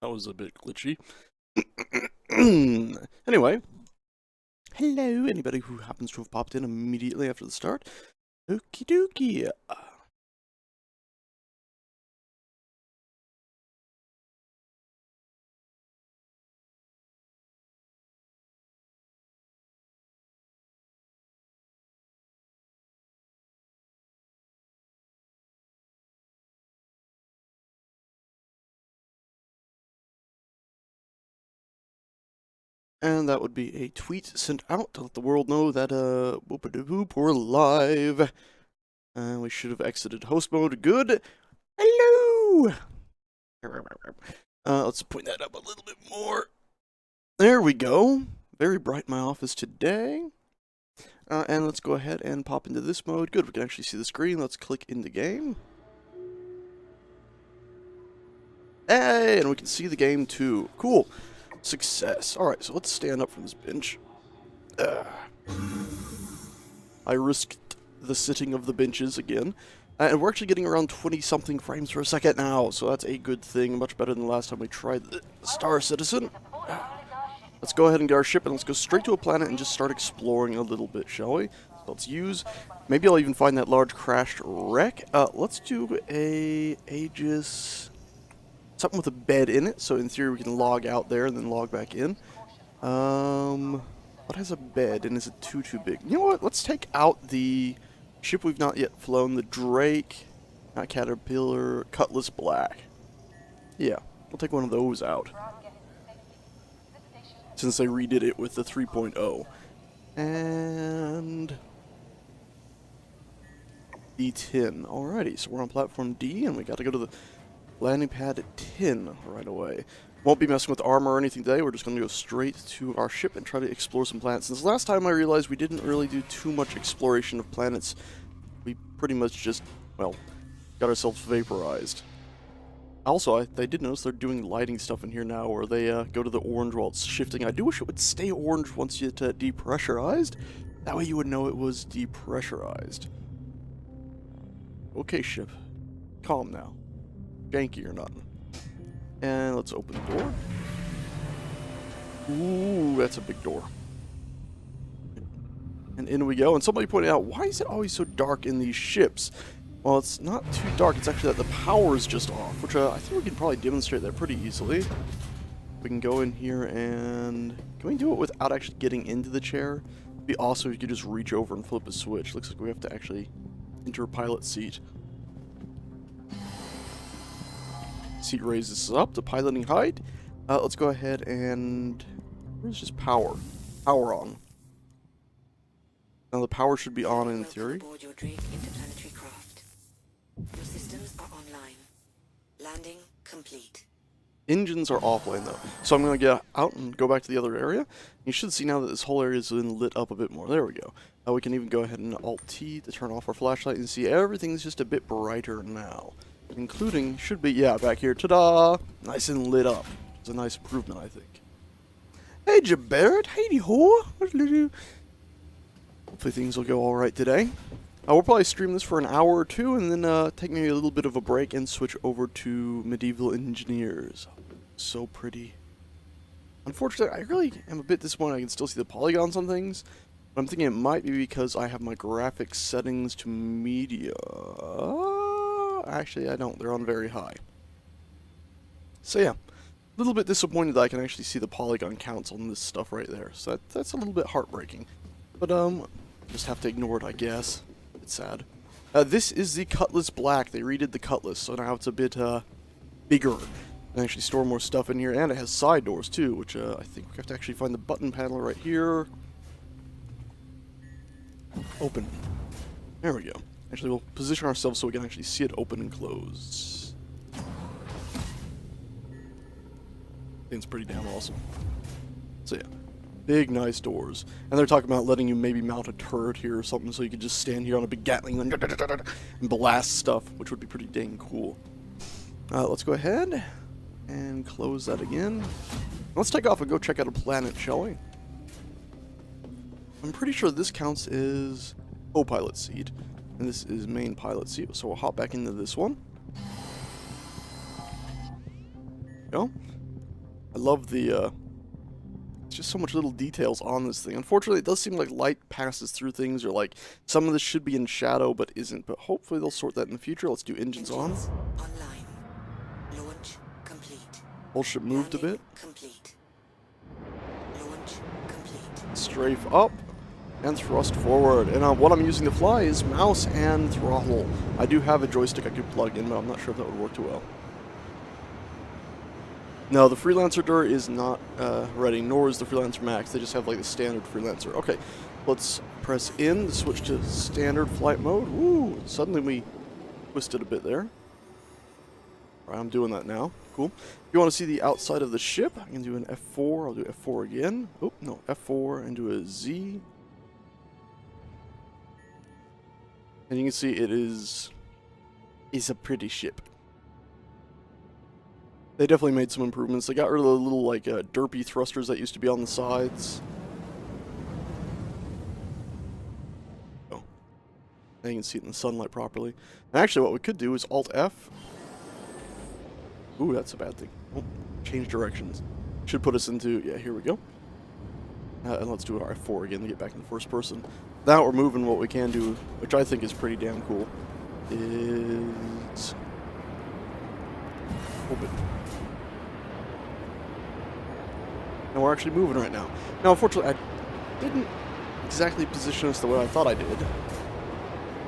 That was a bit glitchy. Anyway, hello, anybody who happens to have popped in immediately after the start. Okie dokie. And that would be a tweet sent out to let the world know that, whoop-a-doop, we're live. And we should have exited host mode. Good. Hello! Let's point that up a little bit more. There we go. Very bright in my office today. And let's go ahead and pop into this mode. Good, we can actually see the screen. Let's click into game. Hey, and we can see the game too. Cool. Success. Alright, so let's stand up from this bench. I risked the sitting of the benches again. And we're actually getting around 20-something frames per second now, so that's a good thing. Much better than the last time we tried the Star Citizen. Let's go ahead and get our ship, and let's go straight to a planet and just start exploring a little bit, shall we? So let's use... Maybe I'll even find that large crashed wreck. Let's do a Aegis... Something with a bed in it, so in theory we can log out there and then log back in. What has a bed, and is it too big? You know what, let's take out the ship we've not yet flown, the Drake, not Caterpillar, Cutlass Black. Yeah, we'll take one of those out. Since they redid it with the 3.0. And... D10. Alrighty, so we're on platform D, and we gotta go to the landing pad at 10 right away. Won't be messing with armor or anything today, we're just gonna go straight to our ship and try to explore some planets. Since last time I realized we didn't really do too much exploration of planets. We pretty much just, well, got ourselves vaporized. Also, I did notice they're doing lighting stuff in here now, where they go to the orange while it's shifting. I do wish it would stay orange once you get depressurized. That way you would know it was depressurized. Okay, ship. Calm now. Janky or nothing. And let's open the door. Ooh, that's a big door. And in we go. And somebody pointed out, why is it always so dark in these ships? Well, it's not too dark. It's actually that the power is just off, which I think we can probably demonstrate that pretty easily. We can go in here and... Can we do it without actually getting into the chair? It'd be awesome if you could just reach over and flip a switch. Looks like we have to actually enter a pilot seat. Seat raises up to piloting height. Let's go ahead and... Where's just power? Power on. Now the power should be on in theory. Aboard your Drake interplanetary craft. Your systems are online. Landing complete. Engines are offline though. So I'm going to get out and go back to the other area. You should see now that this whole area has been lit up a bit more. There we go. We can even go ahead and Alt-T to turn off our flashlight and see everything's just a bit brighter now. Including, should be, yeah, back here. Ta-da! Nice and lit up. It's a nice improvement, I think. Hey, Jabarrett. Hey, ho. Hopefully things will go alright today. We'll probably stream this for an hour or two and then take maybe a little bit of a break and switch over to Medieval Engineers. So pretty. Unfortunately, I really am a bit disappointed I can still see the polygons on things. But I'm thinking it might be because I have my graphics settings to media. Actually, I don't. They're on very high. So yeah, a little bit disappointed that I can actually see the polygon counts on this stuff right there. So that's a little bit heartbreaking. But just have to ignore it, I guess. It's sad. This is the Cutlass Black. They redid the Cutlass, so now it's a bit bigger. And actually store more stuff in here, and it has side doors too, which I think we have to actually find the button panel right here. Open. There we go. Actually, we'll position ourselves so we can actually see it open and close. I think it's pretty damn awesome. So yeah, big nice doors. And they're talking about letting you maybe mount a turret here or something so you could just stand here on a big Gatling and blast stuff, which would be pretty dang cool. Let's go ahead and close that again. Let's take off and go check out a planet, shall we? I'm pretty sure this counts as co-pilot seat. And this is main pilot seat, so we'll hop back into this one. Go. I love the, it's just so much little details on this thing. Unfortunately, it does seem like light passes through things, or like some of this should be in shadow but isn't. But hopefully they'll sort that in the future. Let's do engines on. Online. Launch complete. Whole ship moved a bit. Complete. Launch complete. Strafe up and thrust forward. And what I'm using to fly is mouse and throttle. I do have a joystick I could plug in, but I'm not sure if that would work too well. No, the Freelancer Derp is not ready, nor is the Freelancer Max. They just have like the standard Freelancer. Okay, let's press in to switch to standard flight mode. Woo! Suddenly we twisted a bit there. Alright, I'm doing that now. Cool. If you want to see the outside of the ship, I can do an F4. I'll do F4 again. Oh, no, F4 and do a Z. And you can see it is a pretty ship. They definitely made some improvements. They got rid of the little, like, derpy thrusters that used to be on the sides. Oh. Now you can see it in the sunlight properly. And actually, what we could do is Alt-F. Ooh, that's a bad thing. Oh, change directions. Should put us into, yeah, here we go. And let's do our F4 again to get back in first person. Now we're moving. What we can do, which I think is pretty damn cool, is open. And we're actually moving right now. Now, unfortunately, I didn't exactly position us the way I thought I did.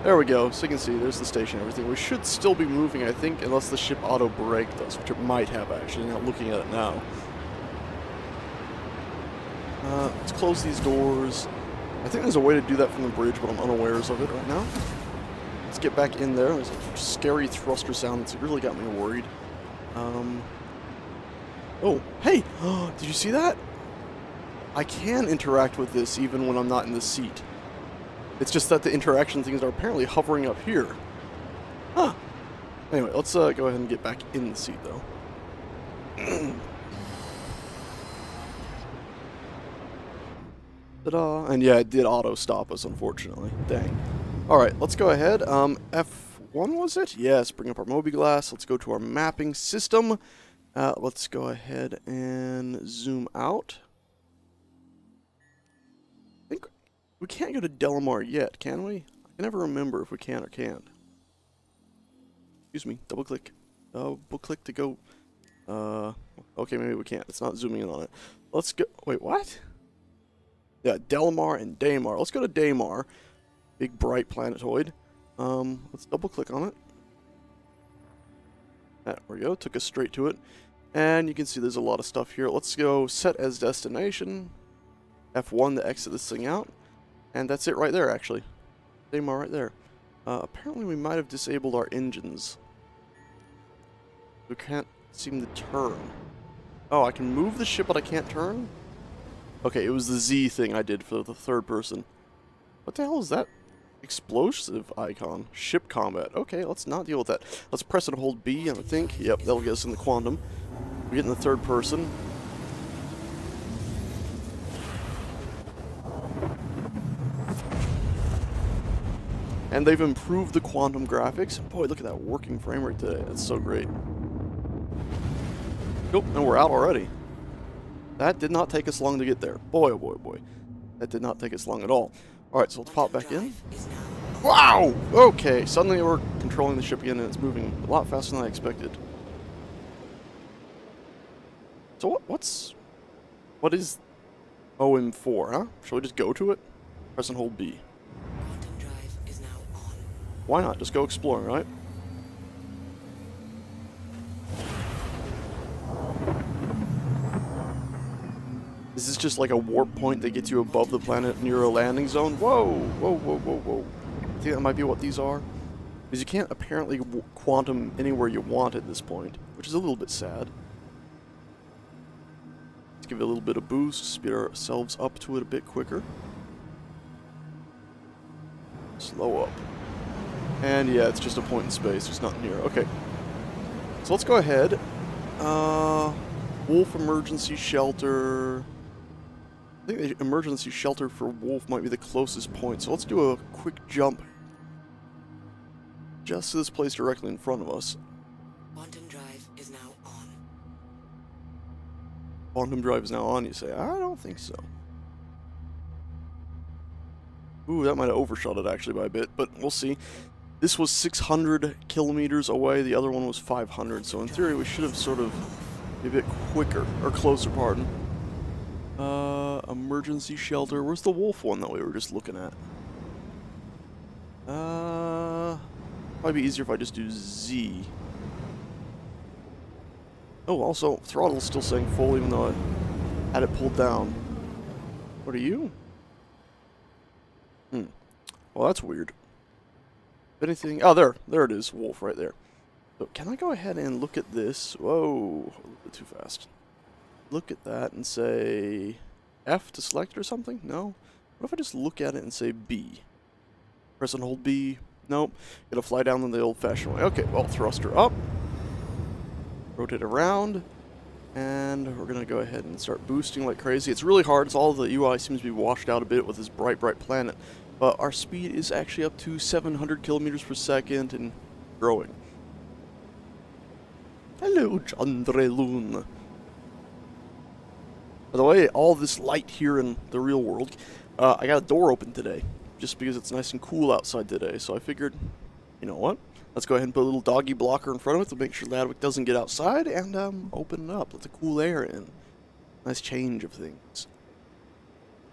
There we go. So you can see there's the station and everything. We should still be moving, I think, unless the ship auto-braked us, which it might have, actually, not looking at it now. Let's close these doors. I think there's a way to do that from the bridge, but I'm unawares of it right now. Let's get back in there. There's a scary thruster sound that's really got me worried. Oh, hey! Did you see that? I can interact with this even when I'm not in the seat. It's just that the interaction things are apparently hovering up here. Huh. Anyway, let's go ahead and get back in the seat, though. Ta-da! And yeah, it did auto-stop us, unfortunately. Dang. Alright, let's go ahead. F1 was it? Yes, bring up our Mobi-Glass. Let's go to our mapping system. Let's go ahead and zoom out. I think we can't go to Delamar yet, can we? I can never remember if we can or can't. Excuse me, double click. Double click to go. Okay, maybe we can't. It's not zooming in on it. Let's go. Wait, what? Yeah, Delamar and Daymar. Let's go to Daymar. Big bright planetoid. Let's double click on it. There we go. Took us straight to it. And you can see there's a lot of stuff here. Let's go set as destination. F1 to exit this thing out. And that's it right there, actually. Daymar right there. Apparently we might have disabled our engines. We can't seem to turn. Oh, I can move the ship, but I can't turn? Okay, it was the Z thing I did for the third person. What the hell is that explosive icon? Ship combat. Okay, let's not deal with that. Let's press and hold B, I think. Yep, that'll get us in the quantum. We get in the third person. And they've improved the quantum graphics. Boy, look at that working frame rate today. That's so great. Nope, and we're out already. That did not take us long to get there. Boy, oh boy, oh boy. That did not take us long at all. Alright, so let's pop back in. Wow! Okay, suddenly we're controlling the ship again and it's moving a lot faster than I expected. So what is OM4, huh? Shall we just go to it? Press and hold B. Quantum drive is now on. Why not? Just go exploring, right? Is this just like a warp point that gets you above the planet near a landing zone? Whoa! Whoa, whoa, whoa, whoa. I think that might be what these are. Because you can't apparently quantum anywhere you want at this point, which is a little bit sad. Let's give it a little bit of boost, speed ourselves up to it a bit quicker. Slow up. And yeah, it's just a point in space, there's nothing here. Okay. So let's go ahead. Wolf emergency shelter. I think the emergency shelter for Wolf might be the closest point, so let's do a quick jump just to this place directly in front of us. Quantum drive is now on. Quantum drive is now on, you say? I don't think so. Ooh, that might have overshot it actually by a bit, but we'll see. This was 600 kilometers away, the other one was 500, so in theory we should have sort of been a bit quicker, or closer, pardon. Emergency shelter. Where's the wolf one that we were just looking at? Might be easier if I just do Z. Oh, also, throttle's still saying full even though I had it pulled down. What are you? Well, that's weird. Anything? Oh, there it is. Wolf right there. So, can I go ahead and look at this? Whoa, a little bit too fast. Look at that and say F to select or something? No? What if I just look at it and say B? Press and hold B. Nope. Gotta fly down in the old-fashioned way. Okay, well, thruster up. Rotate around. And we're gonna go ahead and start boosting like crazy. It's really hard. It's all the UI seems to be washed out a bit with this bright planet. But our speed is actually up to 700 kilometers per second and growing. Hello, Chandrelun. By the way, all this light here in the real world, I got a door open today, just because it's nice and cool outside today, so I figured, you know what, let's go ahead and put a little doggy blocker in front of it to make sure Ladwick doesn't get outside, and open it up, let the cool air in. Nice change of things.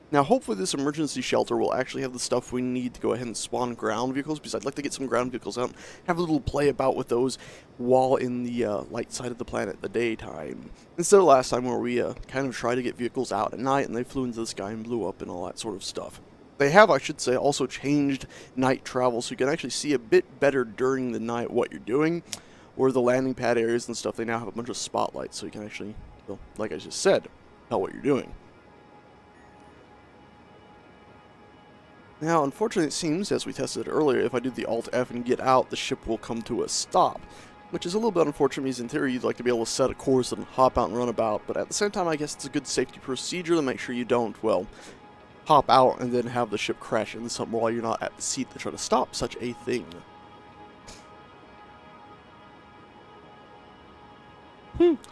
Now, hopefully this emergency shelter will actually have the stuff we need to go ahead and spawn ground vehicles, because I'd like to get some ground vehicles out and have a little play about with those while in the light side of the planet, the daytime. Instead of last time where we kind of tried to get vehicles out at night and they flew into the sky and blew up and all that sort of stuff. They have, I should say, also changed night travel, so you can actually see a bit better during the night what you're doing, or the landing pad areas and stuff. They now have a bunch of spotlights, so you can actually, well, like I just said, tell what you're doing. Now, unfortunately, it seems, as we tested earlier, if I do the Alt-F and get out, the ship will come to a stop, which is a little bit unfortunate because in theory you'd like to be able to set a course and hop out and run about, but at the same time I guess it's a good safety procedure to make sure you don't, well, hop out and then have the ship crash into something while you're not at the seat to try to stop such a thing.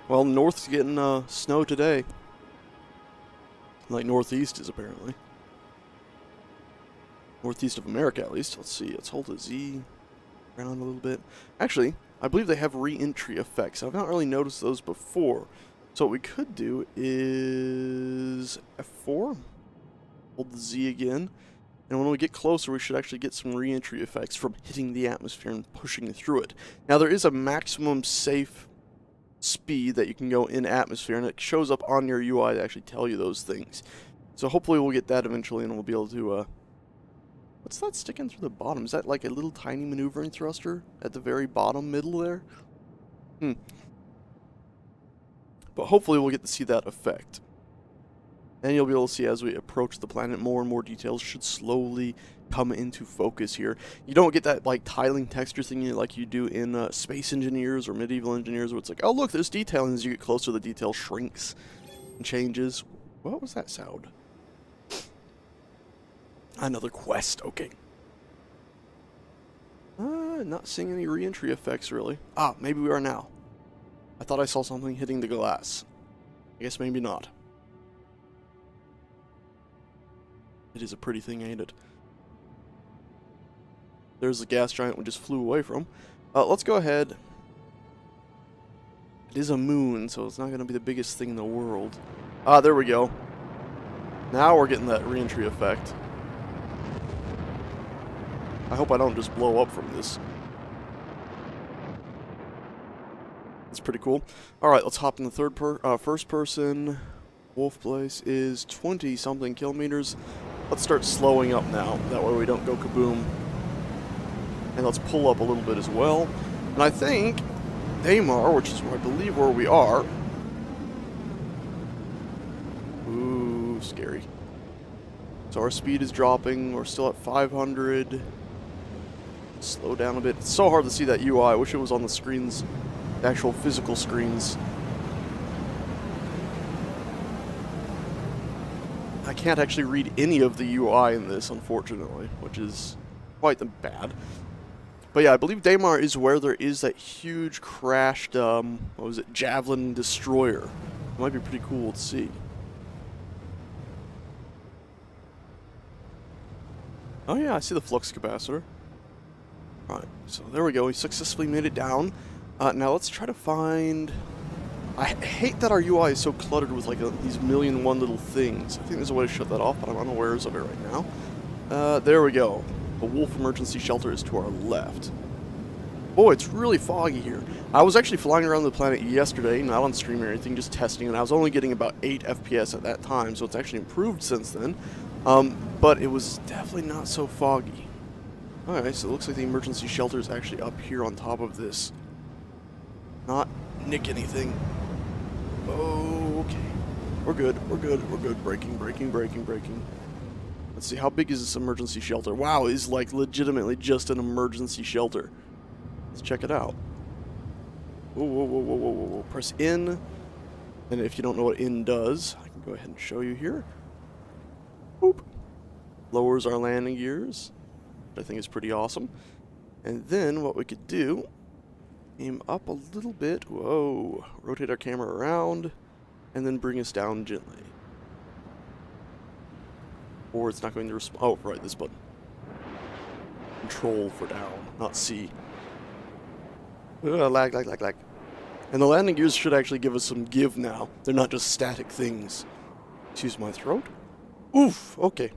Well, North's getting snow today. Like Northeast is apparently. Northeast of America, at least. Let's see. Let's hold the Z around a little bit. Actually, I believe they have re-entry effects. I've not really noticed those before. So what we could do is F4. Hold the Z again. And when we get closer, we should actually get some re-entry effects from hitting the atmosphere and pushing through it. Now, there is a maximum safe speed that you can go in atmosphere, and it shows up on your UI to actually tell you those things. So hopefully we'll get that eventually, and we'll be able to, what's that sticking through the bottom? Is that like a little tiny maneuvering thruster at the very bottom middle there? But hopefully we'll get to see that effect. And you'll be able to see as we approach the planet, more and more details should slowly come into focus here. You don't get that like tiling texture thing like you do in Space Engineers or Medieval Engineers, where it's like, oh look, there's detail, and as you get closer, the detail shrinks and changes. What was that sound? Another quest, okay. Not seeing any re-entry effects, really. Ah, maybe we are now. I thought I saw something hitting the glass. I guess maybe not. It is a pretty thing, ain't it? There's the gas giant we just flew away from. Let's go ahead. It is a moon, so it's not going to be the biggest thing in the world. Ah, there we go. Now we're getting that re-entry effect. I hope I don't just blow up from this. It's pretty cool. Alright, let's hop in the first person. Wolf Place is 20-something kilometers. Let's start slowing up now. That way we don't go kaboom. And let's pull up a little bit as well. And I think Daymar, which is where I believe where we are. Ooh, scary. So our speed is dropping. We're still at 500. Slow down a bit. It's so hard to see that UI. I wish it was on the screens, the actual physical screens. I can't actually read any of the UI in this, unfortunately, which is quite bad. But yeah, I believe Daymar is where there is that huge crashed, what was it, Javelin destroyer. It might be pretty cool to see. Oh yeah, I see the flux capacitor. Alright, so there we go. We successfully made it down. Now let's try to find... I hate that our UI is so cluttered with like these million and one little things. I think there's a way to shut that off, but I'm unaware of it right now. There we go. The wolf emergency shelter is to our left. Oh, it's really foggy here. I was actually flying around the planet yesterday, not on stream or anything, just testing, and I was only getting about 8 FPS at that time, so it's actually improved since then. But it was definitely not so foggy. Alright, so it looks like the emergency shelter is actually up here on top of this. Not nick anything. Oh, okay. We're good, we're good, we're good. Braking, braking, braking, braking. Let's see, how big is this emergency shelter? Wow, it's like legitimately just an emergency shelter. Let's check it out. Whoa, whoa, whoa, whoa, whoa, whoa, whoa. Press in. And if you don't know what in does, I can go ahead and show you here. Boop. Lowers our landing gears. I think is pretty awesome. And then what we could do, aim up a little bit. Whoa. Rotate our camera around. And then bring us down gently. Or it's not going to respond. Oh, right, this button. Control for down, not C. Lag, lag, lag, lag. And the landing gears should actually give us some give now. They're not just static things. Excuse my throat. Oof, okay.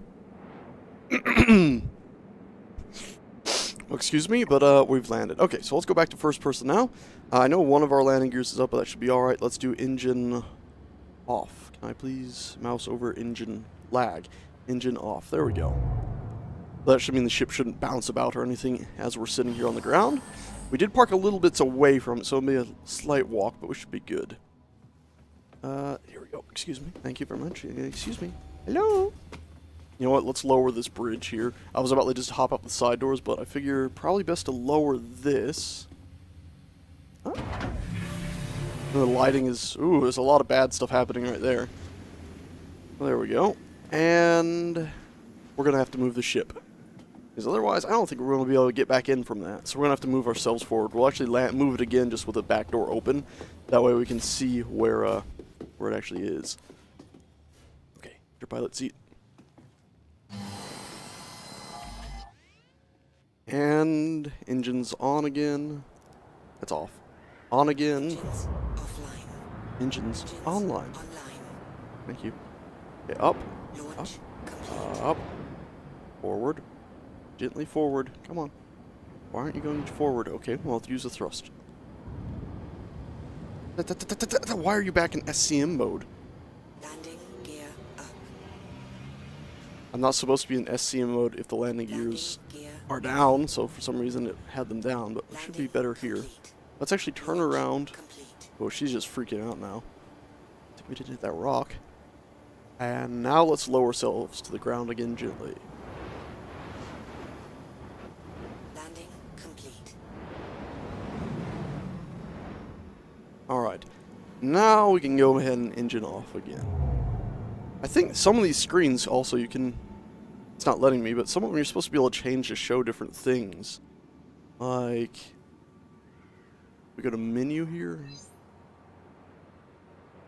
Excuse me, but we've landed. Okay, so let's go back to first person now. I know one of our landing gears is up, but that should be alright. Let's do engine off. Can I please mouse over engine lag? Engine off. There we go. That should mean the ship shouldn't bounce about or anything as we're sitting here on the ground. We did park a little bits away from it, so it'll be a slight walk, but we should be good. Here we go. Excuse me. Thank you very much. Excuse me. Hello? You know what? Let's lower this bridge here. I was about to just hop up the side doors, but I figure probably best to lower this. Huh? The lighting is... Ooh, there's a lot of bad stuff happening right there. There we go. And we're going to have to move the ship. Because otherwise, I don't think we're going to be able to get back in from that. So we're going to have to move ourselves forward. We'll actually move it again just with the back door open. That way we can see where it actually is. Okay, your pilot seat. And engines on again. That's off. On again. Engines offline. Engines online. Online. Thank you. Okay, up. Launch complete. Up. Forward. Gently forward. Come on. Why aren't you going forward? Okay, well, use the thrust. Why are you back in SCM mode? Landing gear up. I'm not supposed to be in SCM mode if the landing gears Gear are down, so for some reason it had them down, but we should be better here. complete. Let's actually turn around. Complete. Oh, she's just freaking out now. I think we did hit that rock. And now let's lower ourselves to the ground again gently. Landing complete. Alright. Now we can go ahead and engine off again. I think some of these screens also you can... It's not letting me, but some of them you're supposed to be able to change to show different things. Like... We go to menu here.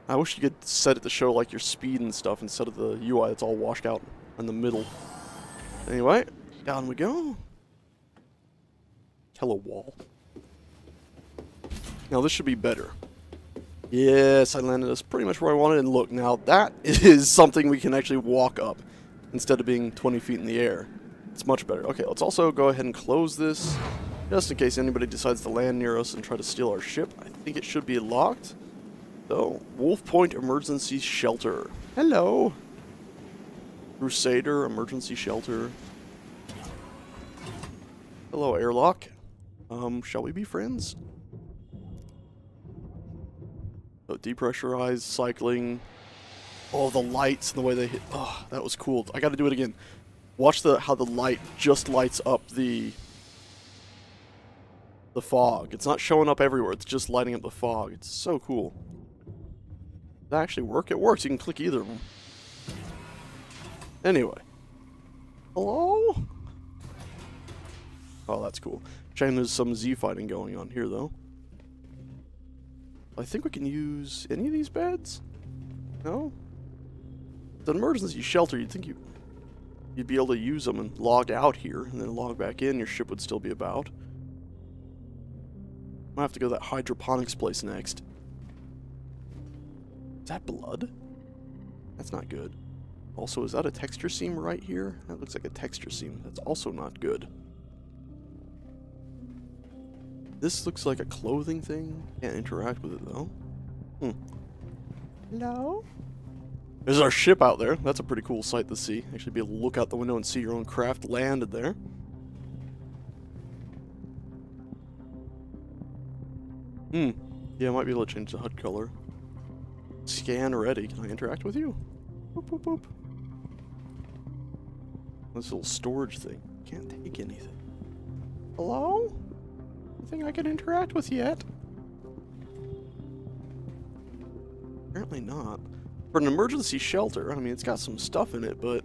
I wish you could set it to show like your speed and stuff instead of the UI that's all washed out in the middle. Anyway, down we go. Hello, wall. Now this should be better. Yes, I landed us pretty much where I wanted, and look, now that is something we can actually walk up instead of being 20 feet in the air. It's much better. Okay, let's also go ahead and close this, just in case anybody decides to land near us and try to steal our ship. I think it should be locked. So, Wolf Point Emergency Shelter. Hello! Crusader Emergency Shelter. Hello, airlock. Shall we be friends? So, depressurized, cycling. Oh, the lights and the way they hit. Oh, that was cool. I gotta do it again. Watch how the light just lights up the fog. It's not showing up everywhere. It's just lighting up the fog. It's so cool. Does that actually work? It works. You can click either of them. Anyway. Hello? Oh, that's cool. Shame there's some Z fighting going on here, though. I think we can use any of these beds. No? It's an emergency shelter. You'd think you'd be able to use them and log out here, and then log back in. Your ship would still be about. Might have to go to that hydroponics place next. Is that blood? That's not good. Also, is that a texture seam right here? That looks like a texture seam. That's also not good. This looks like a clothing thing. Can't interact with it, though. Hello? There's our ship out there. That's a pretty cool sight to see. Actually be able to look out the window and see your own craft landed there. Yeah, I might be able to change the HUD color. Scan ready. Can I interact with you? Boop, boop, boop. This little storage thing. Can't take anything. Hello? Nothing I can interact with yet? Apparently not. For an emergency shelter, I mean, it's got some stuff in it, but...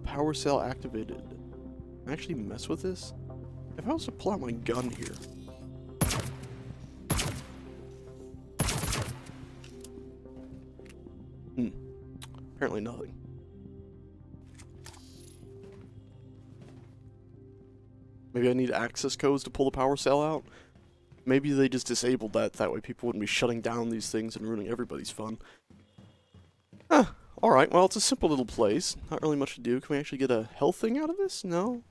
power cell activated. Can I actually mess with this? If I was to pull out my gun here... Apparently nothing. Maybe I need access codes to pull the power cell out? Maybe they just disabled that, that way people wouldn't be shutting down these things and ruining everybody's fun. Alright, well, it's a simple little place. Not really much to do. Can we actually get a health thing out of this? No.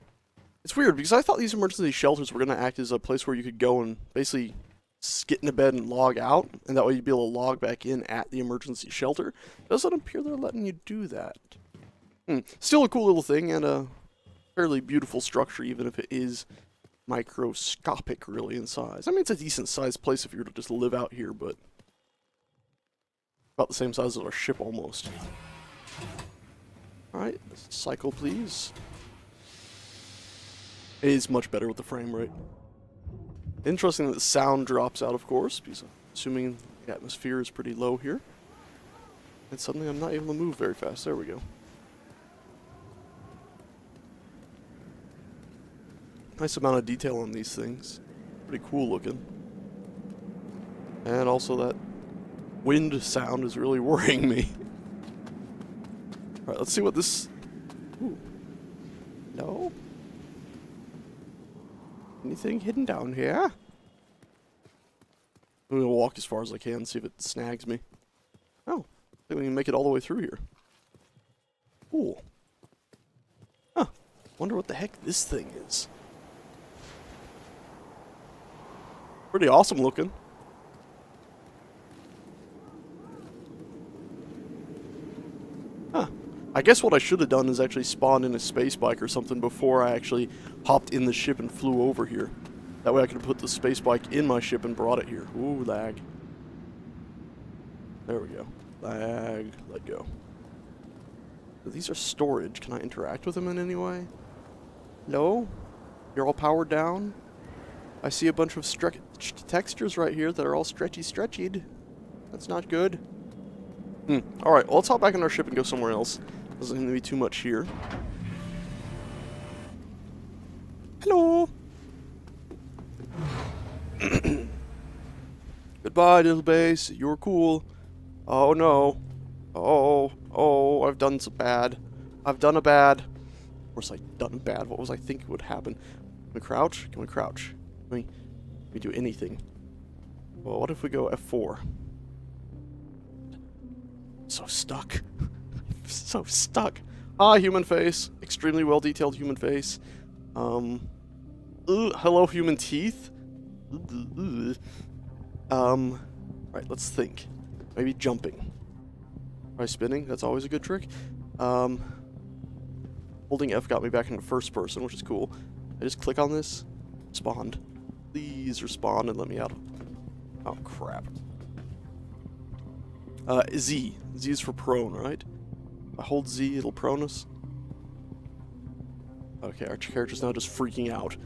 It's weird, because I thought these emergency shelters were going to act as a place where you could go and basically get into bed and log out, and that way you'd be able to log back in at the emergency shelter. It doesn't appear they're letting you do that. Still a cool little thing, and a fairly beautiful structure, even if it is microscopic, really, in size. I mean, it's a decent-sized place if you were to just live out here, but about the same size as our ship, almost. Alright, cycle, please. It is much better with the frame rate. Interesting that the sound drops out, of course, because I'm assuming the atmosphere is pretty low here. And suddenly I'm not able to move very fast. There we go. Nice amount of detail on these things. Pretty cool looking. And also that wind sound is really worrying me. Alright, let's see what this... Ooh. No? Anything hidden down here? I'm gonna walk as far as I can, see if it snags me. Oh, I think we can make it all the way through here. Cool. Huh. Wonder what the heck this thing is. Pretty awesome looking. Huh. I guess what I should have done is actually spawned in a space bike or something before I actually hopped in the ship and flew over here. That way I could have put the space bike in my ship and brought it here. Ooh, lag. There we go. Lag. Let go. So these are storage. Can I interact with them in any way? No? You're all powered down? I see a bunch of textures right here that are all stretchy-stretchied. That's not good. Alright, well, let's hop back in our ship and go somewhere else. Doesn't seem to be too much here. Hello! Goodbye, little base. You're cool. Oh, no. Oh, I've done so bad. I've done a bad. Of course, I've done bad. What was I thinking would happen? Can we crouch? Can we crouch? Can we do anything? Well, what if we go F4? So stuck. So stuck. Ah, human face. Extremely well detailed human face. Hello, human teeth. Right, let's think. Maybe jumping. Try spinning. That's always a good trick. Holding F got me back into first person, which is cool. I just click on this. Respond. Please respond and let me out. Oh, crap. Z. Z is for prone, right? If I hold Z, it'll prone us. Okay, our character's now just freaking out.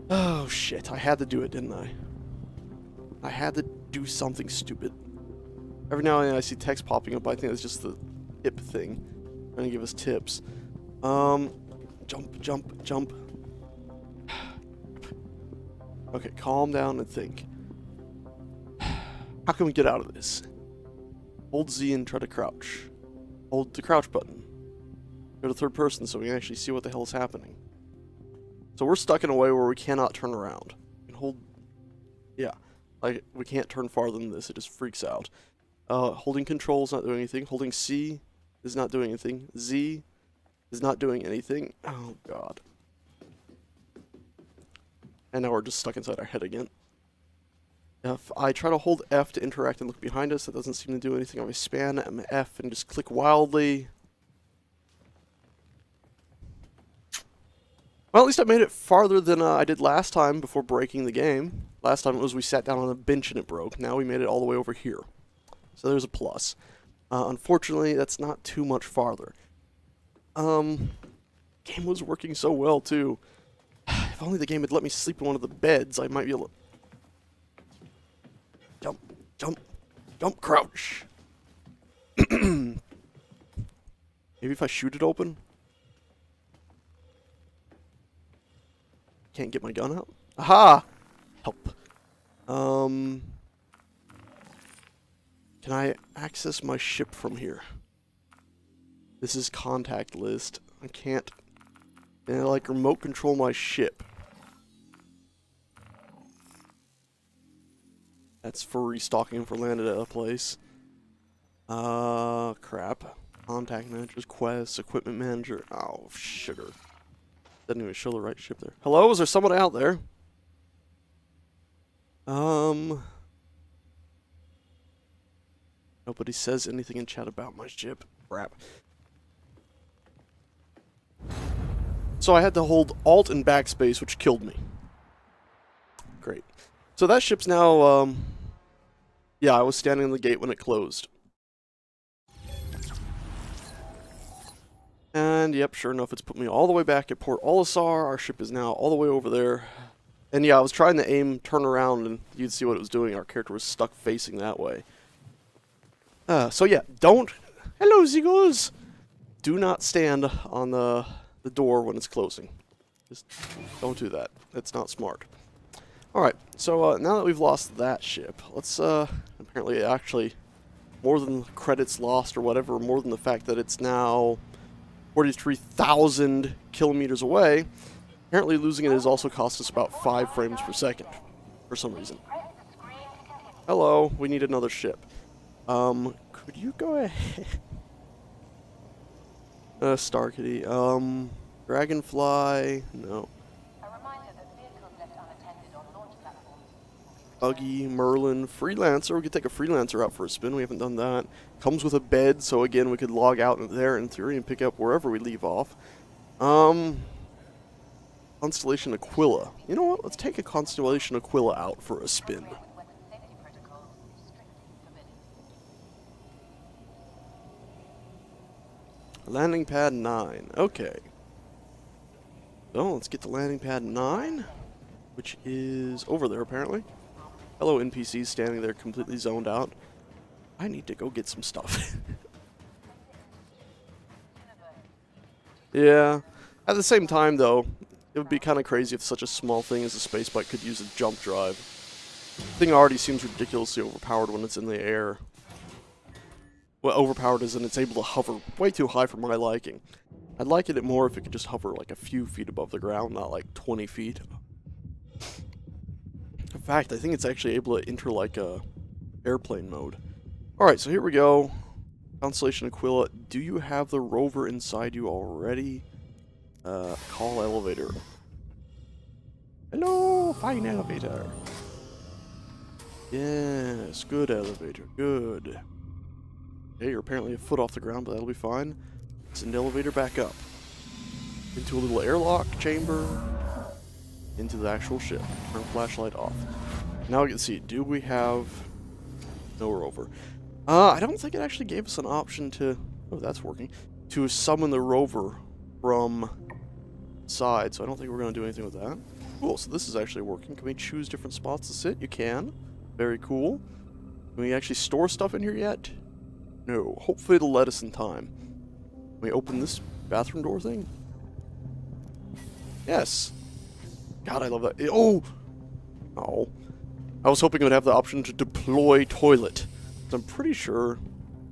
Oh, shit. I had to do it, didn't I? I had to do something stupid. Every now and then I see text popping up, but I think that's just the tip thing. Trying to give us tips. Jump, jump, jump. Okay, calm down and think. How can we get out of this? Hold Z and try to crouch. Hold the crouch button. Go to third person so we can actually see what the hell is happening. So we're stuck in a way where we cannot turn around. We can hold... Yeah. Like, we can't turn farther than this. It just freaks out. Holding control is not doing anything. Holding C is not doing anything. Z is not doing anything. Oh, God. And now we're just stuck inside our head again. If I try to hold F to interact and look behind us, that doesn't seem to do anything. If I span F and just click wildly... Well, at least I made it farther than I did last time before breaking the game. Last time it was we sat down on a bench and it broke. Now we made it all the way over here. So there's a plus. Unfortunately, that's not too much farther. Game was working so well, too. If only the game had let me sleep in one of the beds, I might be able to... Jump, jump, jump, crouch. Maybe if I shoot it open? Can't get my gun out? Aha! Help. Can I access my ship from here? This is contact list. I can't... like, remote control my ship. That's for restocking if we're landed at a place. Crap. Contact managers, quests, equipment manager. Oh, sugar. Doesn't even show the right ship there. Hello? Is there someone out there? Nobody says anything in chat about my ship. Crap. So I had to hold Alt and backspace, which killed me. Great. So that ship's now, yeah, I was standing in the gate when it closed. And, yep, sure enough, it's put me all the way back at Port Olisar. Our ship is now all the way over there. And, yeah, I was trying to aim, turn around, and you'd see what it was doing. Our character was stuck facing that way. So, yeah, don't... Hello, Seagulls! Do not stand on the door when it's closing. Just don't do that. That's not smart. Alright, so now that we've lost that ship, let's, apparently, actually, more than credits lost or whatever, more than the fact that it's now 43,000 kilometers away, apparently losing it has also cost us about 5 frames per second, for some reason. Hello, we need another ship. Could you go ahead? Star Kitty, Dragonfly, no. Buggy, Merlin, Freelancer. We could take a Freelancer out for a spin. We haven't done that. Comes with a bed, so again, we could log out there in theory and pick up wherever we leave off. Constellation Aquila. You know what? Let's take a Constellation Aquila out for a spin. Landing pad 9. Okay. So, let's get to landing pad 9, which is over there, apparently. Hello, NPCs standing there completely zoned out. I need to go get some stuff. Yeah. At the same time, though, it would be kind of crazy if such a small thing as a space bike could use a jump drive. The thing already seems ridiculously overpowered when it's in the air. Well, overpowered as in it's able to hover way too high for my liking. I'd like it more if it could just hover like a few feet above the ground, not like 20 feet. In fact, I think it's actually able to enter like a airplane mode. Alright, so here we go. Constellation Aquila, do you have the rover inside you already? Call elevator. Hello, fine elevator. Yes, good elevator, good. Okay, you're apparently a foot off the ground, but that'll be fine. Send elevator back up. Into a little airlock chamber. Into the actual ship. Turn flashlight off. Now we can see, do we have no rover? I don't think it actually gave us an option to... Oh, that's working. To summon the rover from side, so I don't think we're going to do anything with that. Cool, so this is actually working. Can we choose different spots to sit? You can. Very cool. Can we actually store stuff in here yet? No. Hopefully it'll let us in time. Can we open this bathroom door thing? Yes. God, I love that. Oh! I was hoping it would have the option to deploy toilet. So I'm pretty sure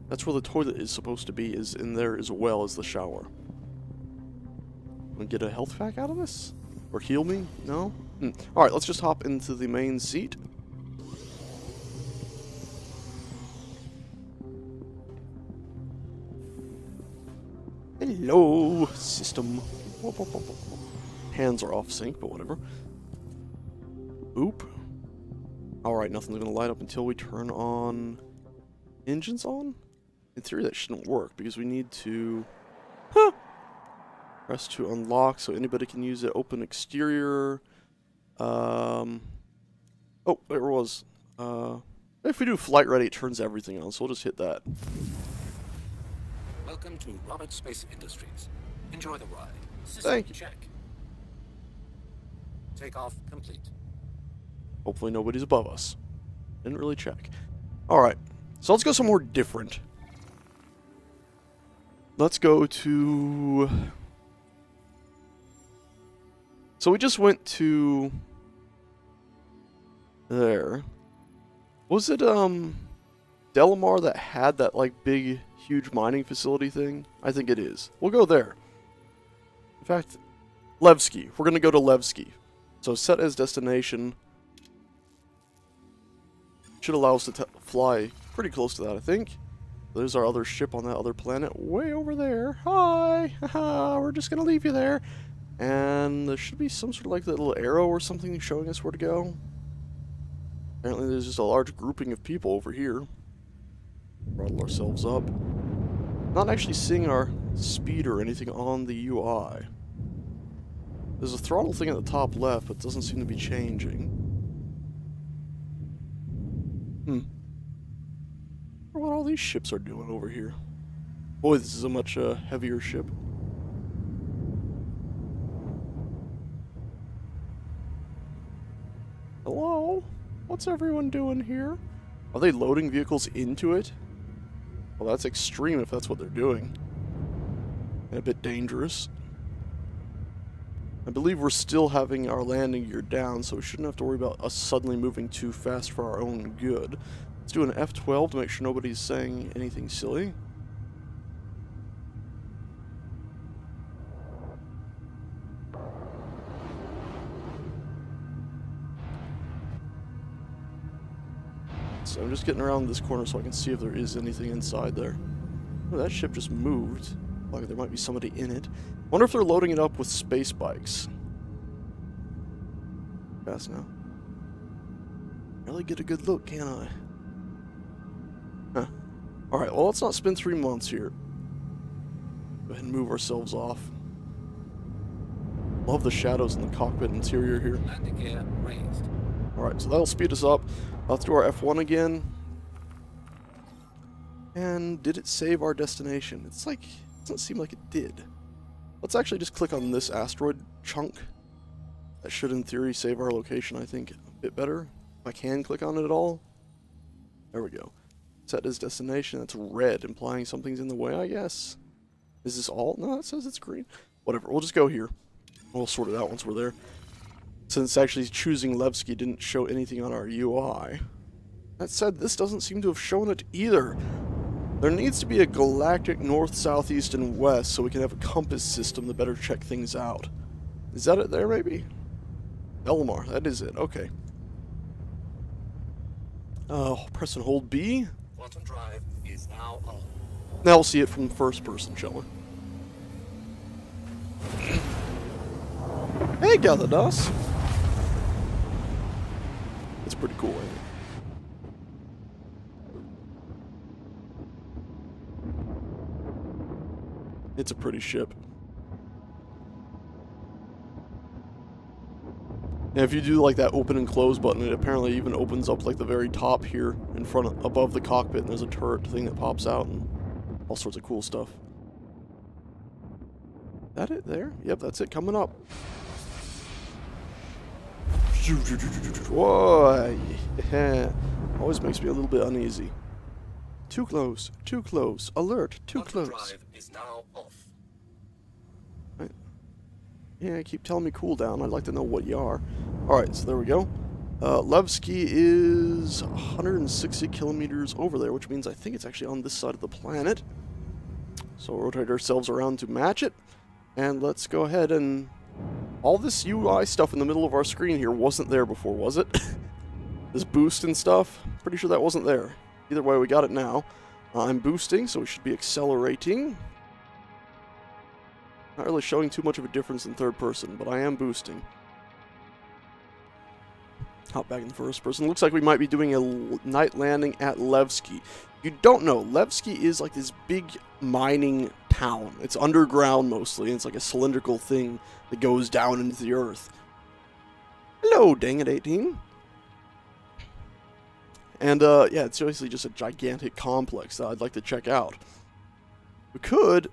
that's where the toilet is supposed to be, is in there as well as the shower. Get a health pack out of this? Or heal me? No? Alright, let's just hop into the main seat. Hello, system. Hands are off sync, but whatever. Oop. Alright, nothing's gonna light up until we turn on... engines on? In theory that shouldn't work, because we need to... Huh! Press to unlock, so anybody can use it. Open exterior. Oh, there it was. If we do flight ready, it turns everything on, so we'll just hit that. Welcome to Roberts Space Industries. Enjoy the ride. Thank you. Check. Takeoff complete. Hopefully nobody's above us. Didn't really check. Alright, so let's go somewhere different. Let's go to... So we just went to... there. Was it, Delamar that had that, like, big, huge mining facility thing? I think it is. We'll go there. In fact, Levski. We're gonna go to Levski. So set as destination. Should allow us to fly pretty close to that, I think. There's our other ship on that other planet. Way over there. Hi! Haha, we're just gonna leave you there. And there should be some sort of like that little arrow or something showing us where to go. Apparently there's just a large grouping of people over here. Throttle ourselves up. Not actually seeing our speed or anything on the UI. There's a throttle thing at the top left, but it doesn't seem to be changing. I wonder what all these ships are doing over here. Boy, this is a much heavier ship. Hello? What's everyone doing here? Are they loading vehicles into it? Well, that's extreme if that's what they're doing. And a bit dangerous. I believe we're still having our landing gear down, so we shouldn't have to worry about us suddenly moving too fast for our own good. Let's do an F12 to make sure nobody's saying anything silly. So I'm just getting around this corner so I can see if there is anything inside there. Oh, that ship just moved. Like there might be somebody in it. Wonder if they're loading it up with space bikes. Fast now. Really get a good look, can't I? Huh. Alright, well let's not spend 3 months here. Go ahead and move ourselves off. Love the shadows in the cockpit interior here. Landing gear raised. Alright, so that'll speed us up. Let's do our F1 again. And did it save our destination? It's like, it doesn't seem like it did. Let's actually just click on this asteroid chunk. That should in theory save our location, I think, a bit better. If I can click on it at all. There we go. Set as destination, that's red, implying something's in the way, I guess. Is this all? No, it says it's green. Whatever, we'll just go here. We'll sort it out once we're there. Since actually choosing Levski didn't show anything on our UI. That said, this doesn't seem to have shown it either. There needs to be a galactic north, south, east, and west so we can have a compass system to better check things out. Is that it there, maybe? Delamar, that is it, okay. Press and hold B. Quantum drive is now on. Now we'll see it from first person, shall we? Hey, Gather Dust! It's pretty cool, ain't it? It's a pretty ship. And if you do like that open and close button, it apparently even opens up like the very top here in front of, above the cockpit, and there's a turret thing that pops out and all sorts of cool stuff. That it there? Yep, that's it coming up. Whoa, yeah. Always makes me a little bit uneasy. Too close, alert, too Quantum close. drive is now off. Yeah, keep telling me cool down. I'd like to know what you are. Alright, so there we go. Levski is 160 kilometers over there, which means I think it's actually on this side of the planet. So we'll rotate ourselves around to match it. And let's go ahead and... all this UI stuff in the middle of our screen here wasn't there before, was it? This boost and stuff, pretty sure that wasn't there. Either way, we got it now. I'm boosting, so we should be accelerating. Not really showing too much of a difference in third person, but I am boosting. Hop back in the first person. Looks like we might be doing a night landing at Levski. You don't know, Levski is like this big mining town. It's underground mostly, and it's like a cylindrical thing that goes down into the earth. Hello, dang it, 18. And, yeah, it's basically just a gigantic complex that I'd like to check out. We could,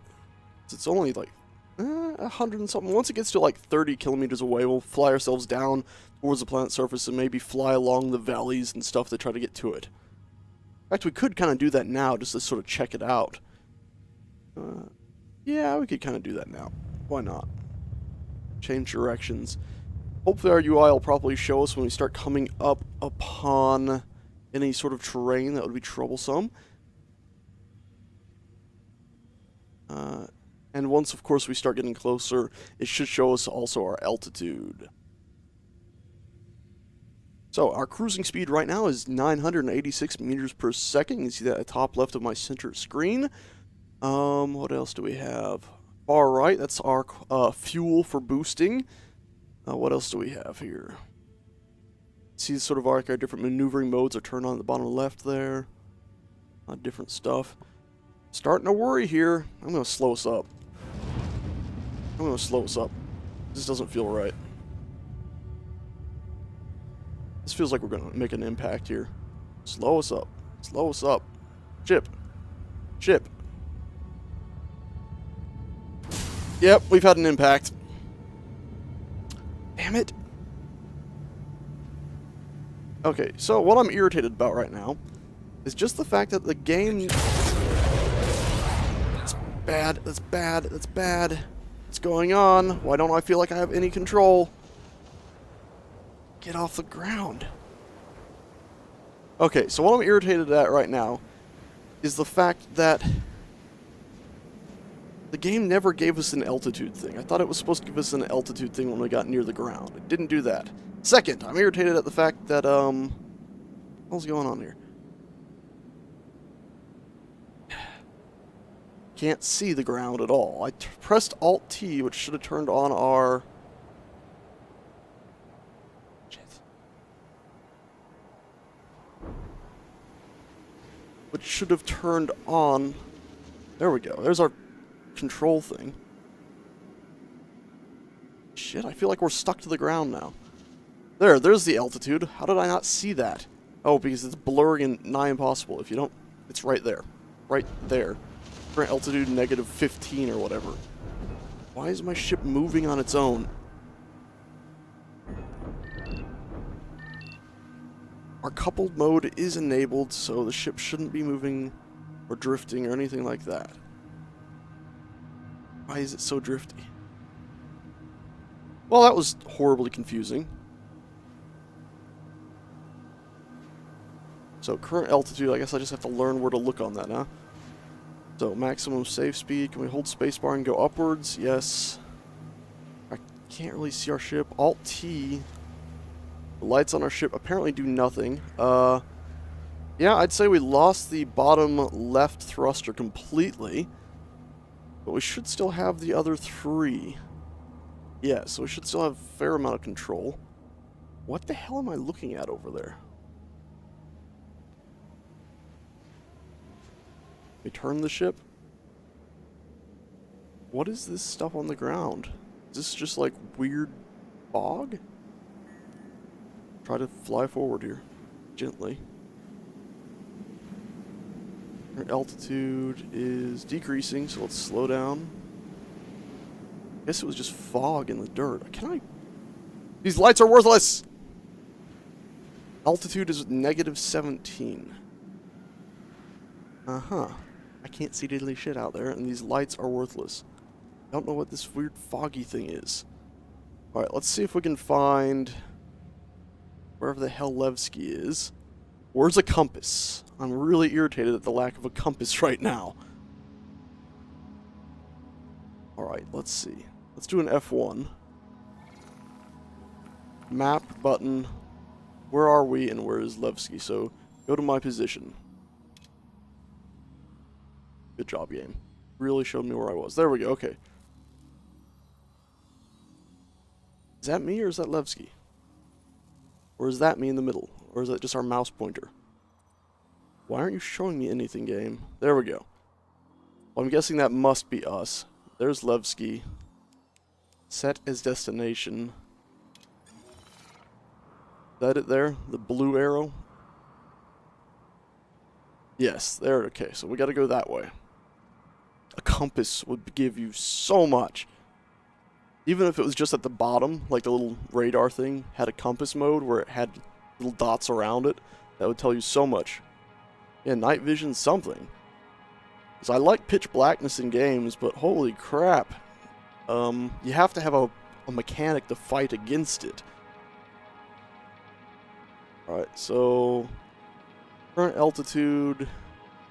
it's only like 100 and something. Once it gets to like 30 kilometers away, we'll fly ourselves down towards the planet's surface and maybe fly along the valleys and stuff to try to get to it. In fact, we could kind of do that now just to sort of check it out. Yeah, we could kind of do that now. Why not? Change directions. Hopefully our UI will properly show us when we start coming up upon any sort of terrain that would be troublesome. And once, of course, we start getting closer, it should show us also our altitude. So, our cruising speed right now is 986 meters per second. You can see that at the top left of my center screen. What else do we have? Far right, that's our fuel for boosting. What else do we have here? See sort of our different maneuvering modes are turned on at the bottom left there. Different stuff. Starting to worry here. I'm going to slow us up. This doesn't feel right. This feels like we're going to make an impact here. Slow us up. Slow us up. Ship. Ship. Yep, we've had an impact. Damn it. Okay, so what I'm irritated about right now is just the fact that the game... That's bad, that's bad, that's bad. What's going on? Why don't I feel like I have any control? Get off the ground. Okay, so what I'm irritated at right now is the fact that the game never gave us an altitude thing. I thought it was supposed to give us an altitude thing when we got near the ground. It didn't do that. Second, I'm irritated at the fact that, what's going on here? Can't see the ground at all. I pressed Alt-T, which should have turned on our... Shit. Which should have turned on... There we go. There's our control thing. Shit, I feel like we're stuck to the ground now. There's the altitude. How did I not see that? Oh, because it's blurry and nigh impossible. If you don't... It's right there. Right there. Current altitude -15 or whatever. Why is my ship moving on its own? Our coupled mode is enabled, so the ship shouldn't be moving or drifting or anything like that. Why is it so drifty? Well, that was horribly confusing. So, current altitude, I guess I just have to learn where to look on that, huh? So, maximum safe speed. Can we hold spacebar and go upwards? Yes. I can't really see our ship. Alt-T. The lights on our ship apparently do nothing. Yeah, I'd say we lost the bottom left thruster completely. But we should still have the other three. Yeah, so we should still have a fair amount of control. What the hell am I looking at over there? We turn the ship? What is this stuff on the ground? Is this just like weird fog? Try to fly forward here. Gently. Our altitude is decreasing, so let's slow down. I guess it was just fog in the dirt. Can I... These lights are worthless! Altitude is -17. Uh-huh. I can't see diddly shit out there, and these lights are worthless. I don't know what this weird foggy thing is. Alright, let's see if we can find... wherever the hell Levski is. Where's a compass? I'm really irritated at the lack of a compass right now. Alright, let's see. Let's do an F1. Map button. Where are we and where is Levski? So, go to my position. Good job, game. Really showed me where I was. There we go, okay. Is that me or is that Levski? Or is that me in the middle? Or is that just our mouse pointer? Why aren't you showing me anything, game? There we go. Well, I'm guessing that must be us. There's Levski. Set as destination. Is that it there? The blue arrow? Yes, there. Okay, so we gotta go that way. A compass would give you so much. Even if it was just at the bottom, like the little radar thing had a compass mode where it had little dots around it, that would tell you so much. Yeah, night vision's something. Because I like pitch blackness in games, but holy crap. You have to have a mechanic to fight against it. Alright, so current altitude,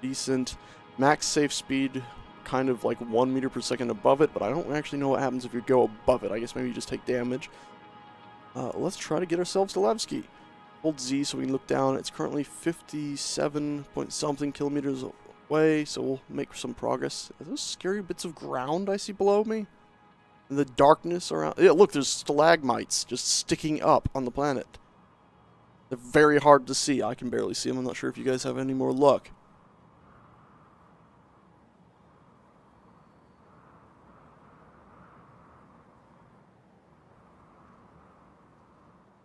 decent. Max safe speed, kind of like 1 meter per second above it, but I don't actually know what happens if you go above it. I guess maybe you just take damage. Let's try to get ourselves to Levski. Hold Z so we can look down. It's currently 57 point something kilometers away, so we'll make some progress. Are those scary bits of ground I see below me? And the darkness around... Yeah, look, there's stalagmites just sticking up on the planet. They're very hard to see. I can barely see them. I'm not sure if you guys have any more luck.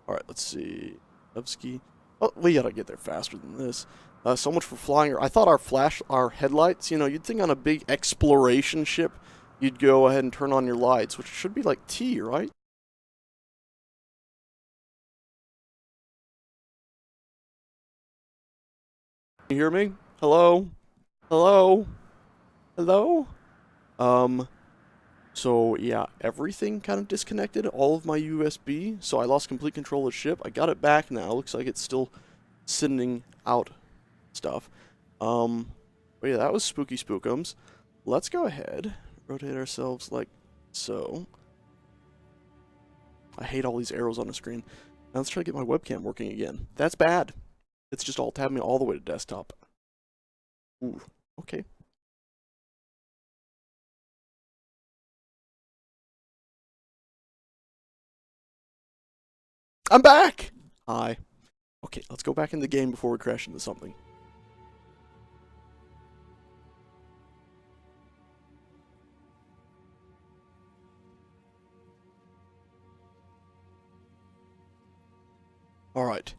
Alright, let's see. Levski. Oh, we gotta get there faster than this. So much for flying. I thought our headlights, you know, you'd think on a big exploration ship, you'd go ahead and turn on your lights, which should be like T, right? You hear me? Hello? Hello? Hello? So yeah, everything kind of disconnected, all of my USB, so I lost complete control of the ship. I got it back now. Looks like it's still sending out stuff. But yeah, that was spooky spookums. Let's go ahead, rotate ourselves like so. I hate all these arrows on the screen. Now let's try to get my webcam working again. That's bad. It's just all tabbing me all the way to desktop. Ooh, okay. I'm back! Hi. Okay, let's go back in the game before we crash into something. Alright.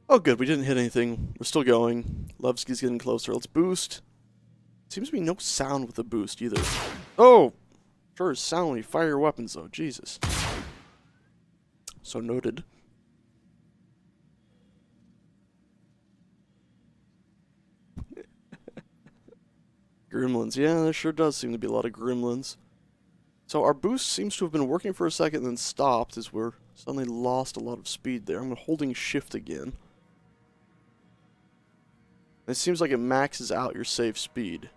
Oh good, we didn't hit anything. We're still going. Levski's getting closer. Let's boost. Seems to be no sound with the boost either. Oh! Sure is sound when you fire your weapons though. Jesus. So noted. Gremlins. Yeah, there sure does seem to be a lot of gremlins. So our boost seems to have been working for a second and then stopped as we're suddenly lost a lot of speed there. I'm holding shift again. It seems like it maxes out your safe speed.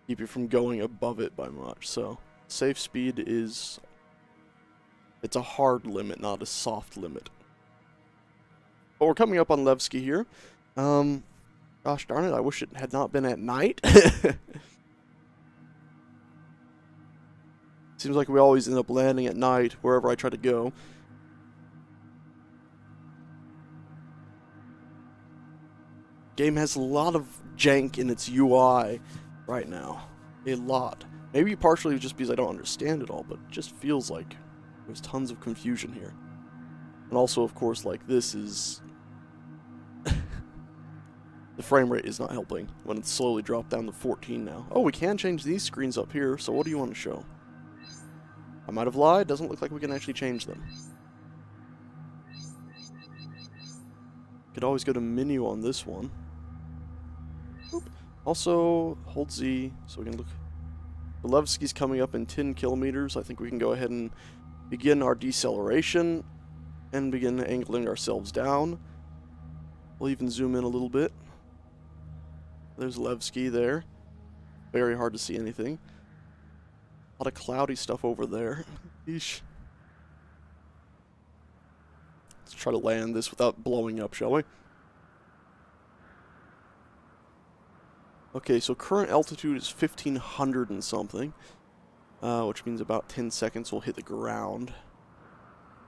Keep you from going above it by much. So safe speed is... it's a hard limit, not a soft limit. But we're coming up on Levski here. Gosh darn it, I wish it had not been at night. Seems like we always end up landing at night, wherever I try to go. Game has a lot of jank in its UI right now. A lot. Maybe partially just because I don't understand it all, but it just feels like there's tons of confusion here. And also, of course, like, this is... the frame rate is not helping when it's slowly dropped down to 14 now. Oh, we can change these screens up here, so what do you want to show? I might have lied, doesn't look like we can actually change them. Could always go to menu on this one. Oop. Also, hold Z so we can look. Levski's coming up in 10 kilometers. I think we can go ahead and begin our deceleration. and begin angling ourselves down. We'll even zoom in a little bit. There's Levski there. Very hard to see anything. A lot of cloudy stuff over there. Yeesh. Let's try to land this without blowing up, shall we? Okay, so current altitude is 1,500 and something, which means about 10 seconds we'll hit the ground.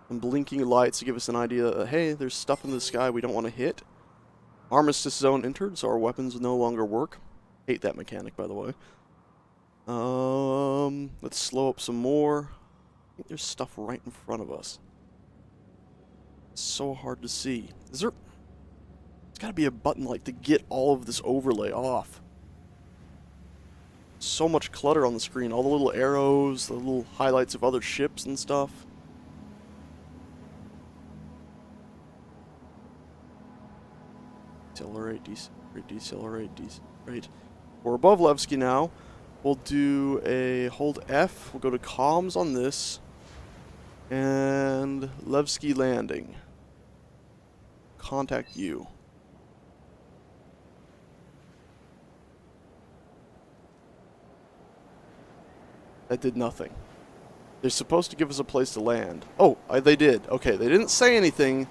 And blinking lights to give us an idea that, hey, there's stuff in the sky we don't want to hit. Armistice zone entered, so our weapons no longer work. Hate that mechanic, by the way. Let's slow up some more. I think there's stuff right in front of us. It's so hard to see. Is there... There's gotta be a button, like, to get all of this overlay off. So much clutter on the screen. All the little arrows, the little highlights of other ships and stuff. Decelerate, decelerate, decelerate. We're above Levski now. We'll do a hold F. We'll go to comms on this. And Levski landing. Contact you. That did nothing. They're supposed to give us a place to land. Oh, they did. Okay, they didn't say anything,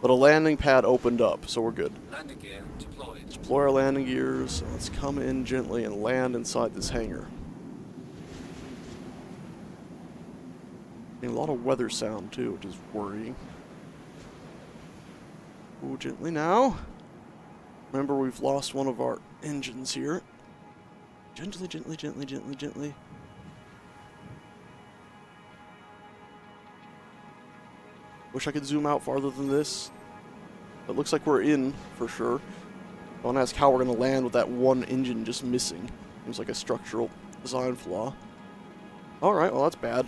but a landing pad opened up, so we're good. Landing gear deployed. Deploy our landing gears. Let's come in gently and land inside this hangar. A lot of weather sound too, which is worrying. Ooh, gently now. Remember, we've lost one of our engines here. Gently, gently, gently, gently, gently. Wish I could zoom out farther than this. It looks like we're in, for sure. I want to ask how we're going to land with that one engine just missing. Seems like a structural design flaw. Alright, well that's bad.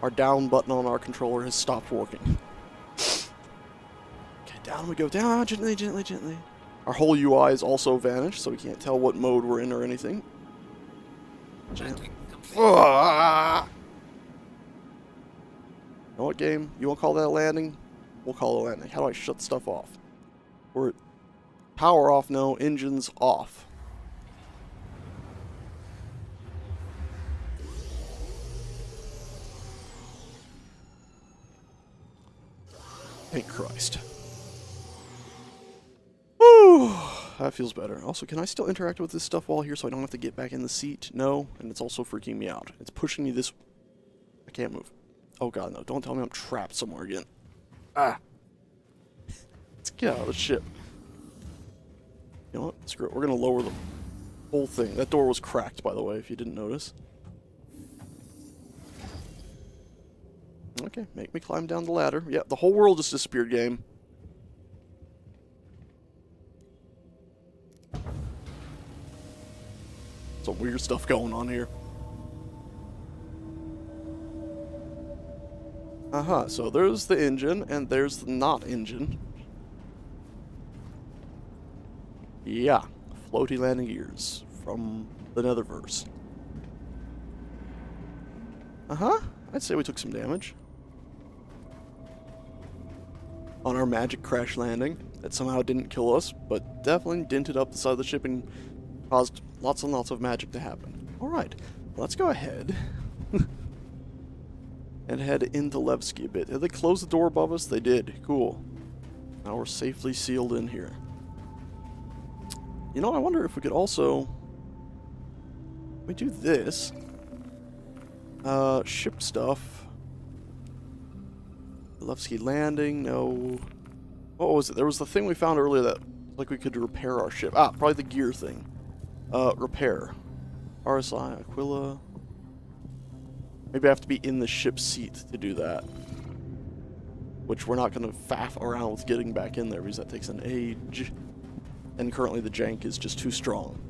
Our down button on our controller has stopped working. Okay, down we go. Down, gently, gently, gently. Our whole UI is also vanished, so we can't tell what mode we're in or anything. Landing complete. Ah! You know what, game? You want to call that a landing? We'll call it a landing. How do I shut stuff off? We're power off, no. Engines off. Thank Christ. Whew, that feels better. Also, can I still interact with this stuff while here so I don't have to get back in the seat? No, and it's also freaking me out. It's pushing me this... I can't move. Oh god, no. Don't tell me I'm trapped somewhere again. Ah. Let's get out of the ship. You know what? Screw it. We're going to lower the whole thing. That door was cracked, by the way, if you didn't notice. Okay, make me climb down the ladder. Yeah, the whole world just disappeared, game. Some weird stuff going on here. So there's the engine, and there's the not engine. Yeah, floaty landing gears from the Netherverse. I'd say we took some damage. On our magic crash landing, that somehow didn't kill us, but definitely dented up the side of the ship and caused lots and lots of magic to happen. Alright, let's go ahead and head into Levski a bit. Did they close the door above us? They did. Cool. Now we're safely sealed in here. You know, I wonder if we could also... we do this. Ship stuff. Levski landing, no. What was it? There was the thing we found earlier that, like, we could repair our ship. Ah, probably the gear thing. Repair. RSI, Aquila. Maybe I have to be in the ship seat to do that. Which we're not going to faff around with getting back in there because that takes an age. And currently the jank is just too strong.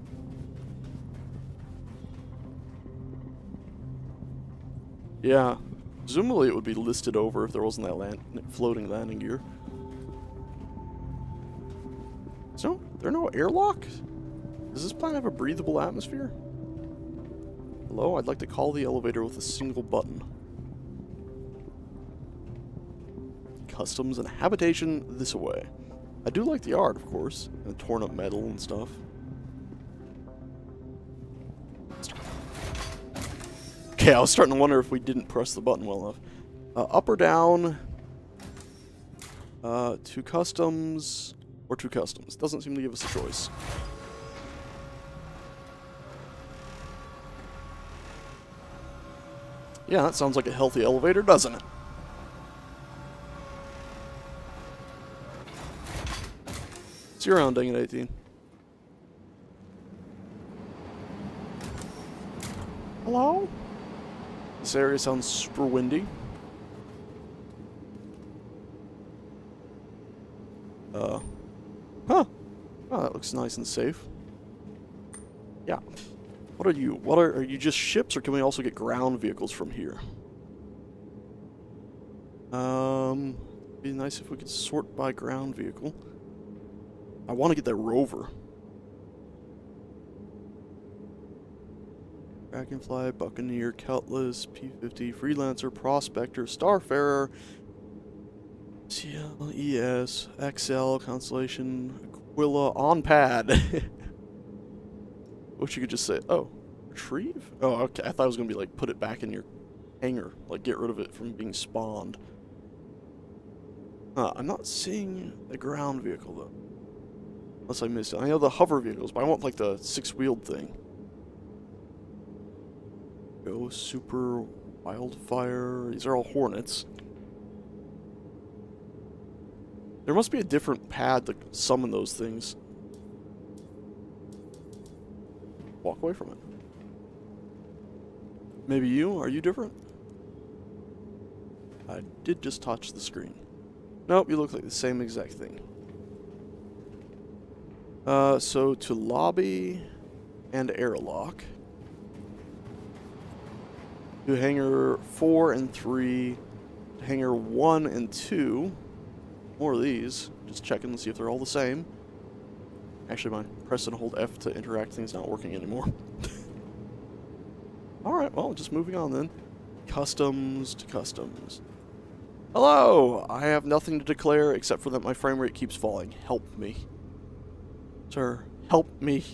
Yeah. Presumably it would be listed over if there wasn't that floating landing gear. So, there are no airlock? Does this planet have a breathable atmosphere? Hello, I'd like to call the elevator with a single button. customs and habitation this way. I do like the art, of course, and torn up metal and stuff. Okay, I was starting to wonder if we didn't press the button well enough. Up or down? To customs or to customs. Doesn't seem to give us a choice. Yeah, that sounds like a healthy elevator, doesn't it? See you around, dang it, 18. Hello? This area sounds super windy. Huh. Oh, that looks nice and safe. Yeah. What are you? Are you just ships, or can we also get ground vehicles from here? Be nice if we could sort by ground vehicle. I want to get that rover. Dragonfly, Buccaneer, Cutlass, P-50, Freelancer, Prospector, Starfarer, CL, ES, XL, Constellation, Aquila, on pad. Wish you could just say, oh, retrieve? Oh, okay. I thought it was going to be like, put it back in your hangar. Like, get rid of it from being spawned. I'm not seeing the ground vehicle, though. Unless I missed it. I know the hover vehicles, but I want, like, the six-wheeled thing. Go Super Wildfire. These are all Hornets. There must be a different pad to summon those things. Walk away from it. Maybe you? Are you different? I did just touch the screen. Nope, you look like the same exact thing. So to lobby and airlock. To hangar 4 and 3. To hangar 1 and 2. More of these. Just checking to see if they're all the same. Actually, my press and hold F to interact thing's not working anymore. Alright, well, just moving on then. Customs to customs. Hello! I have nothing to declare except for that my frame rate keeps falling. Help me. Sir, help me.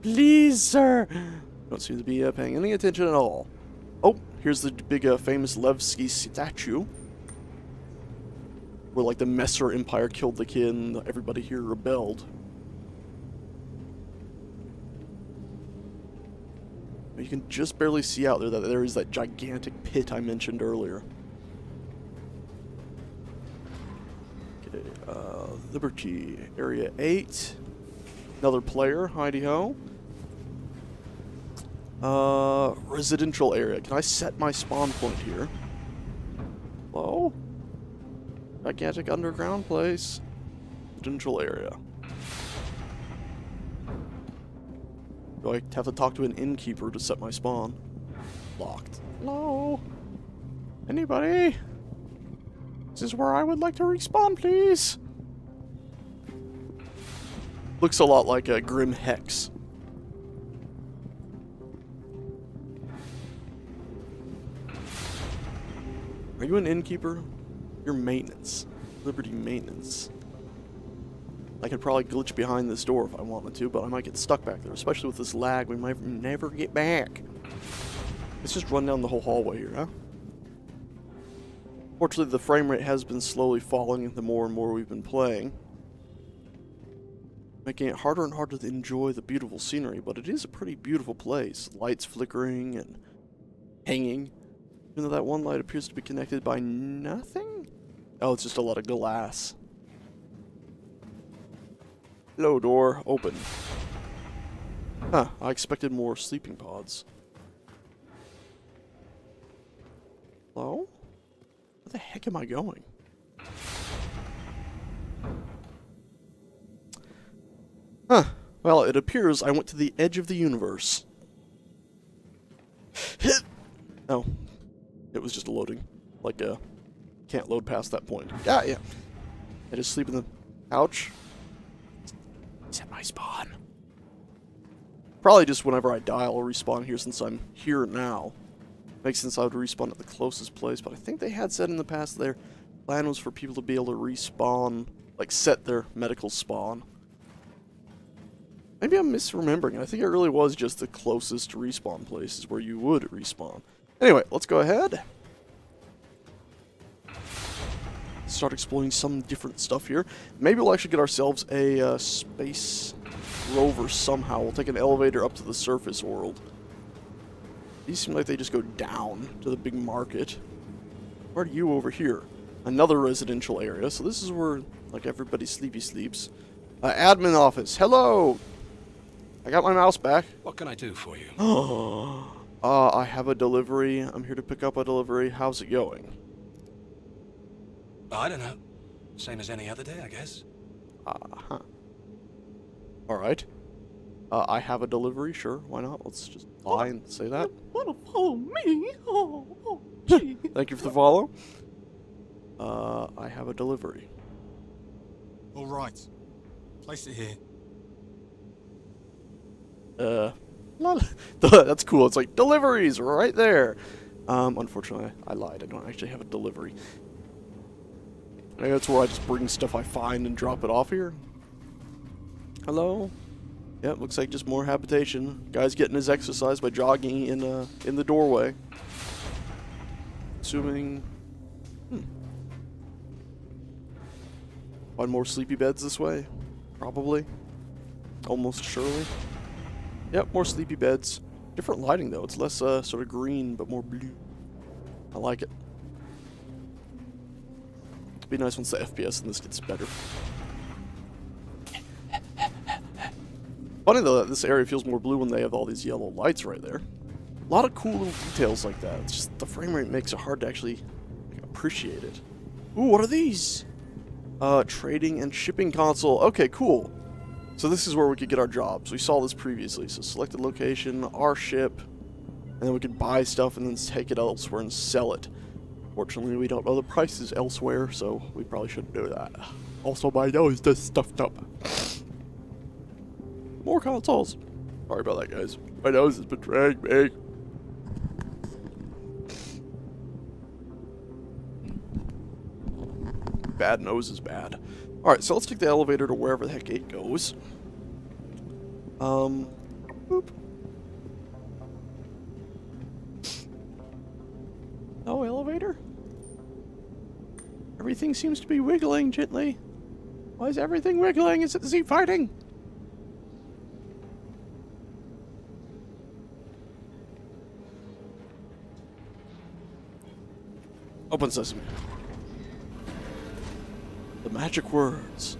Please, sir! Don't seem to be paying any attention at all. Oh, here's the big famous Levski statue. Where, like, the Messer Empire killed the kid and everybody here rebelled. You can just barely see out there that there is that gigantic pit I mentioned earlier. Okay, Liberty, Area 8. Another player, hidey-ho. Residential area. Can I set my spawn point here? Hello? Gigantic underground place. Residential area. Do I have to talk to an innkeeper to set my spawn? Locked. Hello? Anybody? This is where I would like to respawn, please. Looks a lot like a Grim Hex. Are you an innkeeper? You're maintenance. Liberty maintenance. I could probably glitch behind this door if I wanted to, but I might get stuck back there. Especially with this lag, we might never get back. Let's just run down the whole hallway here, huh? Fortunately, the frame rate has been slowly falling the more and more we've been playing. Making it harder and harder to enjoy the beautiful scenery, but it is a pretty beautiful place. Lights flickering and hanging. Even though that one light appears to be connected by nothing? Oh, it's just a lot of glass. Hello, door. Open. Huh, I expected more sleeping pods. Hello? Where the heck am I going? Huh. Well, it appears I went to the edge of the universe. Oh. It was just loading. Like, can't load past that point. Yeah. I just sleep in the couch. Set my spawn. Probably just whenever I die, I'll respawn here since I'm here now. Makes sense I would respawn at the closest place, but I think they had said in the past there Plan was for people to be able to respawn, like set their medical spawn. Maybe I'm misremembering. I think it really was just the closest respawn places where you would respawn. Anyway, let's go ahead. Start exploring some different stuff here. Maybe we'll actually get ourselves a space rover somehow. We'll take an elevator up to the surface world. These seem like they just go down to the big market. Where are you over here? Another residential area. So this is where, like, everybody sleeps. Admin office. Hello! I got my mouse back. What can I do for you? I have a delivery. I'm here to pick up a delivery. How's it going? I don't know. Same as any other day, I guess. Uh-huh. Alright. I have a delivery, sure, why not? Let's just lie and say that. Wanna follow me? Oh, gee. Thank you for the follow. I have a delivery. All right. Place it here. That's cool. It's like, deliveries right there. Unfortunately, I lied. I don't actually have a delivery. Maybe that's where I just bring stuff I find and drop it off here. Hello? Yep, looks like just more habitation. Guy's getting his exercise by jogging in the doorway. Assuming... Find more sleepy beds this way? Probably. Almost surely. Yep, more sleepy beds. Different lighting though. It's less sort of green, but more blue. I like it. It'd be nice once the FPS in this gets better. Funny though that this area feels more blue when they have all these yellow lights right there. A lot of cool little details like that. It's just the frame rate makes it hard to actually appreciate it. Ooh, what are these? Trading and shipping console. Okay, cool. So this is where we could get our jobs. We saw this previously. So select the location, our ship, and then we could buy stuff and then take it elsewhere and sell it. Fortunately, we don't know the prices elsewhere, so we probably shouldn't do that. Also, my nose just stuffed up. More consoles. Sorry about that, guys. My nose is betraying me. Bad nose is bad. Alright, so let's take the elevator to wherever the heck it goes. Boop. No elevator? Everything seems to be wiggling gently. Why is everything wiggling? Is it Z fighting? Open sesame. The magic words.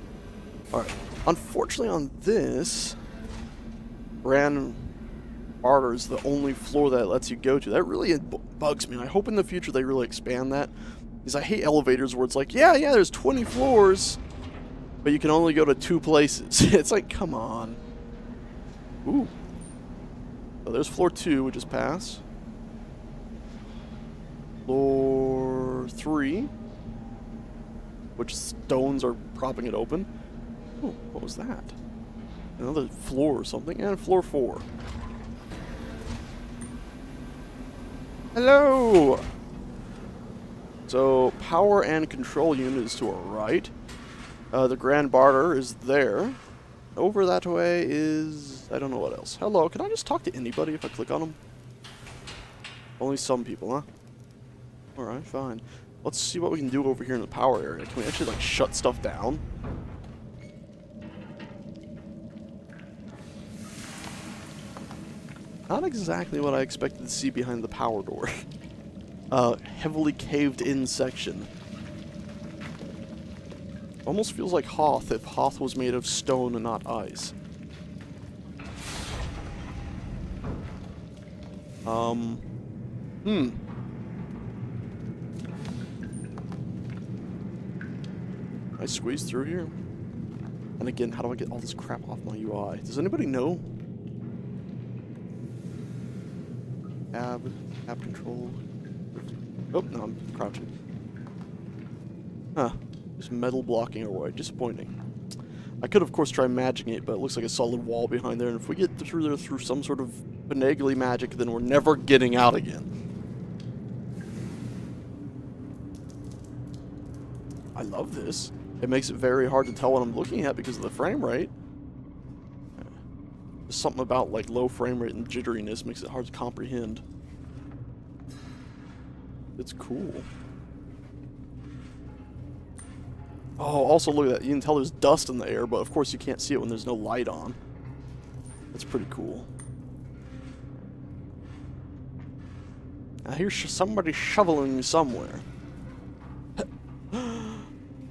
Alright. Unfortunately on this, Grand Barter is the only floor that it lets you go to. That really bugs me. I hope in the future they really expand that. Because I hate elevators where it's like, yeah, there's 20 floors, but you can only go to 2 places. It's like, come on. Ooh. So there's floor 2, which is pass. Floor 3. Which stones are propping it open. Oh, what was that? Another floor or something? And floor 4. Hello! So, power and control unit is to our right. The Grand Barter is there. Over that way is... I don't know what else. Hello, can I just talk to anybody if I click on them? Only some people, huh? Alright, fine. Let's see what we can do over here in the power area. Can we actually, like, shut stuff down? Not exactly what I expected to see behind the power door. Heavily caved-in section. Almost feels like Hoth if Hoth was made of stone and not ice. I squeeze through here? And again, how do I get all this crap off my UI? Does anybody know? Tab control. Oh, no, I'm crouching. Huh. Just metal blocking our way. Disappointing. I could, of course, try magicking it, but it looks like a solid wall behind there, and if we get through there through some sort of finagly magic, then we're never getting out again. I love this. It makes it very hard to tell what I'm looking at because of the frame rate. There's something about like low frame rate and jitteriness makes it hard to comprehend. It's cool. Oh, also look at that. You can tell there's dust in the air, but of course you can't see it when there's no light on. That's pretty cool. I hear somebody shoveling somewhere.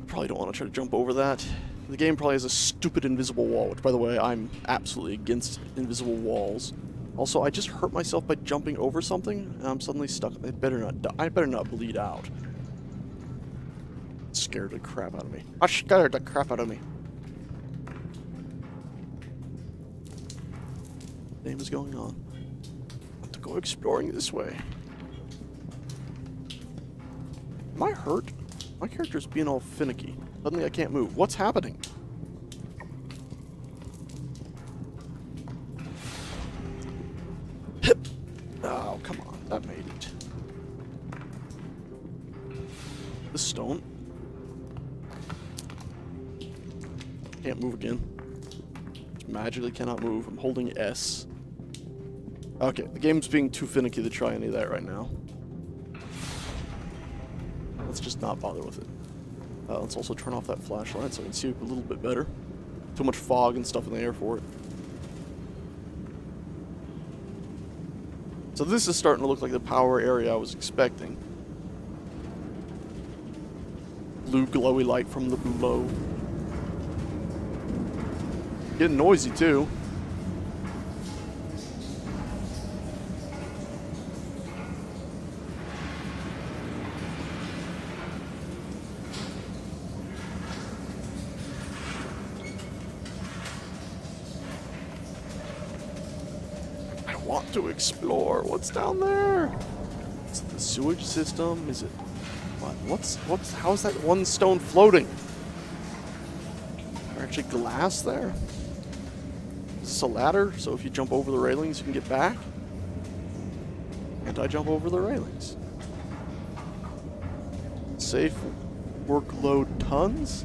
Probably don't want to try to jump over that. The game probably has a stupid invisible wall, which, by the way, I'm absolutely against invisible walls. Also, I just hurt myself by jumping over something, and I'm suddenly stuck. I better not die. I better not bleed out. It scared the crap out of me. I scared the crap out of me. What is going on? I have to go exploring this way. Am I hurt? My character's being all finicky. Suddenly I can't move. What's happening? Oh, come on. That made it. The stone. Can't move again. Magically cannot move. I'm holding S. Okay, the game's being too finicky to try any of that right now. Let's just not bother with it. Let's also turn off that flashlight so I can see a little bit better. Too much fog and stuff in the air for it. So this is starting to look like the power area I was expecting. Blue glowy light from the below. Getting noisy too. Want to explore. What's down there? Is it the sewage system? Is it what? How is that one stone floating? Is there actually glass there? Is this a ladder? So if you jump over the railings, you can get back? Can't I jump over the railings? Safe workload tons?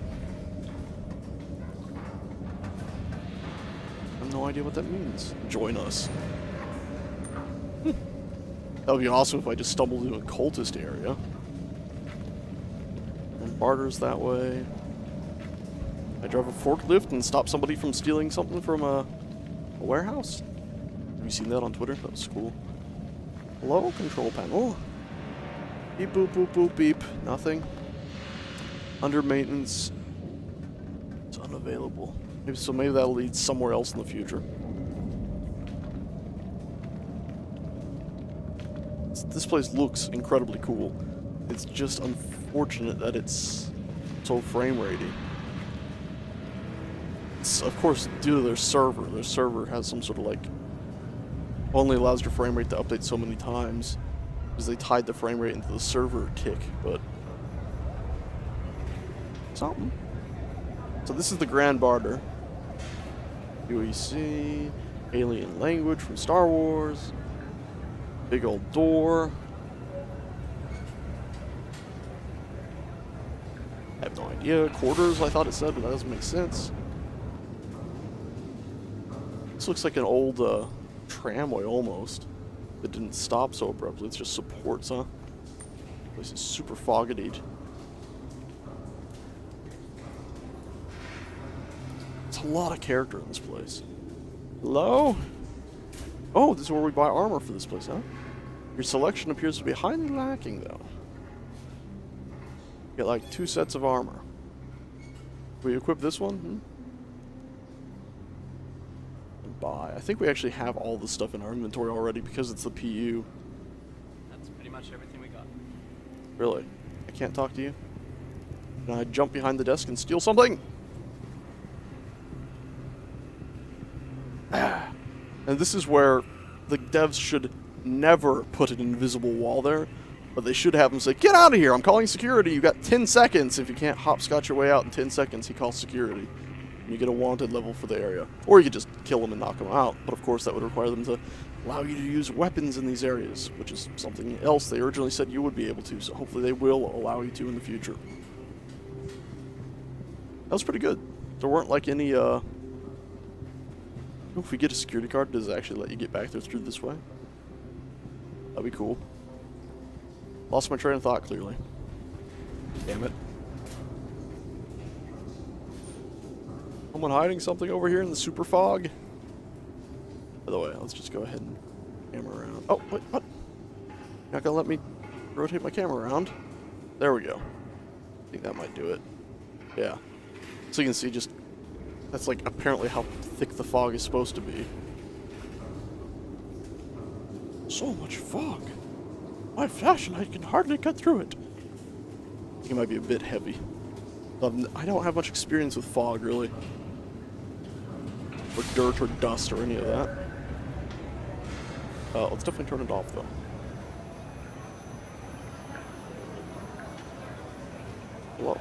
I have no idea what that means. Join us. That would be awesome if I just stumbled into a cultist area. And barters that way. I drive a forklift and stop somebody from stealing something from a warehouse. Have you seen that on Twitter? That was cool. Hello? Control panel. Beep, boop, boop, boop, beep. Nothing. Under maintenance. It's unavailable. Maybe that'll lead somewhere else in the future. This place looks incredibly cool. It's just unfortunate that it's so frame ratey. It's, of course, due to their server. Their server has some sort of like only allows your frame rate to update so many times because they tied the frame rate into the server tick, but something. So this is the Grand Barter. UEC, alien language from Star Wars. Big old door. I have no idea. Quarters, I thought it said, but that doesn't make sense. This looks like an old tramway almost. That didn't stop so abruptly. It's just supports, huh? This is super foggedied. It's a lot of character in this place. Hello? Oh, this is where we buy armor for this place, huh? Your selection appears to be highly lacking, though. Get like 2 sets of armor. We equip this one? And buy. I think we actually have all the stuff in our inventory already because it's the PU. That's pretty much everything we got. Really? I can't talk to you? Can I jump behind the desk and steal something? And this is where the devs should never put an invisible wall there, but they should have them say, "Get out of here, I'm calling security, you got 10 seconds. If you can't hopscotch your way out in 10 seconds, he calls security. And you get a wanted level for the area. Or you could just kill them and knock them out, but of course that would require them to allow you to use weapons in these areas, which is something else they originally said you would be able to, so hopefully they will allow you to in the future. That was pretty good. There weren't like any, if we get a security card, does it actually let you get back there through this way? That'd be cool. Lost my train of thought, clearly. Damn it. Someone hiding something over here in the super fog? By the way, let's just go ahead and camera around. Oh, wait, what? You're not gonna let me rotate my camera around? There we go. I think that might do it. Yeah. So you can see just, that's like apparently how thick the fog is supposed to be. So much fog. My flashlight can hardly cut through it. I think it might be a bit heavy. I don't have much experience with fog, really. Or dirt or dust or any of that. Let's definitely turn it off, though. Hello.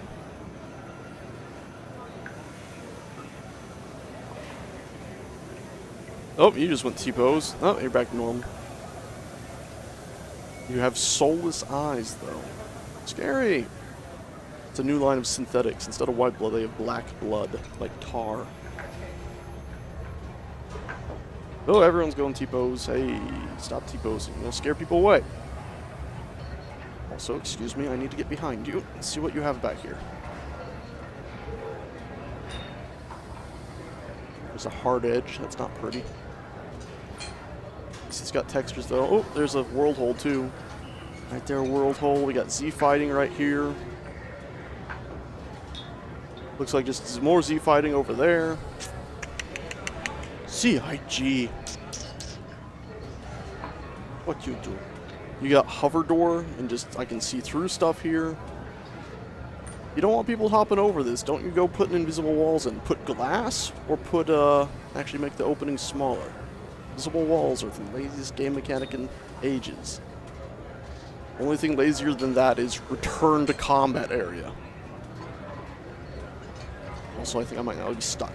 Oh, you just went T-pose. Oh, you're back to normal. You have soulless eyes, though. Scary! It's a new line of synthetics. Instead of white blood, they have black blood, like tar. Oh, everyone's going T-pose. Hey, stop T-posing. You'll scare people away. Also, excuse me, I need to get behind you and see what you have back here. There's a hard edge. That's not pretty. It's got textures, though. Oh, there's a world hole, too. Right there, world hole. We got Z fighting right here. Looks like just more Z fighting over there. CIG. What you do? You got hover door, and just I can see through stuff here. You don't want people hopping over this. Don't you go putting invisible walls in. Put glass, or put, actually make the opening smaller. Invisible walls are the laziest game mechanic in ages. Only thing lazier than that is return to combat area. Also, I think I might now be stuck.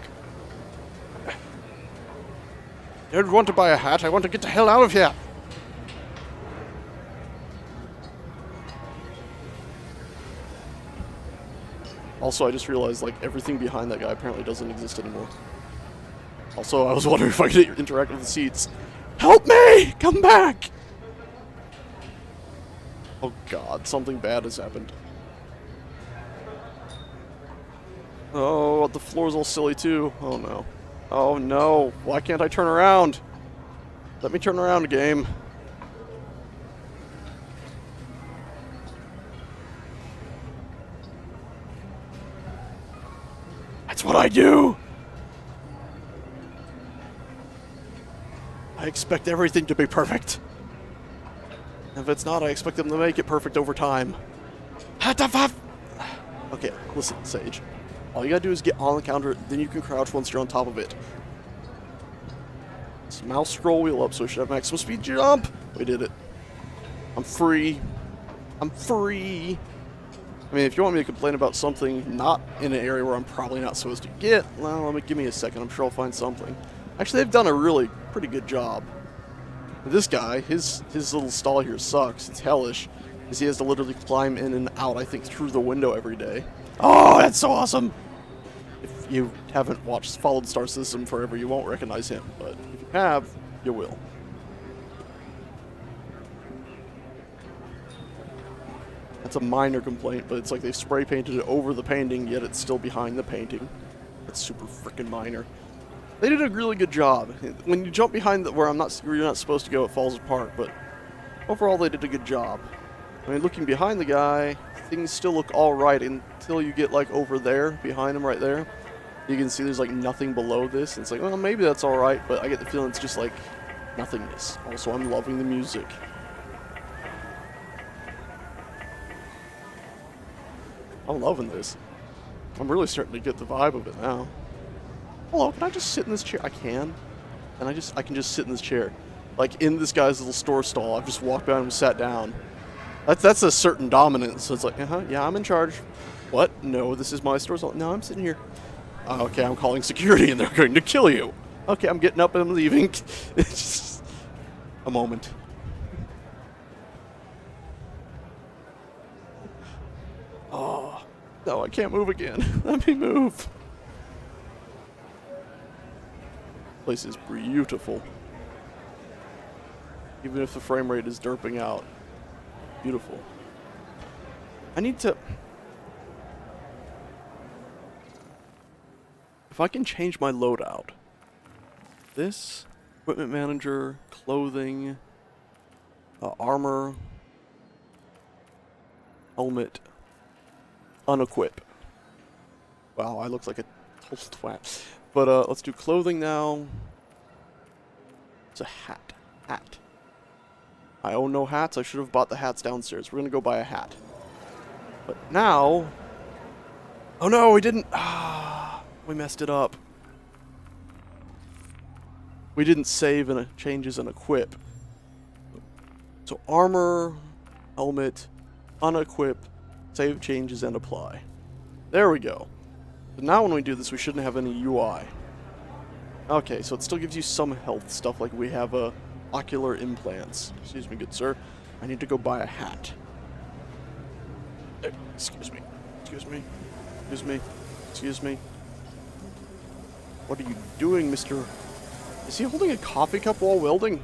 I don't want to buy a hat. I want to get the hell out of here. Also, I just realized, like, everything behind that guy apparently doesn't exist anymore. Also, I was wondering if I could interact with the seats. Help me! Come back! Oh god, something bad has happened. Oh, the floor's all silly too. Oh no. Oh no. Why can't I turn around? Let me turn around, game. That's what I do! I expect everything to be perfect. If it's not, I expect them to make it perfect over time. Okay, listen, Sage. All you gotta do is get on the counter, then you can crouch once you're on top of it. So mouse scroll wheel up so we should have maximum speed jump. We did it. I'm free. I'm free. I mean, if you want me to complain about something not in an area where I'm probably not supposed to get, well, give me a second. I'm sure I'll find something. Actually, they've done a really pretty good job. This guy, his little stall here sucks. It's hellish, because he has to literally climb in and out, I think, through the window every day. Oh, that's so awesome! If you haven't followed Star System forever, you won't recognize him, but if you have, you will. That's a minor complaint, but it's like they spray painted it over the painting, yet it's still behind the painting. That's super freaking minor. They did a really good job. When you jump behind where you're not supposed to go, it falls apart, but overall they did a good job. I mean, looking behind the guy, things still look alright until you get like over there, behind him right there. You can see there's like nothing below this, and it's like, well, maybe that's alright, but I get the feeling it's just like nothingness. Also, I'm loving the music. I'm loving this. I'm really starting to get the vibe of it now. Hello, can I just sit in this chair? I can. And I can just sit in this chair. Like, in this guy's little store stall. I've just walked by him and sat down. That's a certain dominance. So it's like, yeah, I'm in charge. What? No, this is my store stall. No, I'm sitting here. Okay, I'm calling security and they're going to kill you. Okay, I'm getting up and I'm leaving. It's just a moment. Oh, No, I can't move again. Let me move. Place is beautiful. Even if the frame rate is derping out. Beautiful. I need to... If I can change my loadout. This, equipment manager, clothing, armor, helmet, unequip. Wow, I look like a total twat. But let's do clothing now. It's a hat. Hat. I own no hats. I should have bought the hats downstairs. We're gonna go buy a hat. But now... Oh no, we didn't... Ah, we messed it up. We didn't save and changes and equip. So armor, helmet, unequip, save changes and apply. There we go. But now when we do this, we shouldn't have any UI. Okay, so it still gives you some health stuff, like we have ocular implants. Excuse me, good sir. I need to go buy a hat. Excuse me. Excuse me. Excuse me. Excuse me. What are you doing, Mr. Is he holding a coffee cup while welding?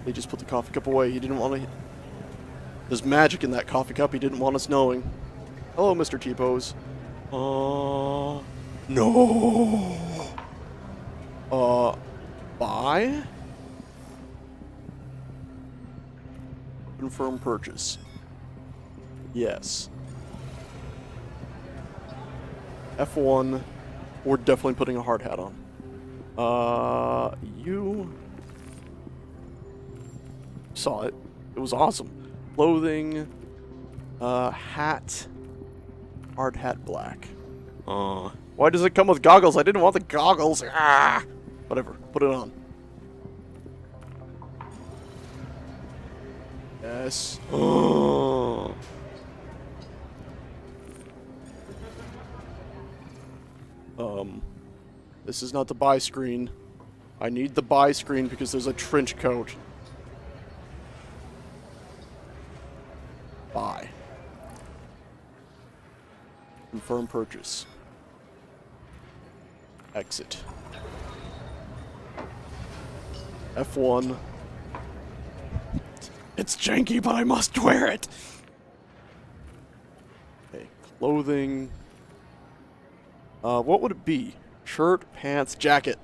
They just put the coffee cup away. He didn't want to... There's magic in that coffee cup. He didn't want us knowing. Hello, Mr. T-Pose. No. Buy? Confirm purchase. Yes. F1. We're definitely putting a hard hat on. You saw it. It was awesome. Clothing, hat, hard hat black. Why does it come with goggles? I didn't want the goggles. Ah! Whatever. Put it on. Yes. This is not the buy screen. I need the buy screen because there's a trench coat. Buy. Confirm purchase. Exit. F1. It's janky, but I must wear it! Okay, clothing. What would it be? Shirt, pants, jacket.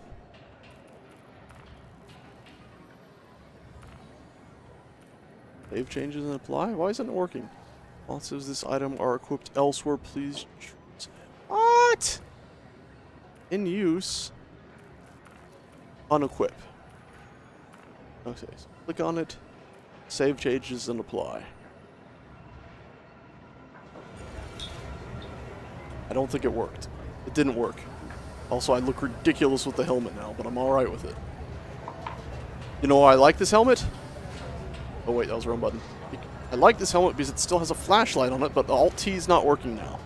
Save changes and apply? Why isn't it working? Also, this item are equipped elsewhere, please. What? In use. Unequip. Okay, so click on it. Save changes and apply. I don't think it worked. It didn't work. Also, I look ridiculous with the helmet now, but I'm alright with it. You know why I like this helmet? Oh wait, that was the wrong button. I like this helmet because it still has a flashlight on it, but the Alt-T is not working now.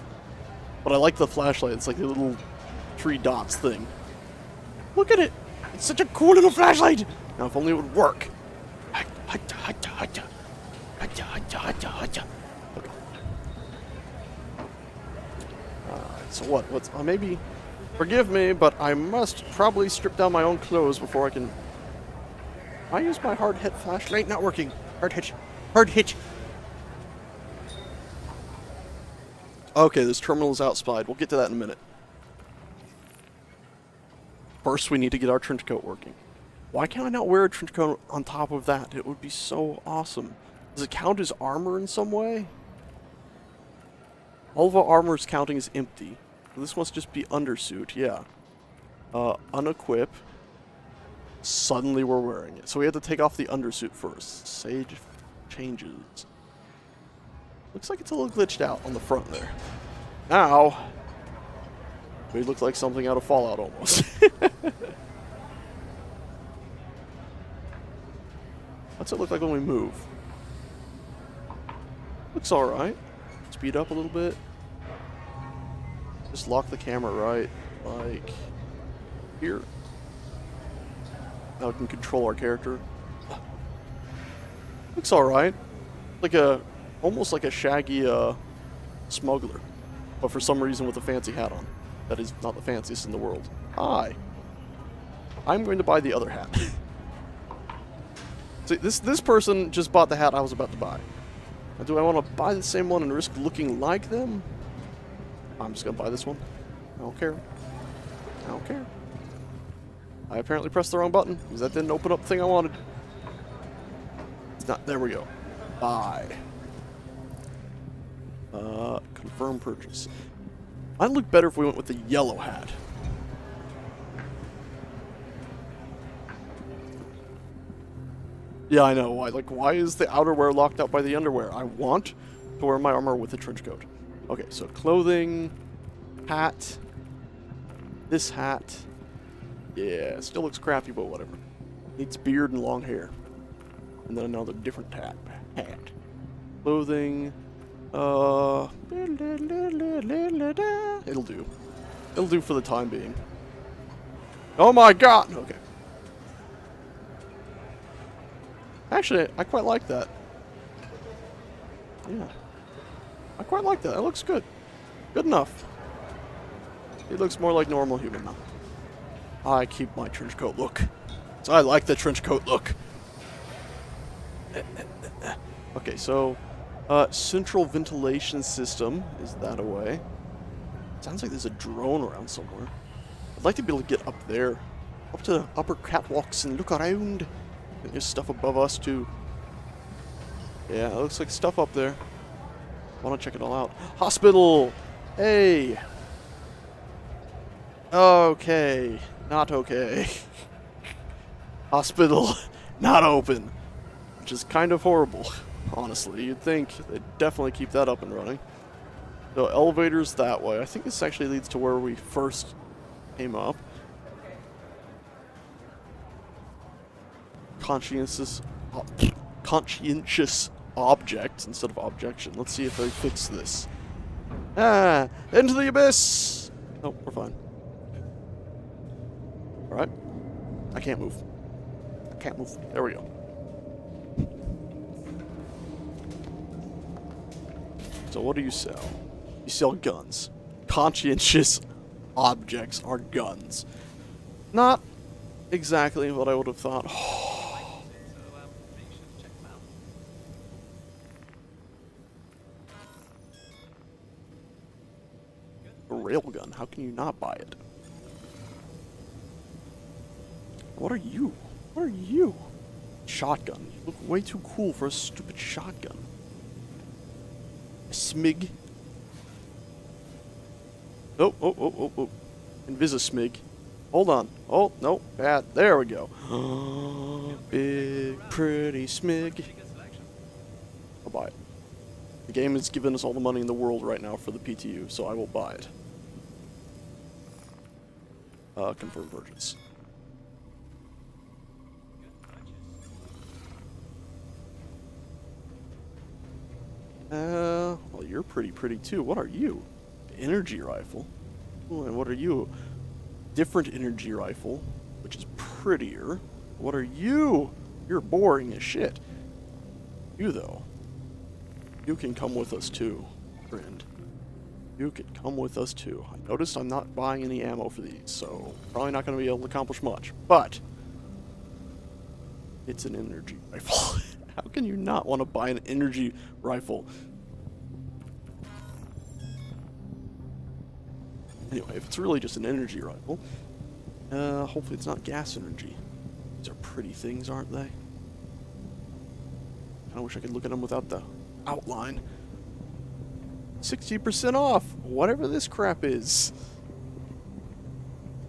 But I like the flashlight. It's like the little 3 dots thing. Look at it! It's such a cool little flashlight! Now, if only it would work. Okay. So what? What's maybe? Forgive me, but I must probably strip down my own clothes before I can. I use my hard hit flashlight. Not working. Hard hit. Hard hit. Okay, this terminal is outside. We'll get to that in a minute. First, we need to get our trench coat working. Why can't I not wear a trench coat on top of that? It would be so awesome. Does it count as armor in some way? All of our armor is counting as empty. This must just be undersuit, yeah. Unequip. Suddenly we're wearing it. So we have to take off the undersuit first. Sage changes. Looks like it's a little glitched out on the front there. Now, we look like something out of Fallout almost. What's it look like when we move? Looks alright. Speed up a little bit. Just lock the camera right, like here. Now we can control our character. Looks alright. Like almost like a shaggy, smuggler, but for some reason with a fancy hat on. That is not the fanciest in the world. Hi. I'm going to buy the other hat. See, this person just bought the hat I was about to buy. Now, do I want to buy the same one and risk looking like them? I'm just going to buy this one. I don't care. I don't care. I apparently pressed the wrong button because that didn't open up the thing I wanted. It's not. There we go. Buy. Confirm purchase. Might look better if we went with the yellow hat. Yeah, I know. Why is the outerwear locked out by the underwear? I want to wear my armor with a trench coat. Okay, so clothing, hat, this hat. Yeah, still looks crappy, but whatever. Needs beard and long hair. And then another different hat. Clothing. It'll do. It'll do for the time being. Oh my god! Okay. Actually, I quite like that. Yeah. I quite like that. That looks good. Good enough. He looks more like normal human now. I keep my trench coat look. So I like the trench coat look. Okay, so central ventilation system is that away. Sounds like there's a drone around somewhere. I'd like to be able to get up there, up to the upper catwalks and look around. And there's stuff above us too. Yeah, it looks like stuff up there. Want to check it all out. Hospital. Hey. Okay. Not okay. Hospital. Not open. Which is kind of horrible. Honestly, you'd think they'd definitely keep that up and running. So elevators that way. I think this actually leads to where we first came up. Conscientious object instead of objection. Let's see if they fix this. Ah, into the abyss. Oh, we're fine. All right. I can't move. I can't move. There we go. So what do you sell? You sell guns. Conscientious objects are guns. Not exactly what I would have thought. A railgun. How can you not buy it? What are you? What are you? Shotgun. You look way too cool for a stupid shotgun. Smig. Oh. Invisismig. Hold on. Oh, no. Bad. There we go. Big, pretty smig. I'll buy it. The game has given us all the money in the world right now for the PTU, so I will buy it. Confirm purchase. Well, you're pretty too. What are you? Energy rifle. Ooh, and what are you? Different energy rifle, which is prettier. What are you? You're boring as shit. You, though. You can come with us too, friend. You can come with us too. I noticed I'm not buying any ammo for these, so probably not going to be able to accomplish much. But it's an energy rifle. How can you not want to buy an energy rifle? Anyway, if it's really just an energy rifle, hopefully it's not gas energy. These are pretty things, aren't they? I wish I could look at them without the outline. 60% off! Whatever this crap is.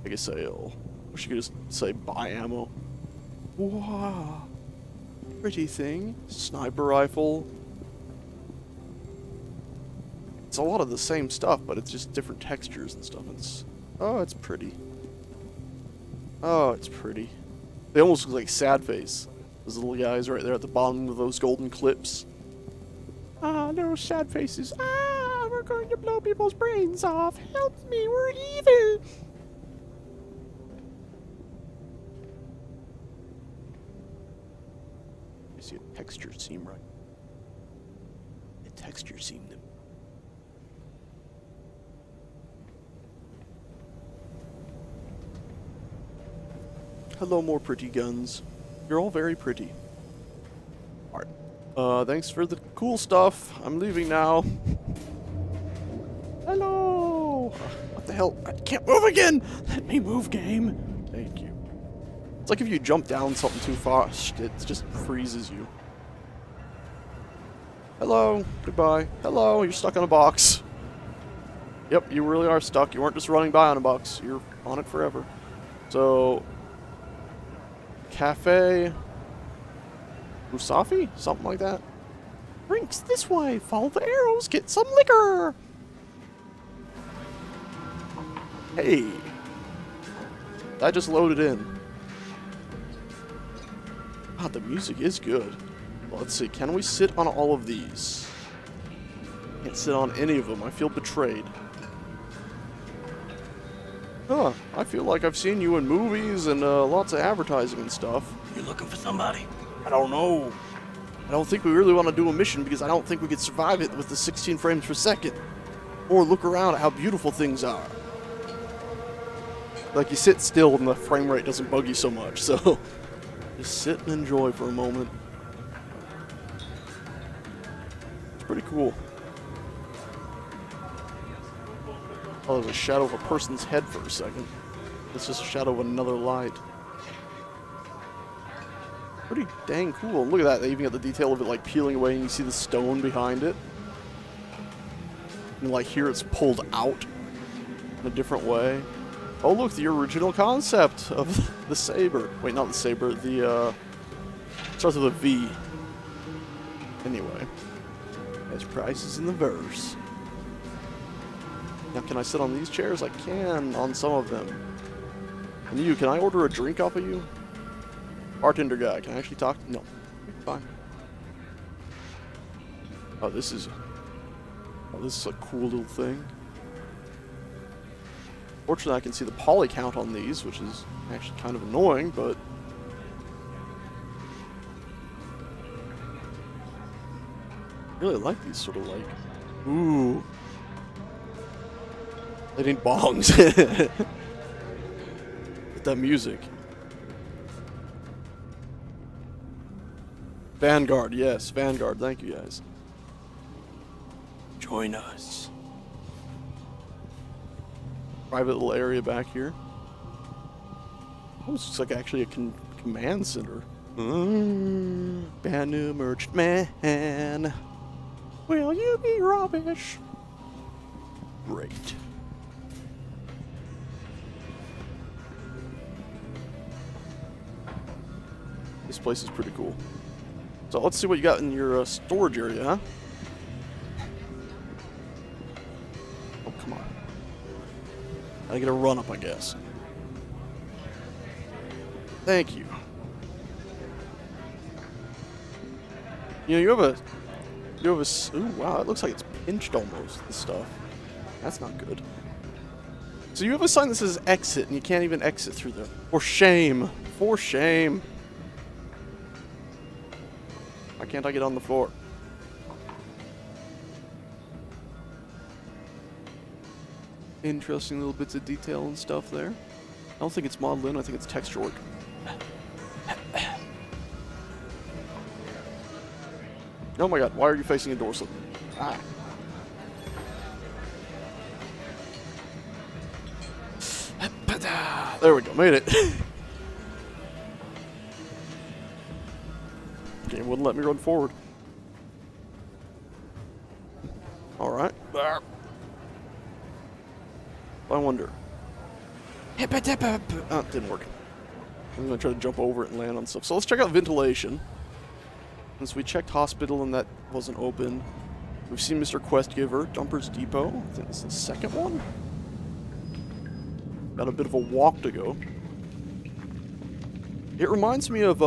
Make a sale. Wish you could just say buy ammo. Wow. Pretty thing. Sniper rifle. It's a lot of the same stuff, but it's just different textures and stuff. Oh, it's pretty. Oh, it's pretty. They almost look like sad face. Those little guys right there at the bottom of those golden clips. Ah, little sad faces. Ah, we're going to blow people's brains off. Help me, we're evil. I see a texture seam right. The texture seam them. Hello, more pretty guns. You're all very pretty. Alright. Thanks for the cool stuff. I'm leaving now. Hello! What the hell? I can't move again! Let me move, game. Thank you. It's like if you jump down something too fast, it just freezes you. Hello. Goodbye. Hello, you're stuck on a box. Yep, you really are stuck. You weren't just running by on a box. You're on it forever. So... Cafe... Usafi? Something like that. Drinks this way. Follow the arrows. Get some liquor. Hey. That just loaded in. God, the music is good. Well, let's see. Can we sit on all of these? Can't sit on any of them. I feel betrayed. Huh. I feel like I've seen you in movies and lots of advertising and stuff. You looking for somebody? I don't know. I don't think we really want to do a mission because I don't think we could survive it with the 16 frames per second. Or look around at how beautiful things are. Like, you sit still and the frame rate doesn't bug you so much, so... Just sit and enjoy for a moment. It's pretty cool. Oh, there's a shadow of a person's head for a second. It's just a shadow of another light. Pretty dang cool. Look at that. They even got the detail of it like peeling away and you see the stone behind it. And like here it's pulled out in a different way. Oh look, the original concept of the saber. Wait, not the saber. The starts with a V. Anyway. There's prices in the verse. Now can I sit on these chairs? I can on some of them. And you, can I order a drink off of you? Bartender guy, can I actually talk? No. Fine. Oh, this is a cool little thing. Fortunately, I can see the poly count on these, which is actually kind of annoying, but... I really like these sort of like... Ooh. They need bongs. With that music. Vanguard, yes, Vanguard. Thank you, guys. Join us. Private little area back here. Almost looks like actually a command center. Brand new merchant man. Will you be rubbish? Great. This place is pretty cool. So let's see what you got in your storage area, huh? Oh, come on. I get a run up, I guess. Thank you. You know, you have a, ooh, wow, it looks like it's pinched almost, this stuff. That's not good. So you have a sign that says exit, and you can't even exit through there. For shame. For shame. Why can't I get on the floor? Interesting little bits of detail and stuff there. I don't think it's modeled in, I think it's texture work. Oh my god, why are you facing a door slit? Ah. There we go, made it. Game wouldn't let me run forward. Alright. I wonder. Oh, it didn't work. I'm gonna try to jump over it and land on stuff. So let's check out ventilation. Since we checked hospital and that wasn't open. We've seen Mr. Questgiver, Dumper's Depot. I think it's the second one. Got a bit of a walk to go. It reminds me of,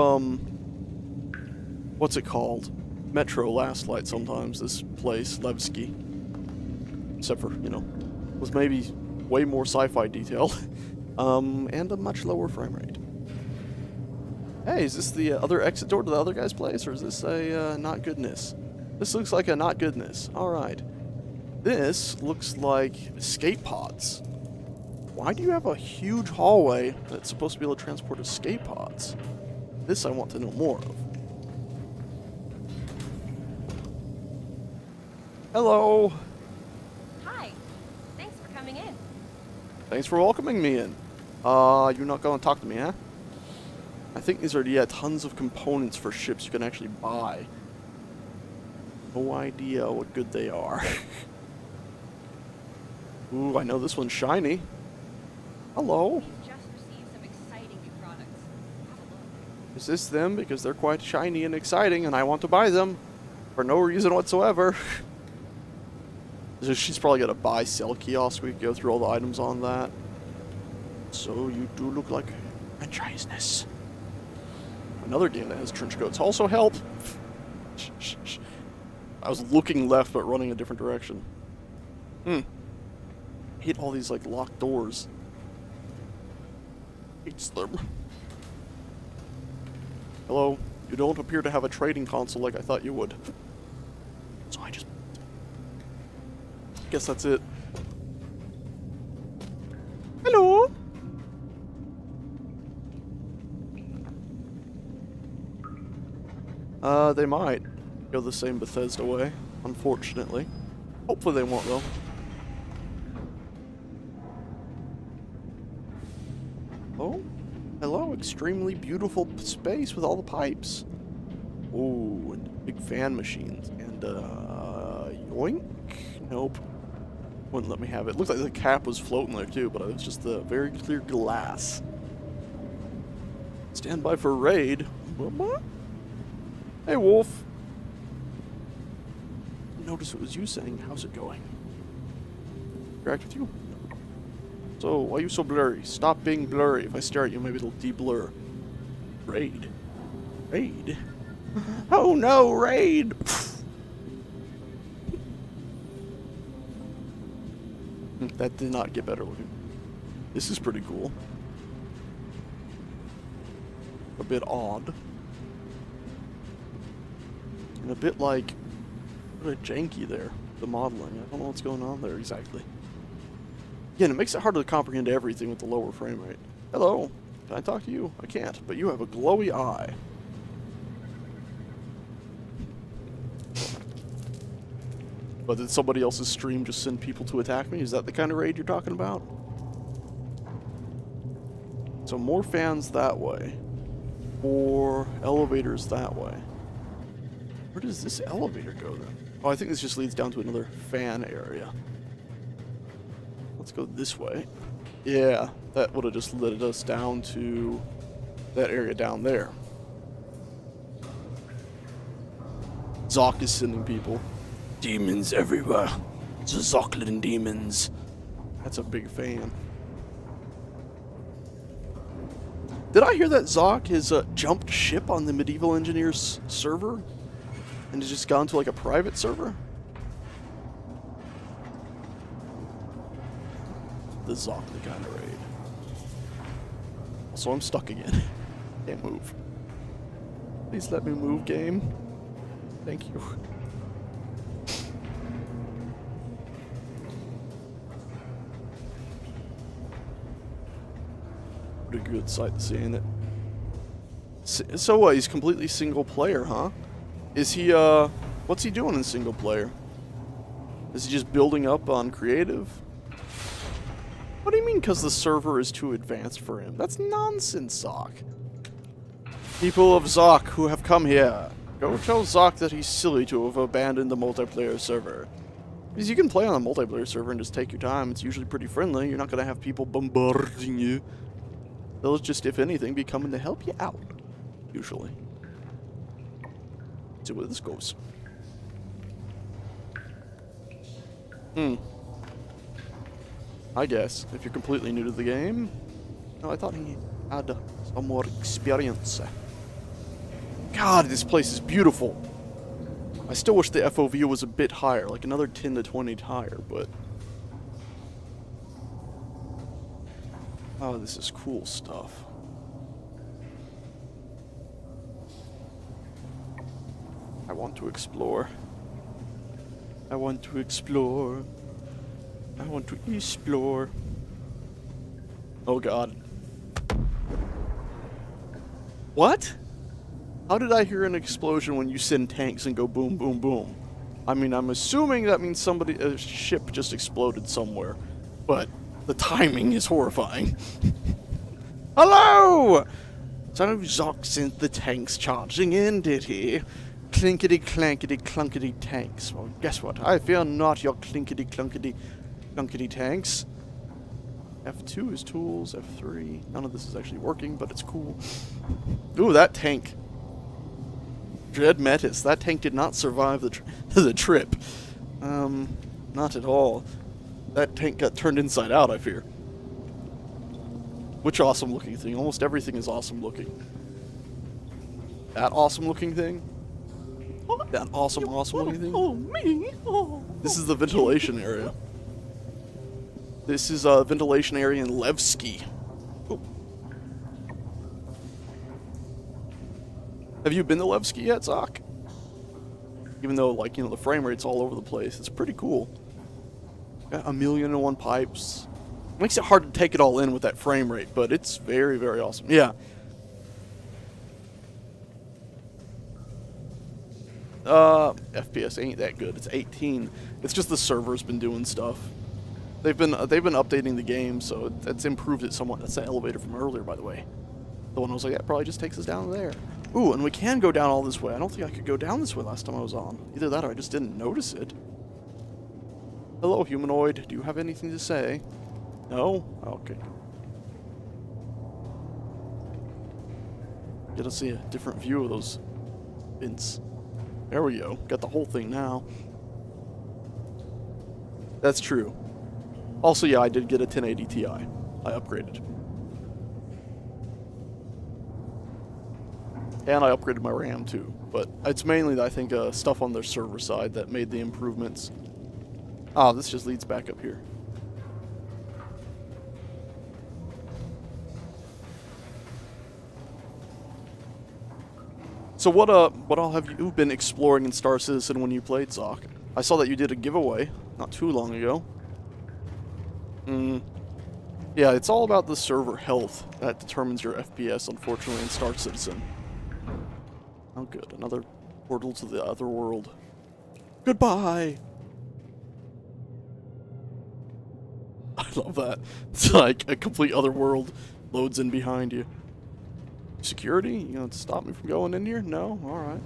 what's it called? Metro Last Light sometimes, this place, Levski. Except for, you know, with maybe way more sci-fi detail. And a much lower frame rate. Hey, is this the other exit door to the other guy's place, or is this a not goodness? This looks like a not goodness. Alright. This looks like escape pods. why do you have a huge hallway that's supposed to be able to transport escape pods? This I want to know more of. Hello. Hi. Thanks for coming in. Thanks for welcoming me in. You're not gonna talk to me, huh? I think these are, yeah, tons of components for ships you can actually buy. No idea what good they are. Ooh, I know this one's shiny. Hello. We've just received some exciting new products. Have a look. Is this them? Because they're quite shiny and exciting, and I want to buy them for no reason whatsoever. So she's probably got a buy-sell kiosk. We can go through all the items on that. So you do look like franchise-ness. Another game that has trench coats. Also help. I was looking left, but running a different direction. Hate all these like locked doors. Hates them. Hello. You don't appear to have a trading console like I thought you would. So I just guess that's it. Hello. They might go the same Bethesda way, unfortunately. Hopefully they won't, though. Oh, hello, extremely beautiful space with all the pipes. Ooh, and big fan machines. And, yoink? Nope. Wouldn't let me have it. Looked like the cap was floating there, too, but it was just the very clear glass. Stand by for raid. What? Hey, Wolf. Notice it was you saying, how's it going? Interact with you? So, why are you so blurry? Stop being blurry. If I stare at you, maybe it'll de-blur. Raid. Raid? Oh no, raid! That did not get better looking. This is pretty cool. A bit odd. And a bit like, a bit janky there, the modeling. I don't know what's going on there exactly. Again, it makes it hard to comprehend everything with the lower frame rate. Hello, can I talk to you? I can't, but you have a glowy eye. But did somebody else's stream just send people to attack me? Is that the kind of raid you're talking about? So more fans that way. Or elevators that way. Where does this elevator go then? Oh, I think this just leads down to another fan area. Let's go this way. Yeah, that would have just led us down to that area down there. Zoc is sending people. Demons everywhere. The Zoclin demons. That's a big fan. Did I hear that Zoc has jumped ship on the Medieval Engineers server? And has just gone to like a private server? The Zoclin kind of raid. Also, I'm stuck again. Can't move. Please let me move, game. Thank you. Pretty good sight to see, ain't it? So what, he's completely single player, huh? Is he, what's he doing in single player? Is he just building up on creative? What do you mean because the server is too advanced for him? That's nonsense, Zoc. People of Zoc who have come here, go tell Zoc that he's silly to have abandoned the multiplayer server. Because you can play on a multiplayer server and just take your time. It's usually pretty friendly. You're not going to have people bombarding you. They'll just, if anything, be coming to help you out. Usually. Let's see where this goes. I guess, if you're completely new to the game. No, I thought he had some more experience. God, this place is beautiful. I still wish the FOV was a bit higher, like another 10 to 20 higher, but... Oh, this is cool stuff. I want to explore. I want to explore. I want to explore. Oh god. What? How did I hear an explosion when you send tanks and go boom, boom, boom? I mean, I'm assuming that means a ship just exploded somewhere. But the timing is horrifying. Hello! So Zoc sent the tanks charging in, did he? Clinkety clankety clunkety tanks. Well, guess what? I fear not your clinkety clunkety clunkety tanks. F2 is tools, F3. None of this is actually working, but it's cool. Ooh, that tank. Dread Metis. That tank did not survive the trip. Not at all. That tank got turned inside out, I fear. Which awesome looking thing? Almost everything is awesome looking. That awesome looking thing? That awesome looking thing? Oh, me? Oh. This is the ventilation area. This is a ventilation area in Levski. Ooh. Have you been to Levski yet, Zoc? Even though, like, you know, the frame rate's all over the place. It's pretty cool. Got 1,000,001 pipes. Makes it hard to take it all in with that frame rate, but it's very, very awesome. Yeah. FPS ain't that good. It's 18. It's just the server's been doing stuff. They've been updating the game, so that's improved it somewhat. That's the elevator from earlier, by the way. The one I was like, that probably just takes us down there. Ooh, and we can go down all this way. I don't think I could go down this way last time I was on. Either that or I just didn't notice it. Hello, humanoid. Do you have anything to say? No? Okay. Get to see a different view of those vents. There we go. Got the whole thing now. That's true. Also, yeah, I did get a 1080 Ti. I upgraded. And I upgraded my RAM too. But it's mainly, I think, stuff on their server side that made the improvements. Ah, this just leads back up here. So what all have you been exploring in Star Citizen when you played, Zoc? I saw that you did a giveaway not too long ago. Yeah, it's all about the server health that determines your FPS, unfortunately, in Star Citizen. Oh good, another portal to the other world. Goodbye! I love that. It's like a complete other world loads in behind you. Security? You gonna stop me from going in here? No? Alright.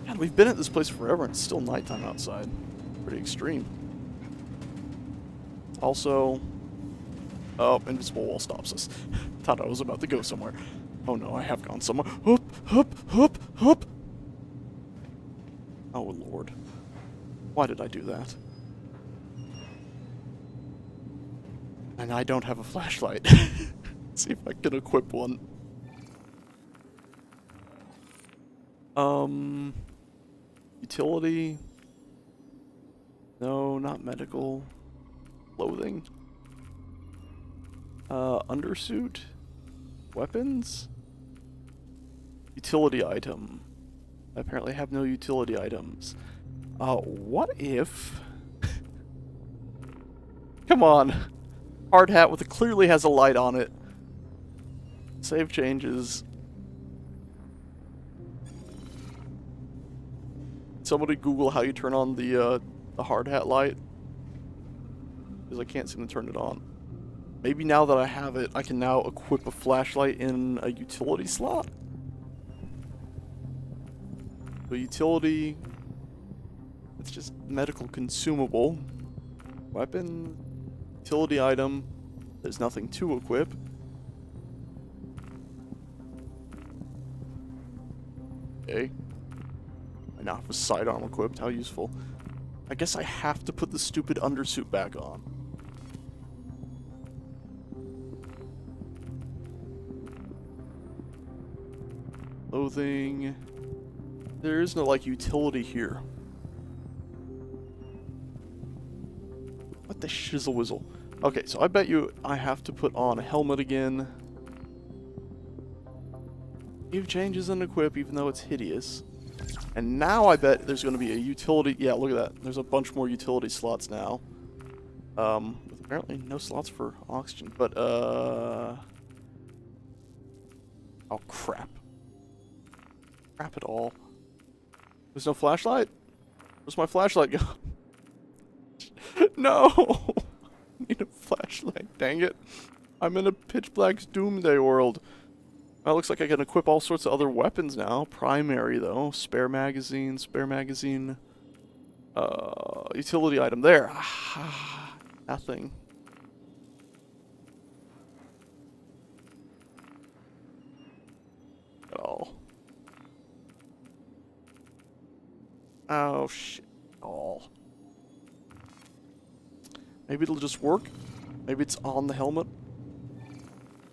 God, we've been at this place forever and it's still nighttime outside. Pretty extreme. Also... Oh, invisible wall stops us. Thought I was about to go somewhere. Oh no, I have gone somewhere. Hup, hup, hup, hup! Oh lord. Why did I do that? And I don't have a flashlight. See if I can equip one. Utility? No, not medical. Clothing? Undersuit? Weapons? Utility item. I apparently have no utility items. What if... Come on. Hard hat with clearly has a light on it. Save changes. Somebody Google how you turn on the hard hat light. Because I can't seem to turn it on. Maybe now that I have it, I can now equip a flashlight in a utility slot? So utility... It's just medical consumable. Weapon... Utility item. There's nothing to equip. Okay. I now have a sidearm equipped. How useful. I guess I have to put the stupid undersuit back on. Clothing. There is no, like, utility here. What the shizzle whizzle? Okay, so I bet you I have to put on a helmet again. Save changes and equip, even though it's hideous. And now I bet there's going to be a utility... Yeah, look at that. There's a bunch more utility slots now. With apparently no slots for oxygen. But, Oh, crap. Crap it all. There's no flashlight? Where's my flashlight go? No! I need a flashlight, dang it. I'm in a pitch black doomsday world. Well, it looks like I can equip all sorts of other weapons now. Primary, though. Spare magazine, utility item. There. Nothing. At all. Oh, shit. All. Maybe it'll just work. Maybe it's on the helmet.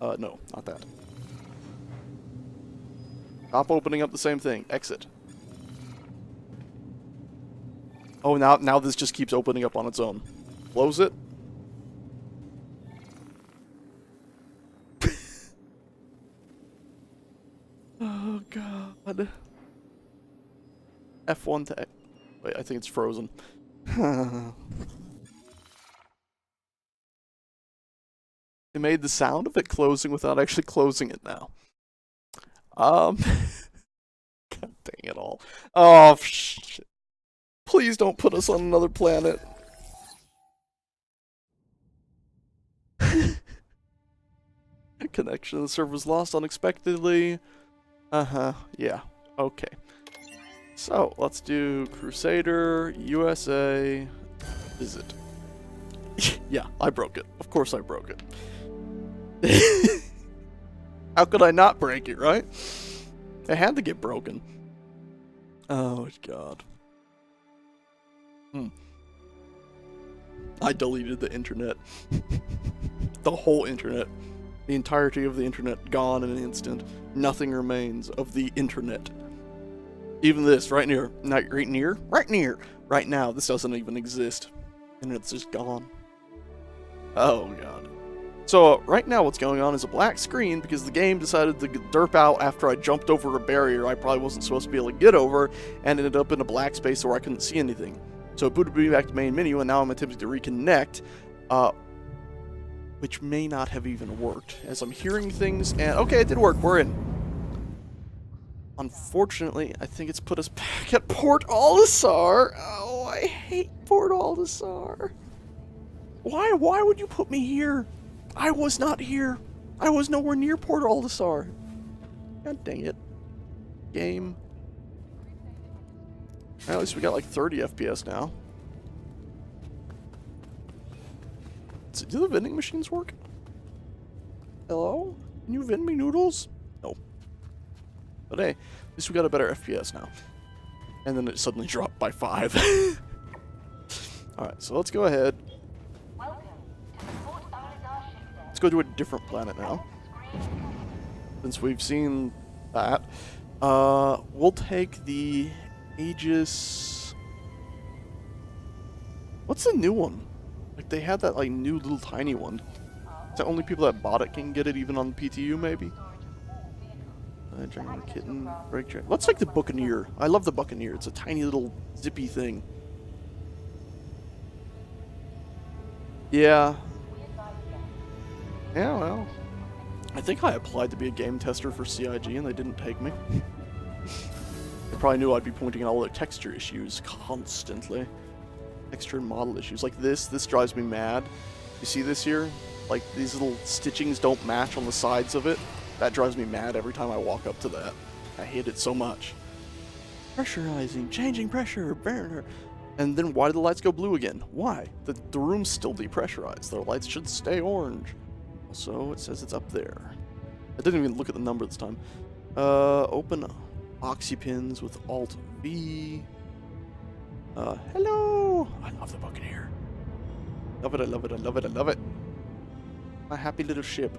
No, not that. Stop opening up the same thing. Exit. Oh, now this just keeps opening up on its own. Close it. Oh, God. F1 to... Wait, I think it's frozen. It made the sound of it closing without actually closing it now. God dang it all. Oh, shit. Please don't put us on another planet. Connection to the server was lost unexpectedly. Yeah. Okay. So, let's do Crusader, USA, visit. Yeah, I broke it. Of course I broke it. How could I not break it, right? It had to get broken. Oh, God. I deleted the internet. The whole internet. The entirety of the internet gone in an instant. Nothing remains of the internet. Even this, right now, this doesn't even exist. And it's just gone. Oh, God. So, right now what's going on is a black screen because the game decided to derp out after I jumped over a barrier I probably wasn't supposed to be able to get over, and ended up in a black space where I couldn't see anything. So it booted me back to main menu, and now I'm attempting to reconnect, which may not have even worked, as I'm hearing things, and okay, it did work, we're in. Unfortunately, I think it's put us back at Port Olisar. Oh, I hate Port Olisar. Why would you put me here? I was not here. I was nowhere near Port Olisar. God dang it. Game. At least we got like 30 FPS now. Do the vending machines work? Hello? Can you vend me noodles? No. But hey, at least we got a better FPS now. And then it suddenly dropped by 5. Alright, so let's go ahead. Let's go to a different planet now. Since we've seen that. We'll take the Aegis... What's the new one? Like, they had that, like, new little tiny one. Is that only people that bought it can get it, even on the PTU, maybe? Giant Kitten, Break Train. Let's take the Buccaneer. I love the Buccaneer. It's a tiny little zippy thing. Yeah. Yeah, well. I think I applied to be a game tester for CIG and they didn't take me. They probably knew I'd be pointing out all their texture issues constantly. Texture and model issues. Like this drives me mad. You see this here? Like, these little stitchings don't match on the sides of it. That drives me mad every time I walk up to that. I hate it so much. Pressurizing, changing pressure, burner. And then why do the lights go blue again? Why? The room's still depressurized. The lights should stay orange. Also, it says it's up there. I didn't even look at the number this time. Open oxypins with Alt V. Hello! I love the Buccaneer. Love it, I love it, I love it, I love it. My happy little ship.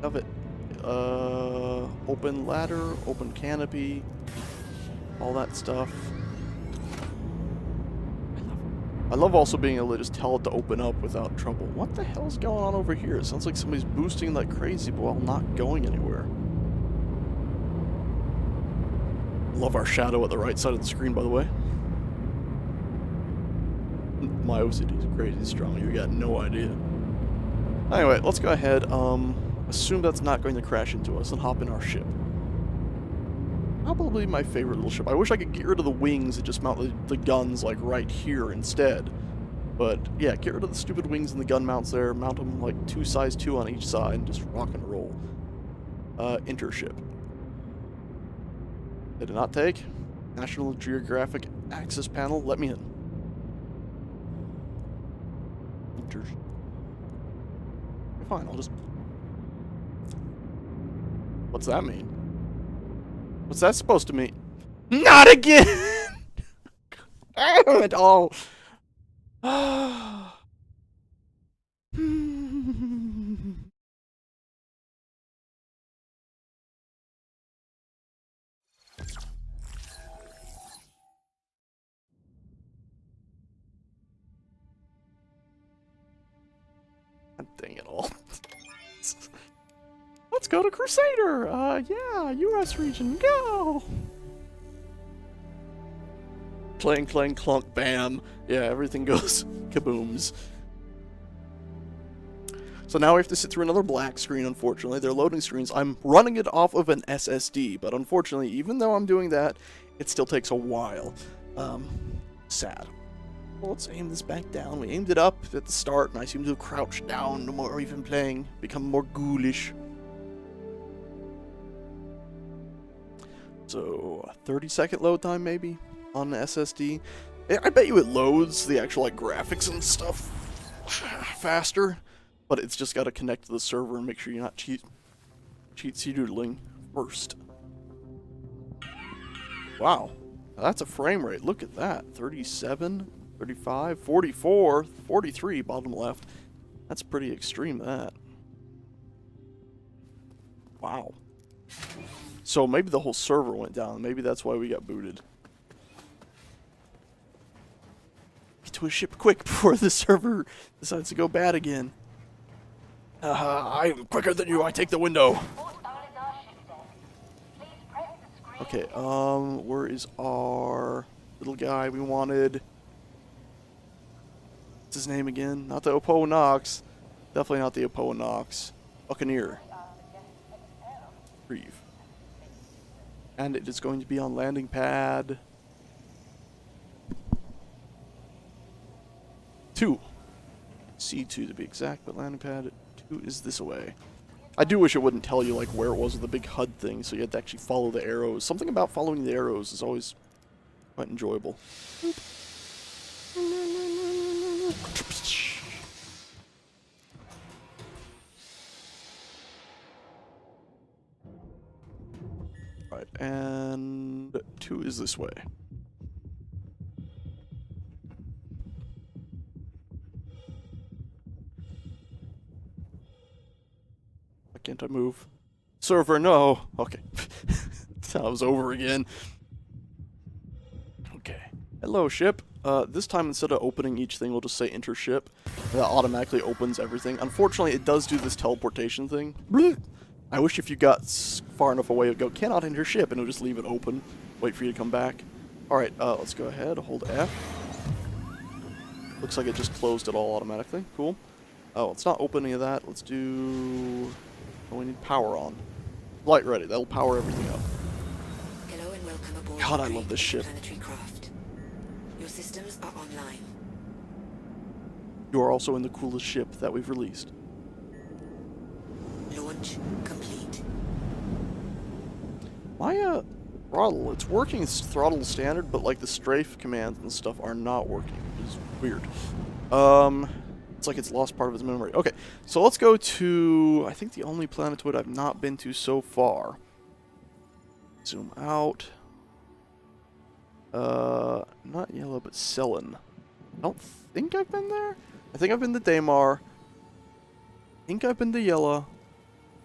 Love it. Open ladder, open canopy, all that stuff. I love also being able to just tell it to open up without trouble. What the hell's going on over here? It sounds like somebody's boosting like crazy, but while not going anywhere. Love our shadow at the right side of the screen, by the way. My OCD is crazy strong. You got no idea. Anyway, let's go ahead. Assume that's not going to crash into us and hop in our ship. Probably my favorite little ship. I wish I could get rid of the wings and just mount the guns like right here instead. But yeah, get rid of the stupid wings and the gun mounts there. Mount them like size 2 on each side and just rock and roll. Enter ship. Did it not take? National Geographic Access Panel. Let me in. Enter. Fine, I'll just... What's that mean? What's that supposed to mean? Not again! Damn it all! Dang it all. Let's go to Crusader! Yeah, US region, go! Clang, clang, clunk, bam. Yeah, everything goes kabooms. So now we have to sit through another black screen, unfortunately. They're loading screens. I'm running it off of an SSD, but unfortunately, even though I'm doing that, it still takes a while. Sad. Well, let's aim this back down. We aimed it up at the start, and I seem to have crouched down the more we've been playing. Become more ghoulish. So, a 30-second load time, maybe, on the SSD. I bet you it loads the actual, like, graphics and stuff faster, but it's just got to connect to the server and make sure you're not cheat-doodling first. Wow, that's a frame rate. Look at that. 37, 35, 44, 43, bottom left. That's pretty extreme, that. Wow. So maybe the whole server went down. Maybe that's why we got booted. Get to a ship quick before the server decides to go bad again. I'm quicker than you. I take the window. Okay, where is our little guy we wanted? What's his name again? Not the Oppo Nox. Definitely not the Oppo Nox. Buccaneer. Reeve. And it is going to be on landing pad 2. C2 to be exact, but landing pad 2 is this way. I do wish it wouldn't tell you like where it was with the big HUD thing, so you had to actually follow the arrows. Something about following the arrows is always quite enjoyable. Right, and 2 is this way. Why can't I move? Server, no! Okay. That was over again. Okay. Hello, ship. This time instead of opening each thing, we'll just say enter ship. That automatically opens everything. Unfortunately, it does do this teleportation thing. Blech. I wish if you got far enough away, it would go, cannot enter ship, and it'll just leave it open. Wait for you to come back. Alright, let's go ahead, hold F. Looks like it just closed it all automatically. Cool. Oh, it's not open any of that. Let's do... Oh, we need power on. Light ready, that'll power everything up. Hello and welcome aboard. God, I love this ship. Planetary craft. Your systems are online. You are also in the coolest ship that we've released. Launch complete. My, throttle, it's working throttle standard, but like the strafe commands and stuff are not working, which is weird. It's like it's lost part of its memory. Okay, so let's go to, I think the only planetoid I've not been to so far. Zoom out. Not yellow, but Cellen. I don't think I've been there. I think I've been to Daymar. I think I've been to Yella.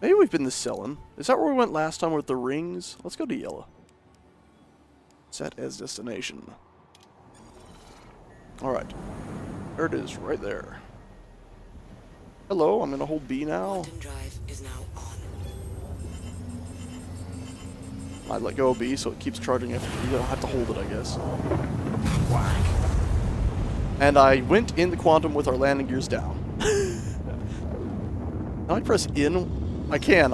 Maybe we've been to Cellen. Is that where we went last time with the rings? Let's go to Yella. Set as destination. Alright. There it is, right there. Hello, I'm gonna hold B now. Quantum drive is now on. I let go of B so it keeps charging after you don't have to hold it, I guess. Whack. And I went into quantum with our landing gears down. Now I press in. I can.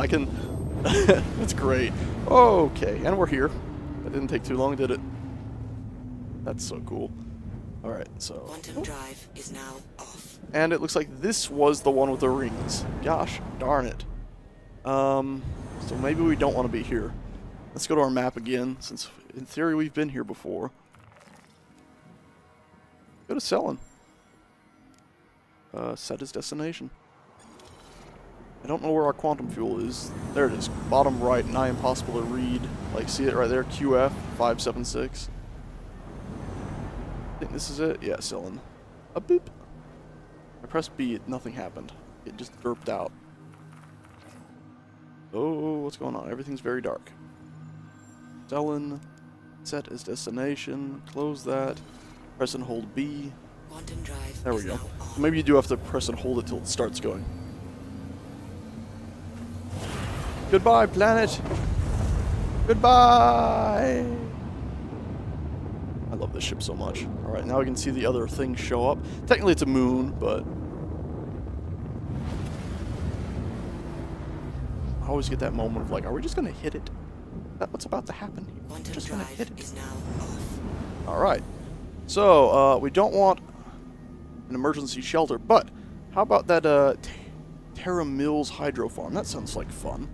That's great. Okay, and we're here. That didn't take too long, did it? That's so cool. Alright, so... Quantum drive is now off. And it looks like this was the one with the rings. Gosh darn it. So maybe we don't want to be here. Let's go to our map again, since in theory we've been here before. Go to Selin. Set his destination. I don't know where our quantum fuel is. There it is. Bottom right, nigh impossible to read. Like, see it right there? QF 576. I think this is it. Yeah, Selin. A boop. I pressed B, nothing happened. It just derped out. Oh, what's going on? Everything's very dark. Selin. Set his destination. Close that. Press and hold B. Quantum drive There we is go. now on. So maybe you do have to press and hold it till it starts going. Goodbye, planet! Goodbye! I love this ship so much. Alright, now we can see the other things show up. Technically it's a moon, but... I always get that moment of like, are we just gonna hit it? Is that what's about to happen here? We're Quantum just gonna hit drive it. is now off. Alright. So, we don't want an emergency shelter, but how about that, Terra Mills hydro farm? That sounds like fun.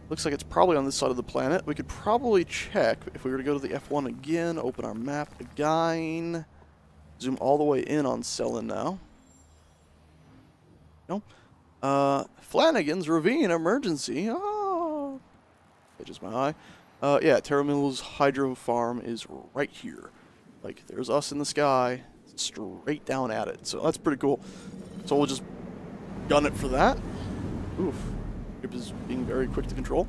Looks like it's probably on this side of the planet. We could probably check if we were to go to the F1 again, open our map again, zoom all the way in on Selin now. No. Flanagan's Ravine emergency. Oh, catches my eye. Yeah, Terra Mills hydro farm is right here. Like, there's us in the sky, straight down at it. So that's pretty cool. So we'll just gun it for that. Oof. Ship is being very quick to control.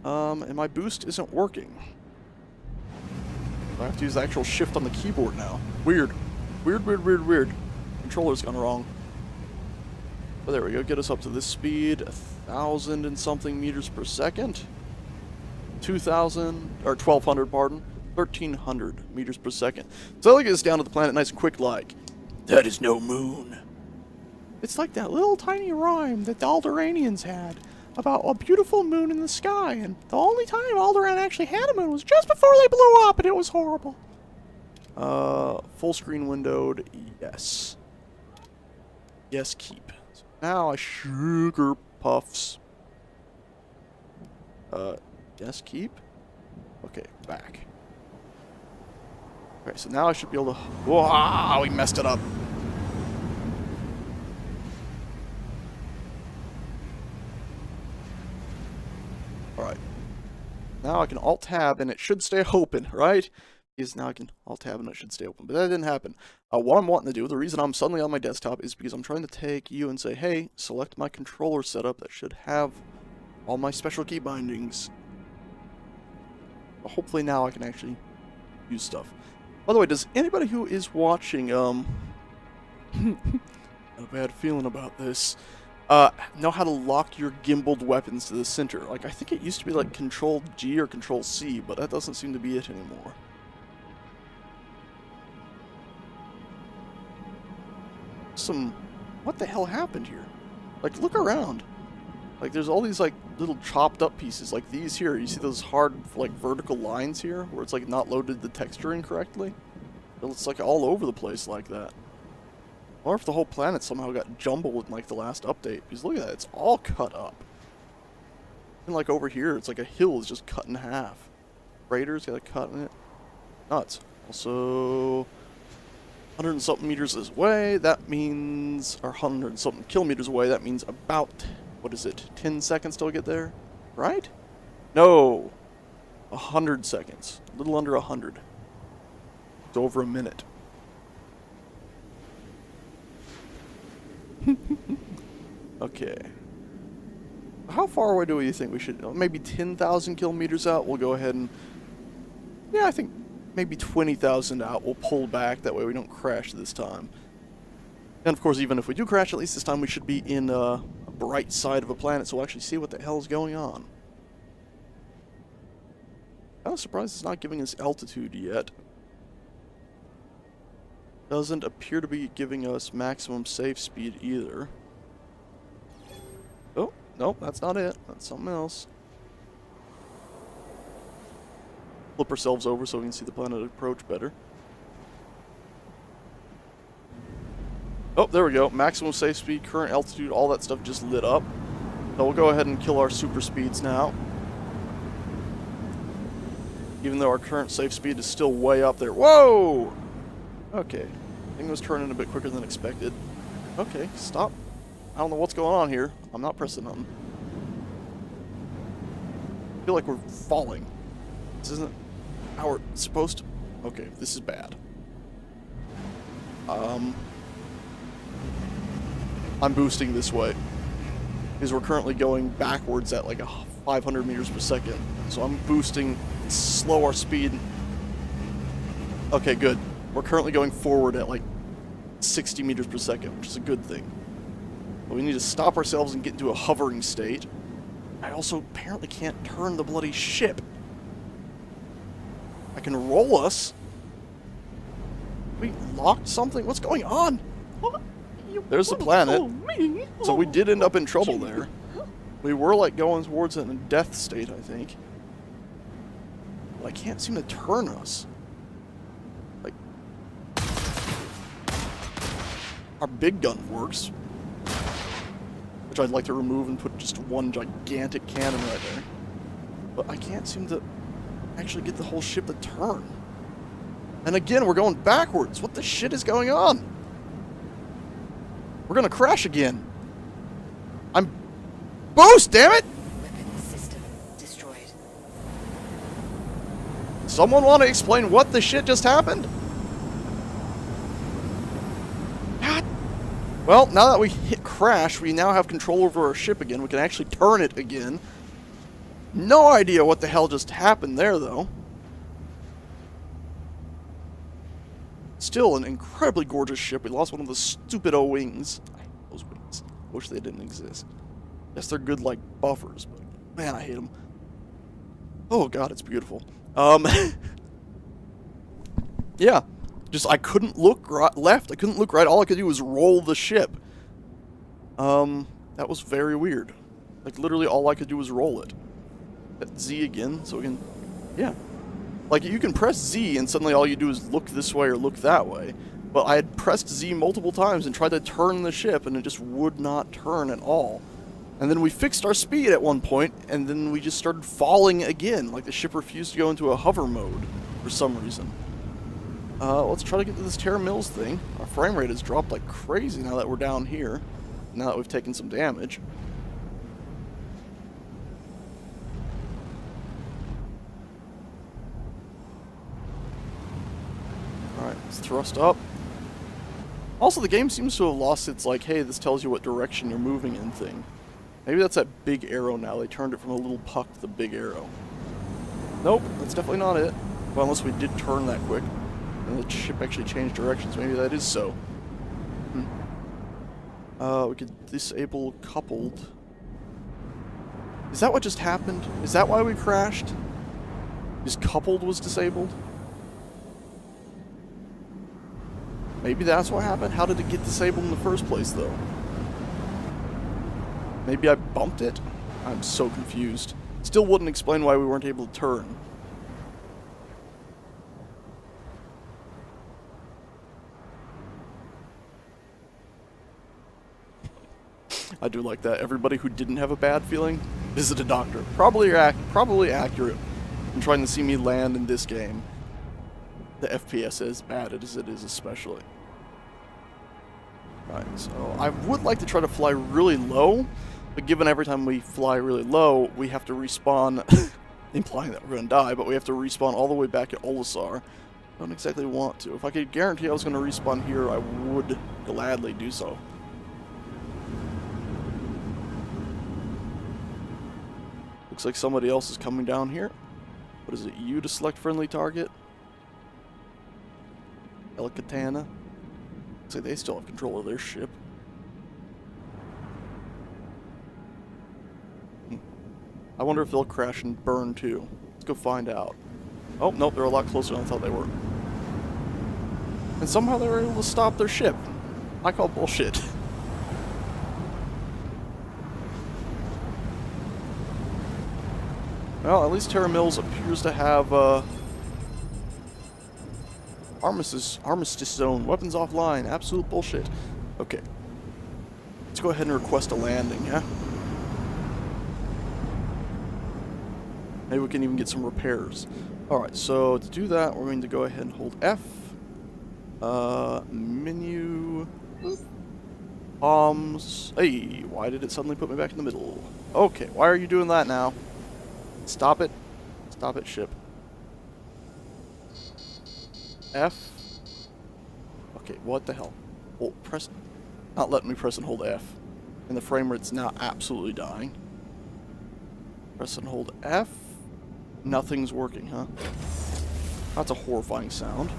And my boost isn't working. I have to use the actual shift on the keyboard now. Weird. Weird. Controller's gone wrong. But there we go. Get us up to this speed. 1,000 and something meters per second. 2,000, or 1,200, pardon. 1,300 meters per second. So I'll get us down to the planet nice and quick like. That is no moon. It's like that little tiny rhyme that the Alderanians had about a beautiful moon in the sky, and the only time Alderaan actually had a moon was just before they blew up, and it was horrible. Full screen windowed, yes. Yes, keep. So now I sugar puffs. Yes, keep. Okay, back. Okay, so now I should be able to... Whoa, we messed it up. Alright. Now I can Alt-Tab and it should stay open, right? Because now I can Alt-Tab and it should stay open. But that didn't happen. What I'm wanting to do, the reason I'm suddenly on my desktop is because I'm trying to take you and say, hey, select my controller setup that should have all my special key bindings. But hopefully now I can actually use stuff. By the way, does anybody who is watching, got a bad feeling about this, know how to lock your gimbaled weapons to the center? Like, I think it used to be like Control G or Control C, but that doesn't seem to be it anymore. What the hell happened here? Like, look around. Like, there's all these, like, little chopped up pieces, like these here. You see those hard, like, vertical lines here, where it's, like, not loaded the texturing correctly? It's, like, all over the place like that. Or if the whole planet somehow got jumbled in, like, the last update. Because look at that, it's all cut up. And, like, over here, it's like a hill is just cut in half. Raiders got a cut in it. Nuts. Also... 100 and something meters this way, that means... Or 100 and something kilometers away, that means about... What is it? 10 seconds till I get there? Right? No! 100 seconds. A little under 100. It's over a minute. Okay. How far away do we think we should... Maybe 10,000 kilometers out? We'll go ahead and... Yeah, I think maybe 20,000 out. We'll pull back. That way we don't crash this time. And of course, even if we do crash, at least this time we should be in a bright side of a planet, so we'll actually see what the hell is going on. Kind of surprised it's not giving us altitude yet. Doesn't appear to be giving us maximum safe speed either. Nope, that's not it. That's something else. Flip ourselves over so we can see the planet approach better. Oh, there we go. Maximum safe speed, current altitude, all that stuff just lit up. So we'll go ahead and kill our super speeds now. Even though our current safe speed is still way up there. Whoa! Okay. Thing was turning a bit quicker than expected. Okay, stop. I don't know what's going on here. I'm not pressing nothing. I feel like we're falling. This isn't how we're supposed to... Okay, this is bad. I'm boosting this way. Because we're currently going backwards at like 500 meters per second. So I'm boosting, slow our speed. Okay, good. We're currently going forward at like 60 meters per second, which is a good thing. But we need to stop ourselves and get into a hovering state. I also apparently can't turn the bloody ship. I can roll us. We locked something? What's going on? There's the planet. So we did end up in trouble there. We were like going towards it in a death state, I think. But I can't seem to turn us. Like, our big gun works, which I'd like to remove and put just one gigantic cannon right there. But I can't seem to actually get the whole ship to turn. And again, we're going backwards. What the shit is going on? We're gonna crash again. I'm... Boost, damn it! Weapons system destroyed. Someone want to explain what the shit just happened? God. Well, now that we hit crash, we now have control over our ship again. We can actually turn it again. No idea what the hell just happened there, though. Still an incredibly gorgeous ship. We lost one of the stupid O-wings. I hate those wings. Wish they didn't exist. Yes, they're good like buffers, but man, I hate them. Oh god, it's beautiful. Yeah, just I couldn't look left. I couldn't look right. All I could do was roll the ship. That was very weird. Like literally, all I could do was roll it. Hit Z again, so we can, yeah. Like, you can press Z and suddenly all you do is look this way or look that way. But I had pressed Z multiple times and tried to turn the ship, and it just would not turn at all. And then we fixed our speed at one point, and then we just started falling again. Like, the ship refused to go into a hover mode for some reason. Let's try to get to this Terra Mills thing. Our frame rate has dropped like crazy now that we're down here. Now that we've taken some damage. Alright, let's thrust up. Also, the game seems to have lost its, like, hey, this tells you what direction you're moving in thing. Maybe that's that big arrow now. They turned it from a little puck to the big arrow. Nope, that's definitely not it. Well, unless we did turn that quick. And the ship actually changed directions. Maybe that is so. We could disable coupled. Is that what just happened? Is that why we crashed? Is coupled was disabled? Maybe that's what happened? How did it get disabled in the first place, though? Maybe I bumped it? I'm so confused. Still wouldn't explain why we weren't able to turn. I do like that. Everybody who didn't have a bad feeling, visit a doctor. Probably accurate in trying to see me land in this game. The FPS as bad as it is, especially. Right, so I would like to try to fly really low, but given every time we fly really low, we have to respawn, implying that we're going to die, but we have to respawn all the way back at Olisar. I don't exactly want to. If I could guarantee I was going to respawn here, I would gladly do so. Looks like somebody else is coming down here. What is it? U to select friendly target? El Katana. Looks like they still have control of their ship. I wonder if they'll crash and burn too. Let's go find out. Oh, nope, they're a lot closer than I thought they were. And somehow they were able to stop their ship. I call bullshit. Well, at least Terra Mills appears to have, Armistice zone, weapons offline, absolute bullshit. Okay. Let's go ahead and request a landing, yeah? Maybe we can even get some repairs. Alright, so to do that, we're going to go ahead and hold F. Menu. Bombs. Hey, why did it suddenly put me back in the middle? Okay, why are you doing that now? Stop it. Stop it, ship. F. Okay, what the hell? Oh, press. Not letting me press and hold F. And the frame rate's now absolutely dying. Press and hold F. Nothing's working, huh? That's a horrifying sound.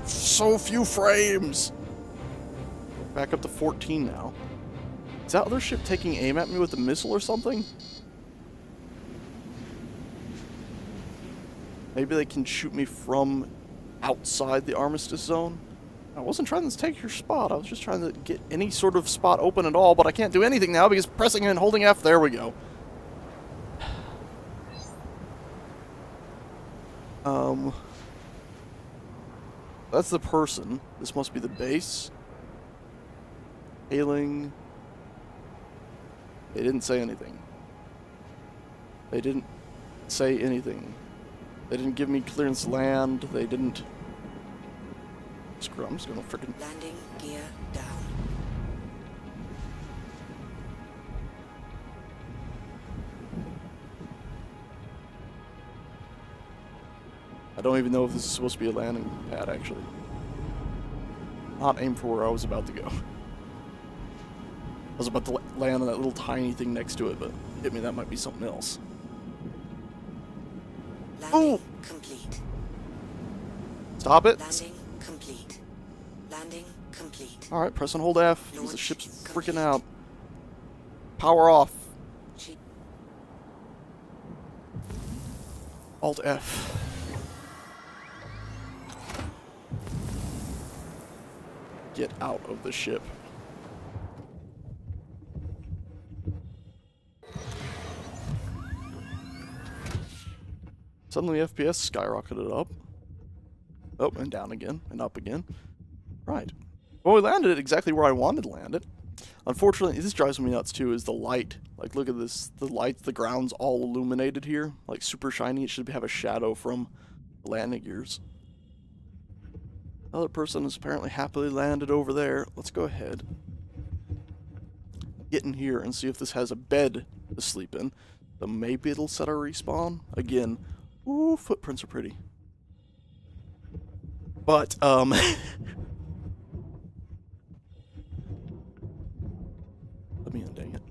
So few frames! Back up to 14 now. Is that other ship taking aim at me with a missile or something? Maybe they can shoot me from outside the Armistice zone? I wasn't trying to take your spot. I was just trying to get any sort of spot open at all, but I can't do anything now because pressing and holding F, there we go. That's the person. This must be the base. Hailing. They didn't say anything. They didn't say anything. They didn't give me clearance to land. They didn't... Screw it, I'm just gonna frickin'... Landing gear down. I don't even know if this is supposed to be a landing pad, actually. Not aim for where I was about to go. I was about to land on that little tiny thing next to it, but hit me, that might be something else. Landing complete. Stop it! Landing complete. Landing complete. Alright, press and hold F, because the Launch ship's complete. freaking out. Power off. Alt F. Get out of the ship. Suddenly FPS skyrocketed up. Oh, and down again, and up again. Right. Well, we landed it exactly where I wanted to land it. Unfortunately, this drives me nuts too, is the light. Like, look at this. The light, the ground's all illuminated here. Like, super shiny. It should have a shadow from the landing gears. Another person has apparently happily landed over there. Let's go ahead. Get in here and see if this has a bed to sleep in. So maybe it'll set our respawn. Again, ooh, footprints are pretty. But, let me in, dang it.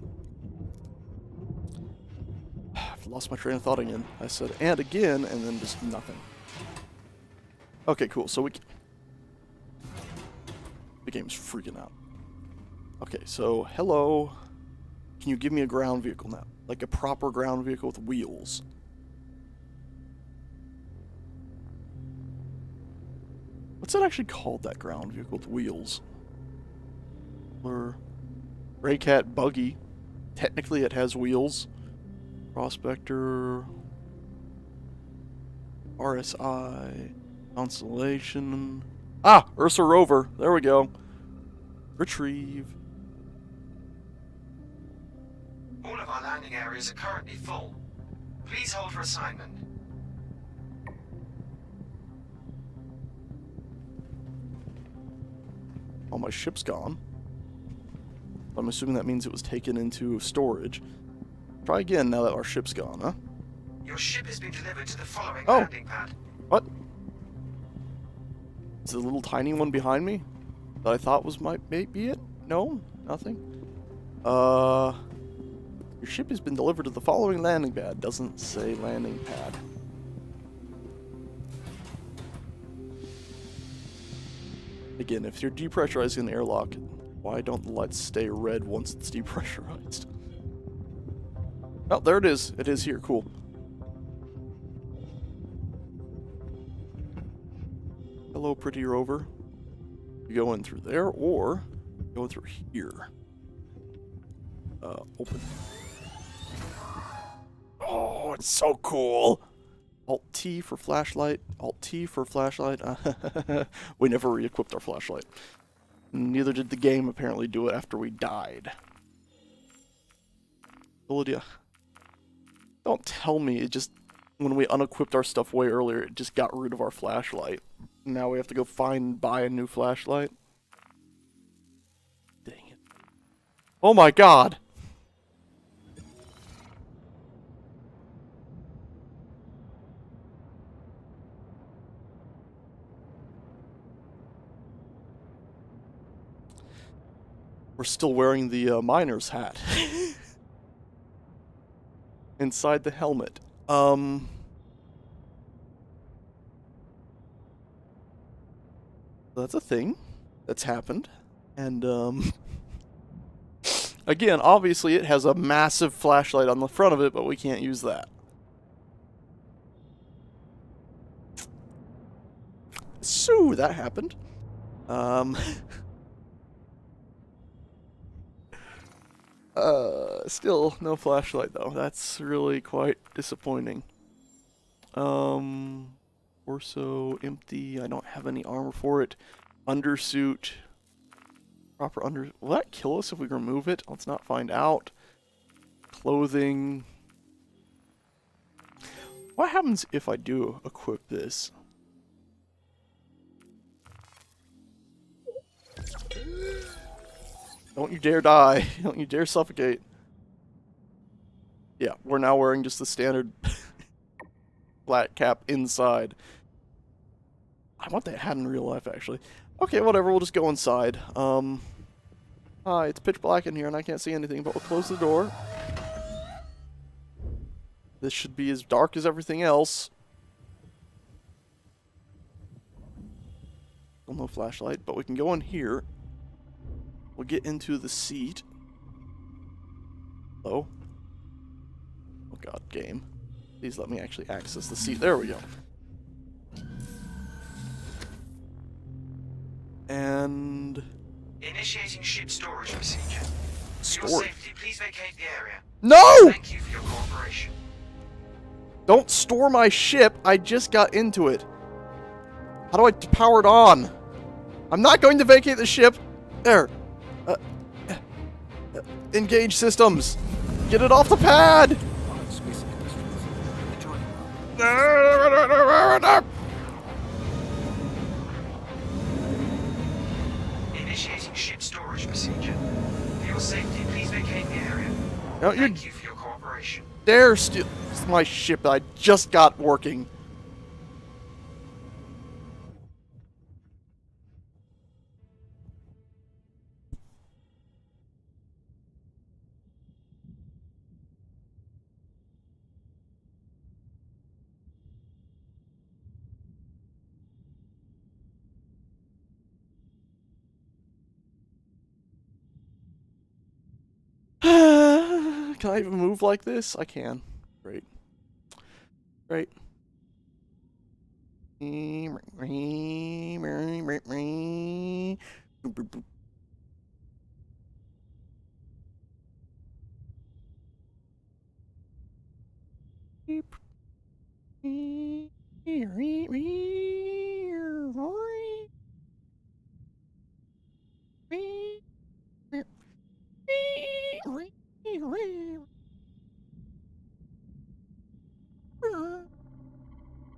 I've lost my train of thought again. I said, and again, and then just nothing. Okay, cool. So the game's freaking out. Okay, so, hello. Can you give me a ground vehicle now? Like a proper ground vehicle with wheels. What's it actually called, that ground vehicle with wheels? Or Raycat Buggy. Technically it has wheels. Prospector. RSI. Constellation. Ah! Ursa Rover. There we go. Retrieve. All of our landing areas are currently full. Please hold for assignment. Oh, my ship's gone. I'm assuming that means it was taken into storage. Try again now that our ship's gone, huh? Your ship has been delivered to the following Oh. landing pad. What? Is the little tiny one behind me that I thought was might be it? No? Nothing? Your ship has been delivered to the following landing pad. Doesn't say landing pad. Again, if you're depressurizing an airlock, why don't the lights stay red once it's depressurized? Oh, there it is. It is here. Cool. Hello, pretty rover. You go in through there, or go through here. Open. Oh, it's so cool. Alt-T for flashlight. Alt-T for flashlight. We never re-equipped our flashlight. Neither did the game apparently do it after we died. Lydia. Don't tell me it just... When we unequipped our stuff way earlier, it just got rid of our flashlight. Now we have to go buy a new flashlight. Dang it. Oh my god! We're still wearing the miner's hat. Inside the helmet. That's a thing that's happened. And, again, obviously it has a massive flashlight on the front of it, but we can't use that. So, that happened. Still no flashlight though. That's really quite disappointing. Torso empty. I don't have any armor for it. Undersuit. Proper under. Will that kill us if we remove it? Let's not find out. Clothing. What happens if I do equip this? Don't you dare die. Don't you dare suffocate. Yeah, we're now wearing just the standard flat cap inside. I want that hat in real life, actually. Okay, whatever, we'll just go inside. It's pitch black in here and I can't see anything, but we'll close the door. This should be as dark as everything else. Still no flashlight, but we can go in here. We'll get into the seat. Hello? Oh god, game. Please let me actually access the seat. There we go. And... Initiating ship storage procedure. For your Storage? safety, please vacate the area. No! Thank you for your cooperation. Don't store my ship. I just got into it. How do I power it on? I'm not going to vacate the ship. There. Engage systems. Get it off the pad. Initiating ship storage procedure. For your safety, please vacate the area. No, you Thank you for your cooperation. dare steal my ship that I just got working. Can I even move like this? I can. Great. Great.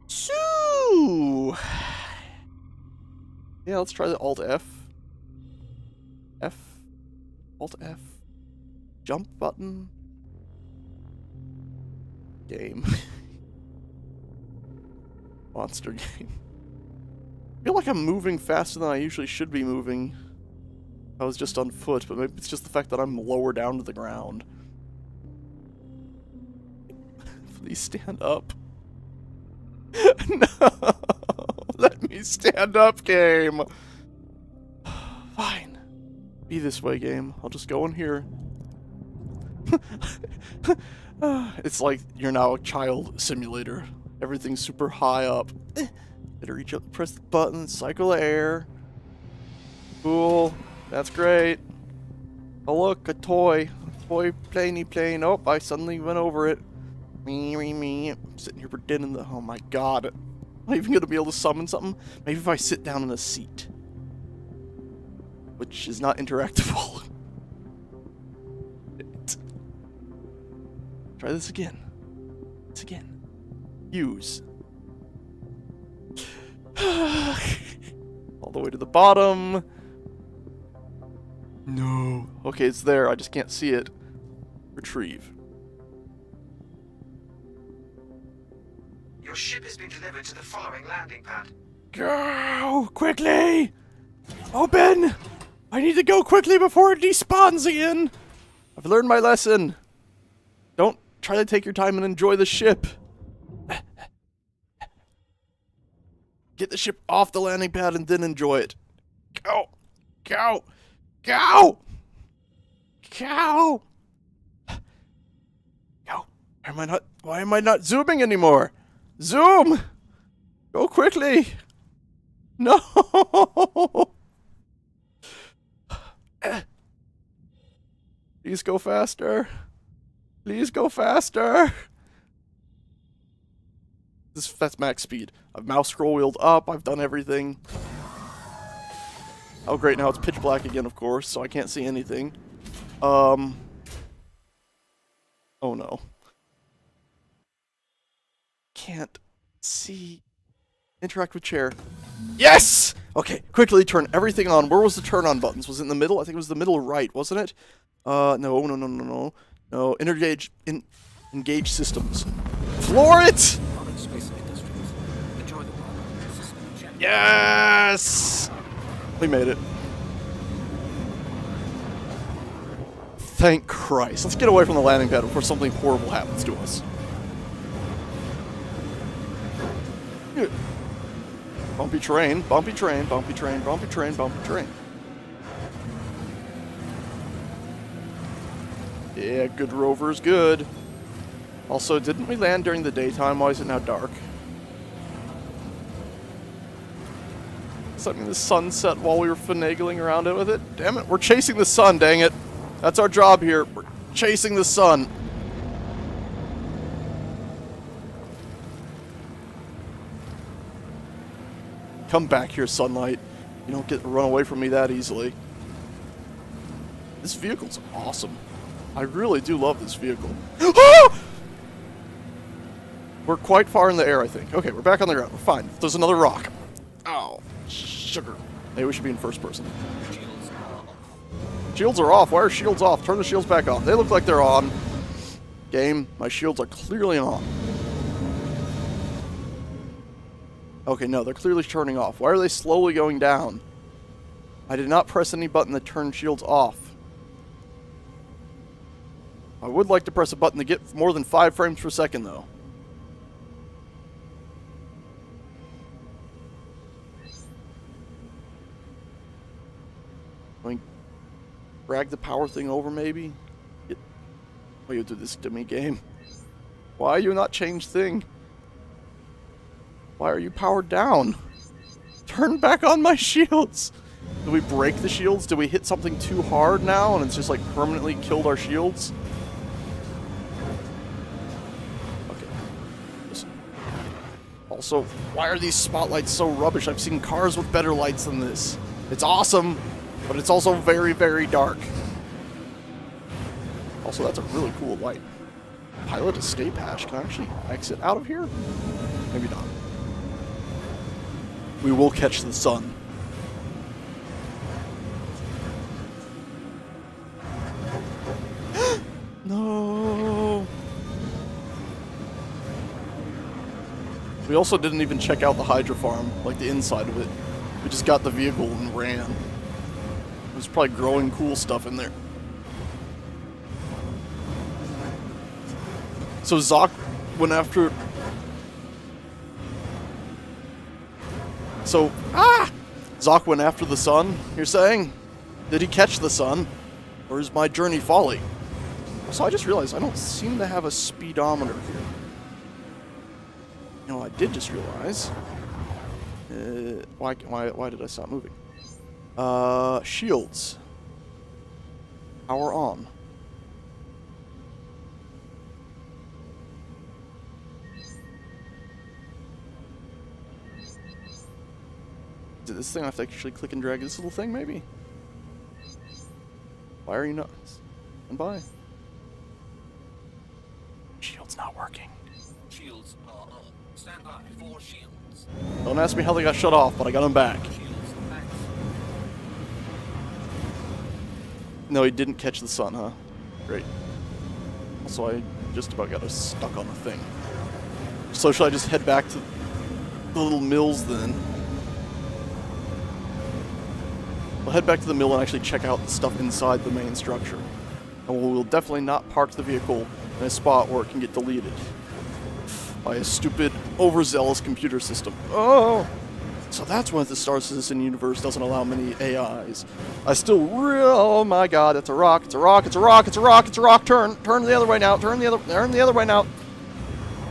So, yeah, let's try the Alt F. Alt F. Jump button. Game. Monster game. I feel like I'm moving faster than I usually should be moving. I was just on foot, but maybe it's just the fact that I'm lower down to the ground. Please stand up. No! Let me stand up, game! Fine. Be this way, game. I'll just go in here. It's like you're now a child simulator. Everything's super high up. Better reach up, press the button, cycle the air. Cool. That's great. Oh look, a toy. A toy planey plane. Oh, I suddenly went over it. Me. I'm sitting here pretending that, oh my god. Am I even gonna be able to summon something? Maybe if I sit down in a seat. Which is not interactable. Try this again. This again. Use. All the way to the bottom. No. Okay, it's there. I just can't see it. Retrieve. Your ship has been delivered to the following landing pad. Go! Quickly! Open! I need to go quickly before it despawns again! I've learned my lesson. Don't try to take your time and enjoy the ship. Get the ship off the landing pad and then enjoy it. Go! Go! Go! Go! Go! Why am I not zooming anymore? Zoom! Go quickly! No! Please go faster. Please go faster. That's max speed. I've mouse scroll wheeled up. I've done everything. Oh great, now it's pitch black again, of course, so I can't see anything. Oh no. Can't see. Interact with chair. Yes! Okay, quickly turn everything on. Where was the turn on buttons? Was it in the middle? I think it was the middle right, wasn't it? No. No, engage systems. Floor it! Yes! We made it. Thank Christ. Let's get away from the landing pad before something horrible happens to us. Bumpy train, bumpy train, bumpy train, bumpy train, bumpy train. Yeah, good rover's good. Also, didn't we land during the daytime? Why is it now dark? Does that mean the sun set while we were finagling around it with it? Damn it, we're chasing the sun, dang it. That's our job here. We're chasing the sun. Come back here, sunlight. You don't get to run away from me that easily. This vehicle's awesome. I really do love this vehicle. We're quite far in the air, I think. Okay, we're back on the ground. We're fine. There's another rock. Oh, sugar. Maybe we should be in first person. Shields are off. Why are shields off? Turn the shields back on. They look like they're on. Game, my shields are clearly on. Okay, no, they're clearly turning off. Why are they slowly going down? I did not press any button that turned shields off. I would like to press a button to get more than 5 frames per second, though. I mean, drag the power thing over, maybe? Why you do this to me, game? Why you not change thing? Why are you powered down? Turn back on my shields! Did we break the shields? Did we hit something too hard now and it's just like permanently killed our shields? Okay. Listen. Also, why are these spotlights so rubbish? I've seen cars with better lights than this. It's awesome, but it's also very, very dark. Also, that's a really cool light. Pilot escape hatch. Can I actually exit out of here? Maybe not. We will catch the sun. No. We also didn't even check out the Hydra farm, like the inside of it. We just got the vehicle and ran. There's probably growing cool stuff in there. So Zoc went after... Zoc went after the sun, you're saying? Did he catch the sun? Or is my journey folly? So I just realized I don't seem to have a speedometer here. I did just realize. Why did I stop moving? Shields. Power on. Did this thing I have to actually click and drag this little thing, maybe? Why are you not? And by. Shield's not working. Shields are on. Stand by for shields. Don't ask me how they got shut off, but I got them back. Shields active. No, he didn't catch the sun, huh? Great. Also, I just about got us stuck on the thing. So should I just head back to the little mills then? We'll head back to the mill and actually check out the stuff inside the main structure. And we'll definitely not park the vehicle in a spot where it can get deleted by a stupid, overzealous computer system. Oh! So that's why the Star Citizen universe doesn't allow many AIs. Oh my god, it's a rock, it's a rock, it's a rock, it's a rock, it's a rock, turn the other way now, turn the other way now.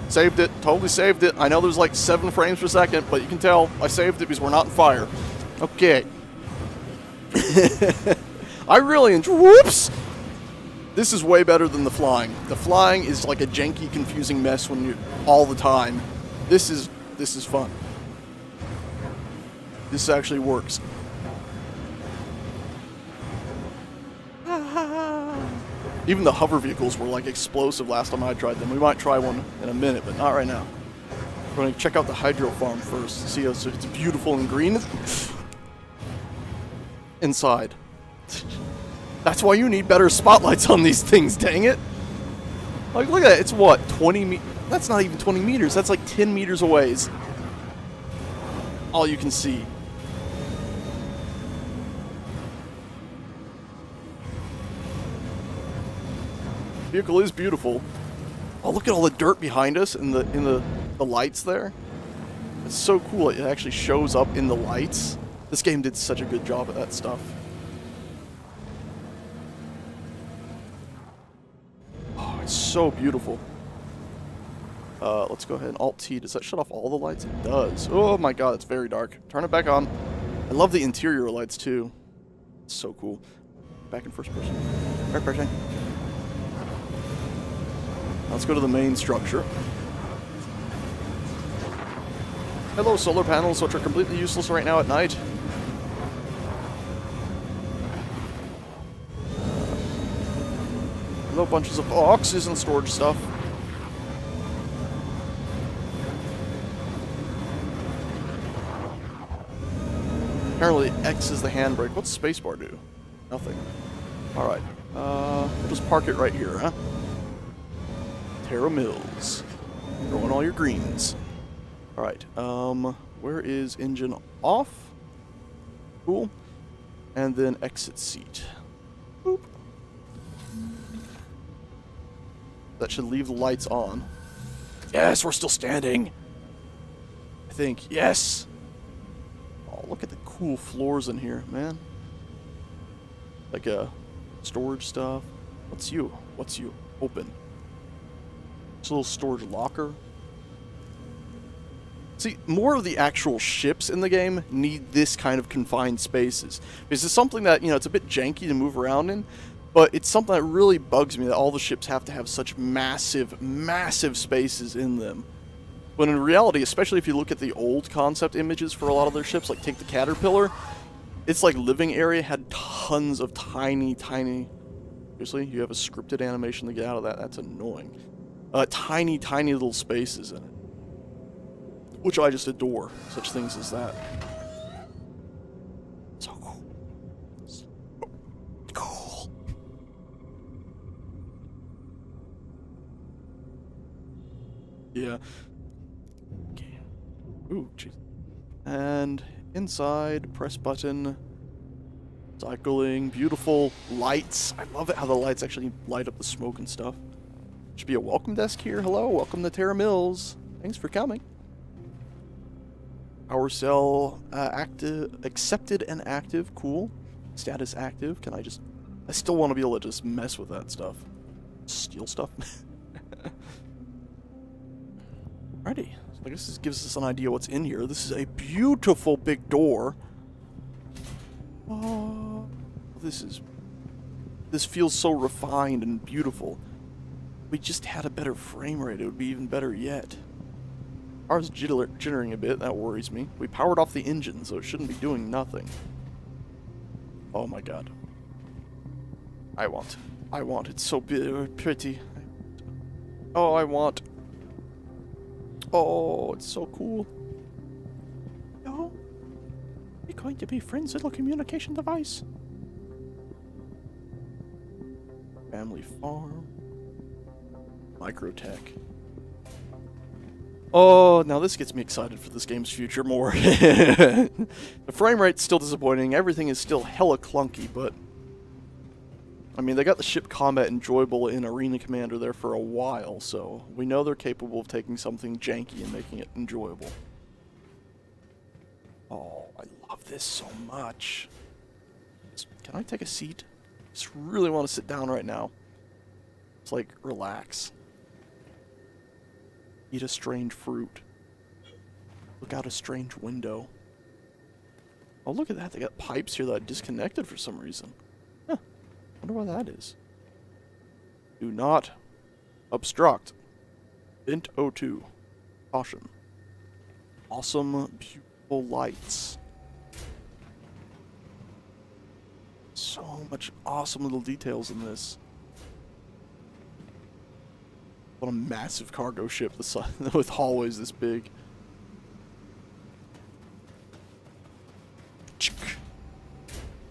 Saved it, totally saved it. I know there's like 7 frames per second, but you can tell I saved it because we're not in fire. Okay. I really enjoy, whoops! This is way better than the flying. The flying is like a janky, confusing mess when you're all the time. This is fun. This actually works. Even the hover vehicles were like explosive last time I tried them. We might try one in a minute, but not right now. We're going to check out the hydro farm first. See how it's beautiful and green. Inside. That's why you need better spotlights on these things, dang it. Like, look at that. It's what, 20 meters? That's not even 20 meters. That's like 10 meters away. Is all you can see. Vehicle is beautiful. Oh, look at all the dirt behind us in the lights there. It's so cool. It actually shows up in the lights. This game did such a good job at that stuff. Oh, it's so beautiful. Let's go ahead and Alt-T. Does that shut off all the lights? It does. Oh my god, it's very dark. Turn it back on. I love the interior lights too. It's so cool. Back in first person. Third person. Let's go to the main structure. Hello, solar panels, which are completely useless right now at night. Hello, bunches of boxes and storage stuff. Apparently X is the handbrake. What's spacebar do? Nothing. Alright. We'll just park it right here, huh? Terra Mills. Throwing all your greens. Alright, where is engine off? Cool. And then exit seat. Boop. That should leave the lights on. Yes, we're still standing! I think. Yes! Oh, look at the cool floors in here, man. Like, storage stuff. What's you? What's you? Open. It's a little storage locker. See, more of the actual ships in the game need this kind of confined spaces. Because it's something that, you know, it's a bit janky to move around in, but it's something that really bugs me that all the ships have to have such massive, massive spaces in them. When in reality, especially if you look at the old concept images for a lot of their ships, like take the Caterpillar, its like living area had tons of tiny, tiny... Seriously? You have a scripted animation to get out of that? That's annoying. Tiny, tiny little spaces in it. Which I just adore, such things as that. So cool. So cool. Yeah. Okay. Ooh, jeez. And inside, press button. Cycling, beautiful lights. I love it how the lights actually light up the smoke and stuff. Should be a welcome desk here. Hello, welcome to Terra Mills. Thanks for coming. Power cell active, accepted and active. Cool. Status active. Can I just... I still want to be able to just mess with that stuff. Steal stuff. Alrighty. So I guess this gives us an idea what's in here. This is a beautiful big door. Oh, this feels so refined and beautiful. If we just had a better frame rate, it would be even better yet. Ours jittering a bit, that worries me. We powered off the engine, so it shouldn't be doing nothing. Oh my god. I want. It's so pretty. Oh, I want. Oh, it's so cool. No. We're going to be friends, little communication device. Family farm. Microtech. Oh, now this gets me excited for this game's future more. The frame rate's still disappointing, everything is still hella clunky, but... I mean, they got the ship combat enjoyable in Arena Commander there for a while, so we know they're capable of taking something janky and making it enjoyable. Oh, I love this so much. Can I take a seat? I just really want to sit down right now. It's like, relax. Eat a strange fruit. Look out a strange window. Oh, look at that. They got pipes here that are disconnected for some reason. Huh. Wonder why that is. Do not obstruct. Int 02. Caution. Awesome, beautiful lights. So much awesome little details in this. What a massive cargo ship with hallways this big.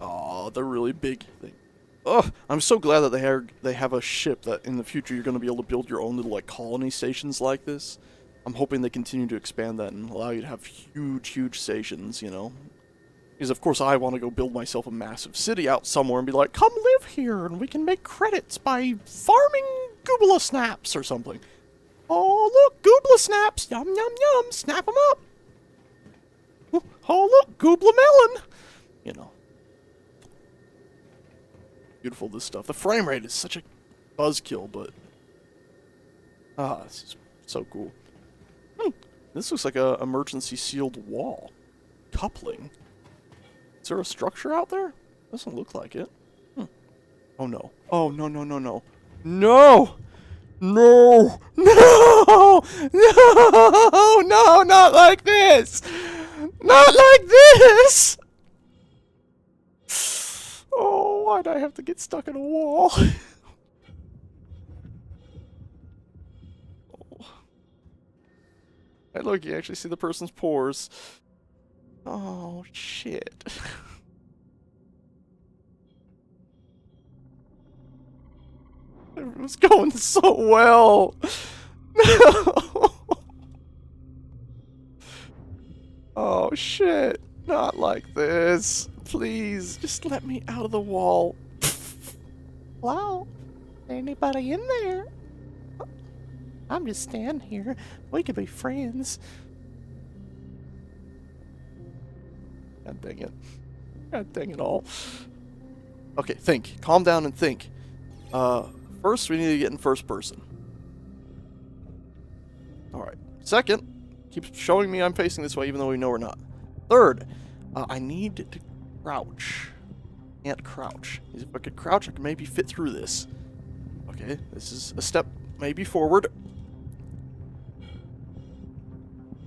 Oh, they're really big. Oh, I'm so glad that they have a ship that in the future you're going to be able to build your own little like colony stations like this. I'm hoping they continue to expand that and allow you to have huge stations, you know. Because of course I want to go build myself a massive city out somewhere and be like, come live here and we can make credits by farming Goobla snaps or something. Oh look, Goobla snaps, yum yum yum, snap them up. Oh look, Goobla melon. You know. Beautiful this stuff. The frame rate is such a buzzkill, but this is so cool. This looks like a emergency sealed wall. Coupling. Is there a structure out there? Doesn't look like it. Oh no. Oh no. No! No! Not like this! Not like this! Oh, why'd I have to get stuck in a wall? Oh. Hey, look, you actually see the person's pores. Oh, shit. It was going so well. No. Oh, shit. Not like this. Please, just let me out of the wall. Hello? Anybody in there? I'm just standing here. We could be friends. God dang it. God dang it all. Okay, think. Calm down and think. First, we need to get in first person. Alright. Second, keeps showing me I'm facing this way even though we know we're not. Third, I need to crouch. Can't crouch. If I could crouch, I could maybe fit through this. Okay, this is a step maybe forward.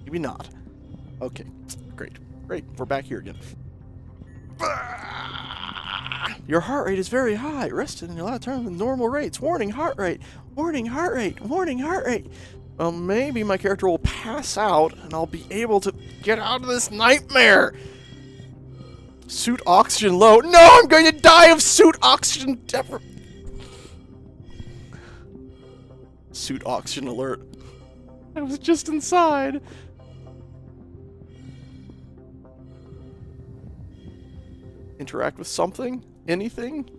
Maybe not. Okay, great. Great, we're back here again. Your heart rate is very high. Rest in your last turn with normal rates. Warning, heart rate. Warning, heart rate. Warning, heart rate. Well, maybe my character will pass out and I'll be able to get out of this nightmare. Suit oxygen low. No, I'm going to die of suit oxygen Suit oxygen alert. I was just inside. Interact with something? Anything?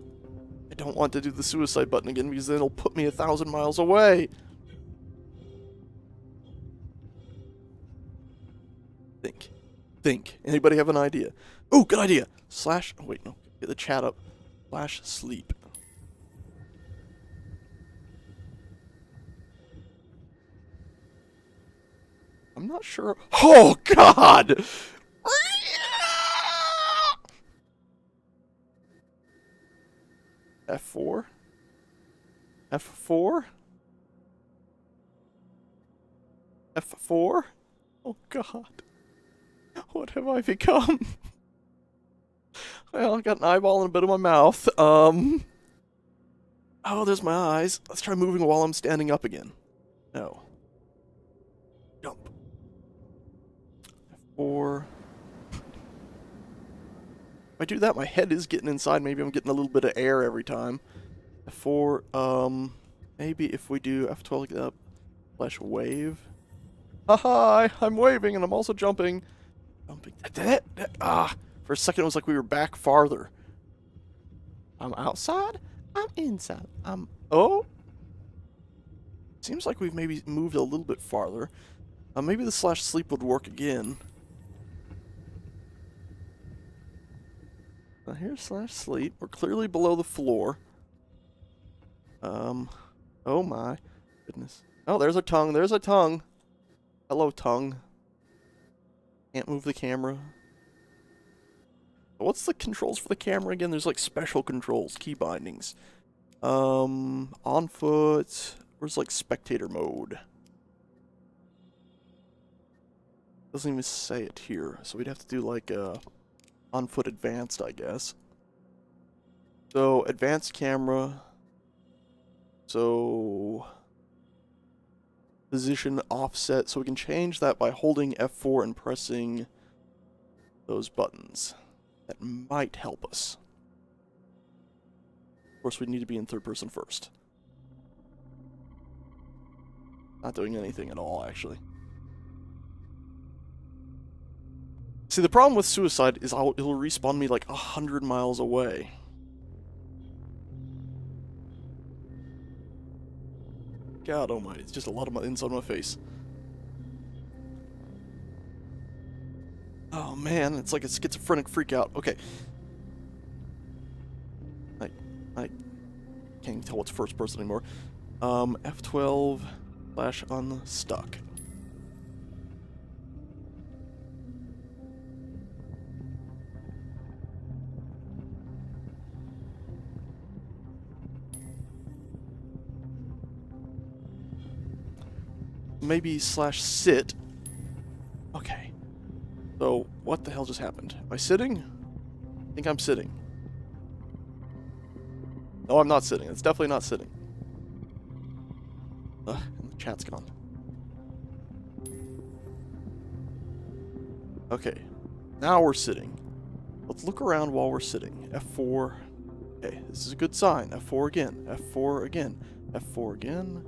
I don't want to do the suicide button again because then it'll put me 1,000 miles away. Think. Anybody have an idea? Oh, good idea. Slash, oh wait, no. Get the chat up. Slash sleep. I'm not sure. Oh, God! F4? F4? F4? Oh god. What have I become? Well, I got an eyeball and a bit of my mouth. Oh, there's my eyes. Let's try moving while I'm standing up again. No. Jump. F4. If I do that, my head is getting inside. Maybe I'm getting a little bit of air every time. F4, maybe if we do F12, get up, flash wave. Haha, I'm waving and I'm also jumping. Jumping. For a second it was like we were back farther. I'm outside, I'm inside, oh! Seems like we've maybe moved a little bit farther. Maybe the slash sleep would work again. Now here's slash sleep. We're clearly below the floor. Oh my goodness. Oh, there's a tongue. There's a tongue. Hello, tongue. Can't move the camera. What's the controls for the camera again? There's like special controls, key bindings. On foot. Where's like spectator mode? Doesn't even say it here, so we'd have to do like on foot advanced, I guess. So advanced camera. So position offset, so we can change that by holding F4 and pressing those buttons. That might help us. Of course, we need to be in third person first. Not doing anything at all, actually. See, the problem with suicide is it'll respawn me like 100 miles away. God almighty, it's just a lot of my inside my face. Oh man, it's like a schizophrenic freakout. Okay. I can't even tell what's first person anymore. F12 flash unstuck. Maybe slash sit. Okay. So, what the hell just happened? Am I sitting? I think I'm sitting. No, I'm not sitting. It's definitely not sitting. Ugh, and the chat's gone. Okay. Now we're sitting. Let's look around while we're sitting. F4. Okay, this is a good sign. F4 again. F4 again. F4 again.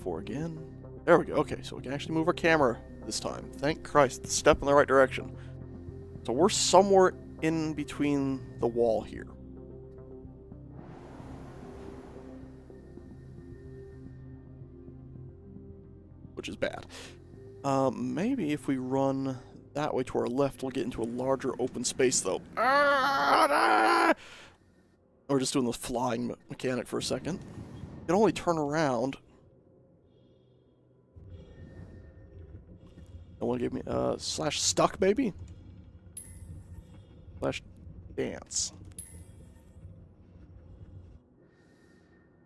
F4 again. There we go. Okay, so we can actually move our camera this time. Thank Christ. Step in the right direction. So we're somewhere in between the wall here. Which is bad. Maybe if we run that way to our left, we'll get into a larger open space, though. We're just doing the flying mechanic for a second. You can only turn around. Want to give me slash stuck, maybe? Slash dance.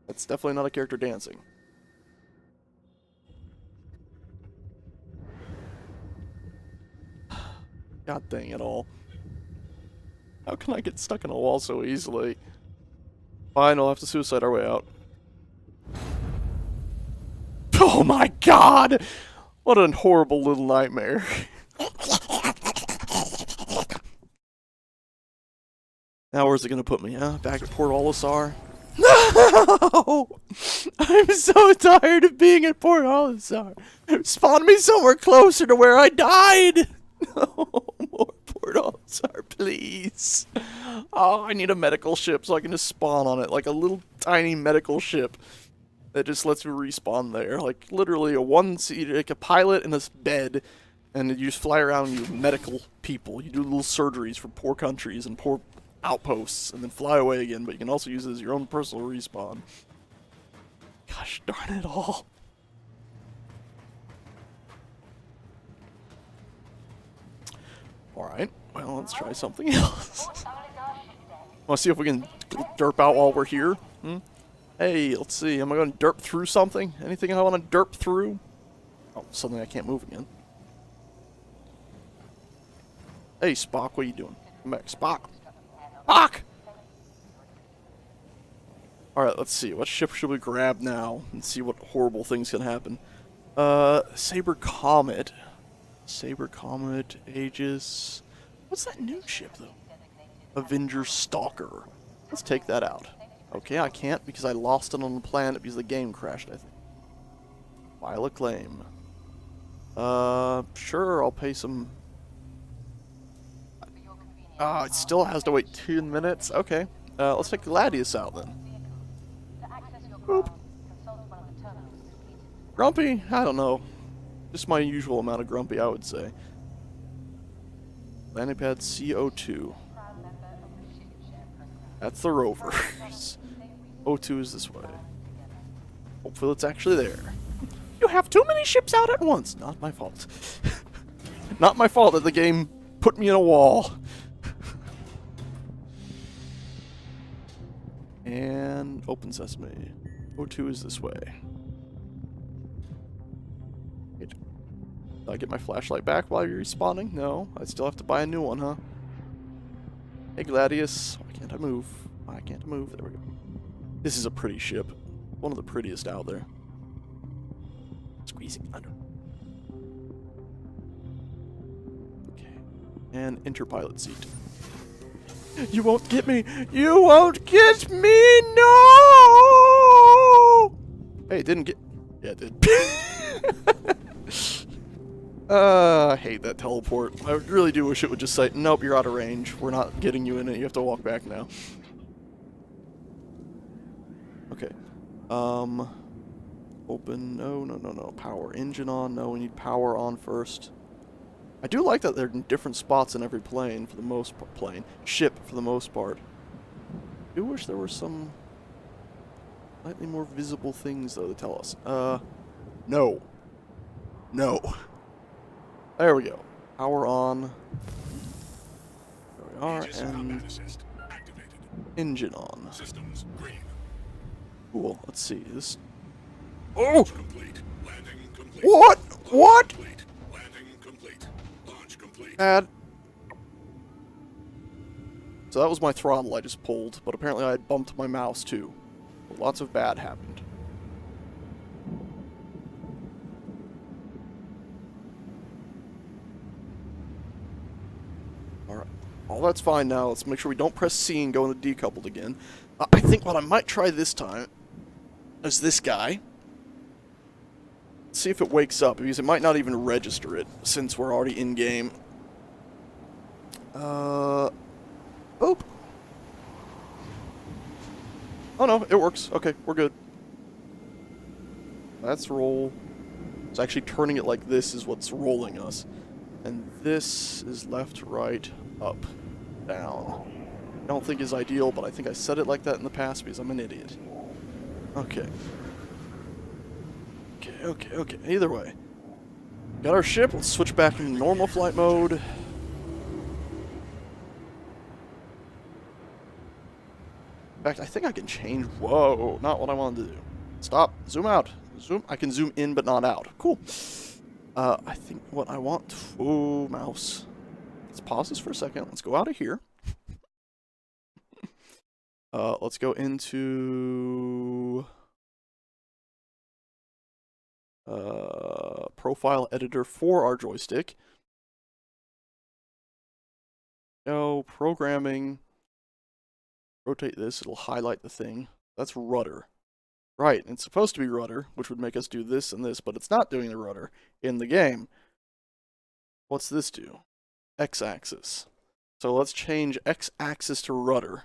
That's definitely not a character dancing. God dang it all. How can I get stuck in a wall so easily? Fine, I'll have to suicide our way out. Oh my god! What a horrible little nightmare. Now where's it gonna put me, huh? Back at Port Olisar? No! I'm so tired of being at Port Olisar. Spawn me somewhere closer to where I died! No more Port Olisar, please. Oh, I need a medical ship so I can just spawn on it. Like a little tiny medical ship. That just lets you respawn there. Like, literally a one-seat, like a pilot in this bed, and you just fly around and you have medical people. You do little surgeries for poor countries and poor outposts, and then fly away again, but you can also use it as your own personal respawn. Gosh darn it all. Alright, well, let's try something else. Want to see if we can derp out while we're here? Hmm? Hey, let's see. Am I going to derp through something? Anything I want to derp through? Oh, suddenly I can't move again. Hey, Spock, what are you doing? Come back. Spock! Spock! Alright, let's see. What ship should we grab now? And see what horrible things can happen. Saber Comet. Saber Comet, Aegis. What's that new ship, though? Avenger Stalker. Let's take that out. Okay, I can't because I lost it on the planet because the game crashed, I think. File a claim. Sure, I'll pay some... it still has to wait 10 minutes? Okay. Let's take Gladius out, then. Boop. Grumpy? I don't know. Just my usual amount of grumpy, I would say. Landing pad CO2. That's the rover. O2 is this way. Hopefully it's actually there. You have too many ships out at once! Not my fault. Not my fault that the game put me in a wall. And open sesame. O2 is this way. Did I get my flashlight back while you're respawning? No. I still have to buy a new one, huh? Hey, Gladius. Why can't I move? Why can't I move? There we go. This is a pretty ship. One of the prettiest out there. Squeezing under. Okay. And enter pilot seat. You won't get me! You won't get me! No! Hey, it didn't get... Yeah, it did. I hate that teleport. I really do wish it would just say, nope, you're out of range. We're not getting you in it. You have to walk back now. Okay. Open. No. Power engine on. No, we need power on first. I do like that they're in different spots in every plane for the most part. Ship for the most part. I do wish there were some slightly more visible things though to tell us. No. No. There we go. Power on. There we are, and engine on. Systems green. Cool. Let's see this. Oh! Complete. Landing complete. What? What? Complete. Landing complete. Launch complete. Bad. So that was my throttle I just pulled, but apparently I had bumped my mouse too. Lots of bad happened. Alright. All that's fine now. Let's make sure we don't press C and go into decoupled again. I think what I might try this time is this guy. See if it wakes up, because it might not even register it, since we're already in-game. Boop. Oh no, it works. Okay, we're good. That's roll. It's actually turning it like this is what's rolling us. And this is left, right, up, down. I don't think is ideal, but I think I said it like that in the past because I'm an idiot. Okay. Okay. Either way. Got our ship. Let's switch back into normal flight mode. In fact, I think I can change... Whoa, not what I wanted to do. Stop. Zoom out. Zoom. I can zoom in, but not out. Cool. I think what I want... Oh, mouse. Let's pause this for a second. Let's go out of here. Let's go into... profile editor for our joystick. No, programming. Rotate this, it'll highlight the thing. That's rudder. Right, it's supposed to be rudder, which would make us do this and this, but it's not doing the rudder in the game. What's this do? X-axis. So let's change X-axis to rudder.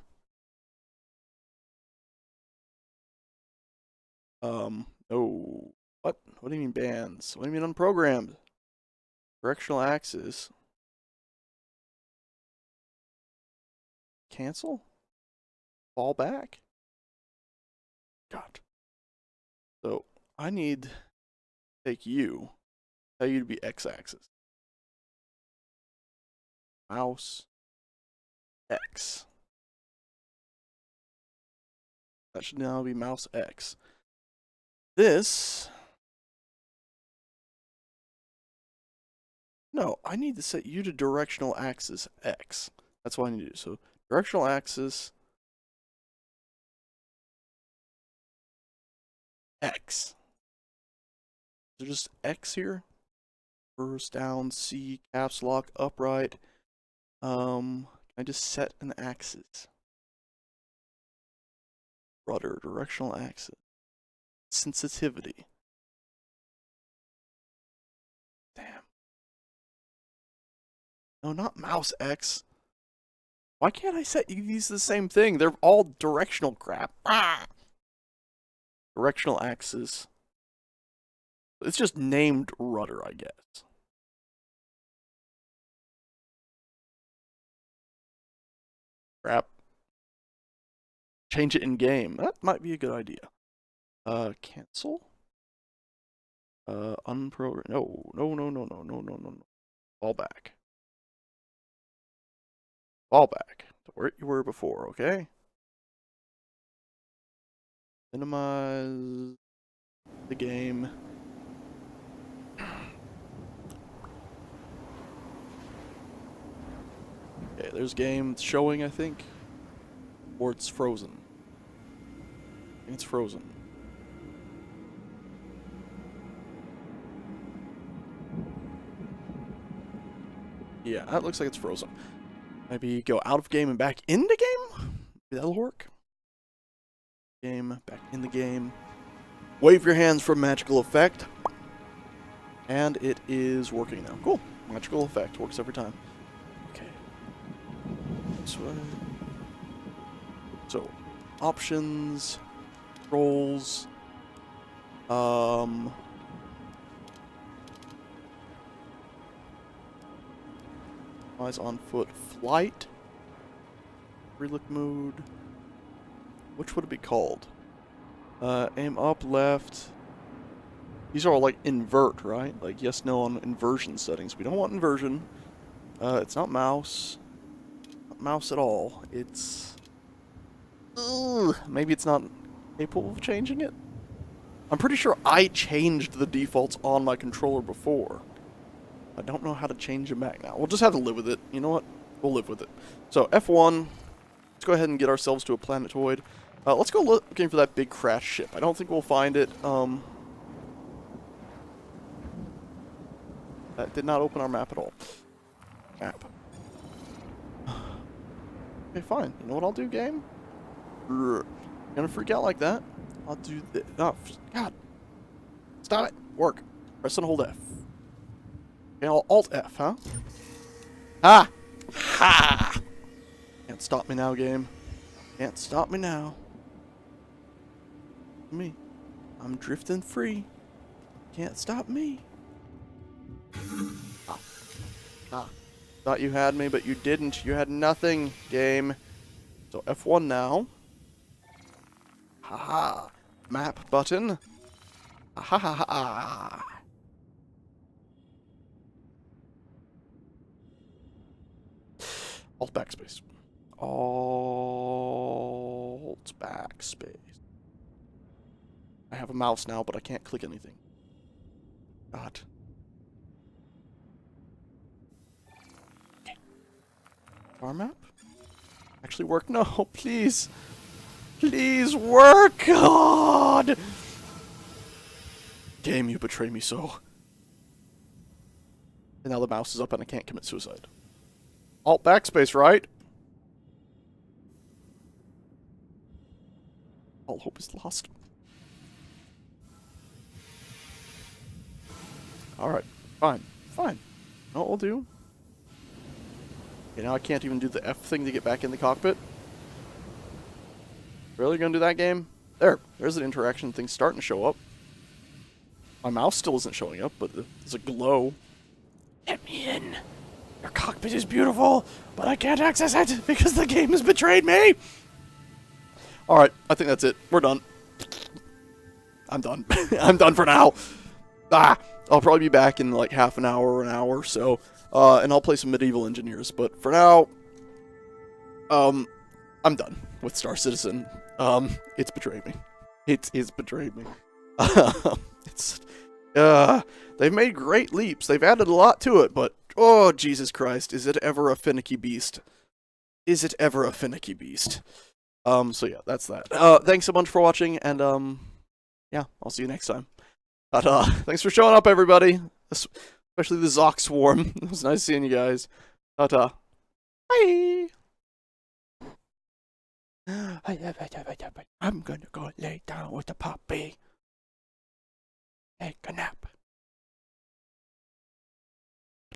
No. What? What do you mean bands? What do you mean unprogrammed? Directional axis. Cancel? Fall back? God. So, I need to take you. Tell you to be x-axis. Mouse. X. That should now be mouse X. This... No, I need to set you to directional axis X. That's what I need to do. So, directional axis X. Is there just X here? First down, C, caps lock, upright. I just set an axis. Rudder, directional axis. Sensitivity. Damn. No, not mouse X. Why can't I set these the same thing? They're all directional crap. Ah! Directional axis. It's just named rudder, I guess. Crap. Change it in game. That might be a good idea. Cancel. Unprogram. No. Fall back. Fall back to where you were before, okay? Minimize the game. Okay, there's game showing, I think. Or it's frozen. I think it's frozen. Yeah, that looks like it's frozen. Maybe go out of game and back into game? Maybe that'll work. Game, back in the game. Wave your hands for magical effect. And it is working now. Cool. Magical effect. Works every time. Okay. This way. So, options, controls, eyes on foot, flight, relook mode. Which would it be called? Aim up, left. These are all like invert, right? Like yes, no on inversion settings. We don't want inversion. It's not mouse. Not mouse at all. It's... Ugh, maybe it's not capable of changing it? I'm pretty sure I changed the defaults on my controller before. I don't know how to change them back now. We'll just have to live with it. You know what? We'll live with it. So, F1. Let's go ahead and get ourselves to a planetoid. Let's go looking for that big crash ship. I don't think we'll find it. That did not open our map at all. Map. Okay, fine. You know what I'll do, game? You're gonna freak out like that. I'll do this. Oh, God. Stop it. Work. Press and hold F. Okay, I'll Alt F, huh? Ha! Ha! Can't stop me now, game. Can't stop me now. Me. I'm drifting free. Can't stop me. Ah. Ah. Thought you had me, but you didn't. You had nothing, game. So F1 now. Haha. Map button. Ha ha ha ha. Alt backspace. Alt backspace. I have a mouse now, but I can't click anything. God. Okay. Bar map? Actually work? No, please. Please work, God! Game, you betray me so. And now the mouse is up and I can't commit suicide. Alt backspace, right? All hope is lost. Alright, fine. Fine. Know what we'll do? Okay, now I can't even do the F thing to get back in the cockpit. Really gonna do that, game? There's an interaction thing starting to show up. My mouse still isn't showing up, but there's a glow. Let me in. Your cockpit is beautiful, but I can't access it because the game has betrayed me. Alright, I think that's it. We're done. I'm done. I'm done for now. Ah, I'll probably be back in like half an hour or an hour or so, and I'll play some Medieval Engineers. But for now, I'm done. with Star Citizen. It's betrayed me. It's betrayed me. It's they've made great leaps. They've added a lot to it, but oh Jesus Christ, is it ever a finicky beast? Is it ever a finicky beast? So yeah, that's that. Thanks so much for watching, and yeah, I'll see you next time. But thanks for showing up, everybody, especially the Zoc Swarm. It was nice seeing you guys. But bye. I'm gonna go lay down with the puppy. Take a nap.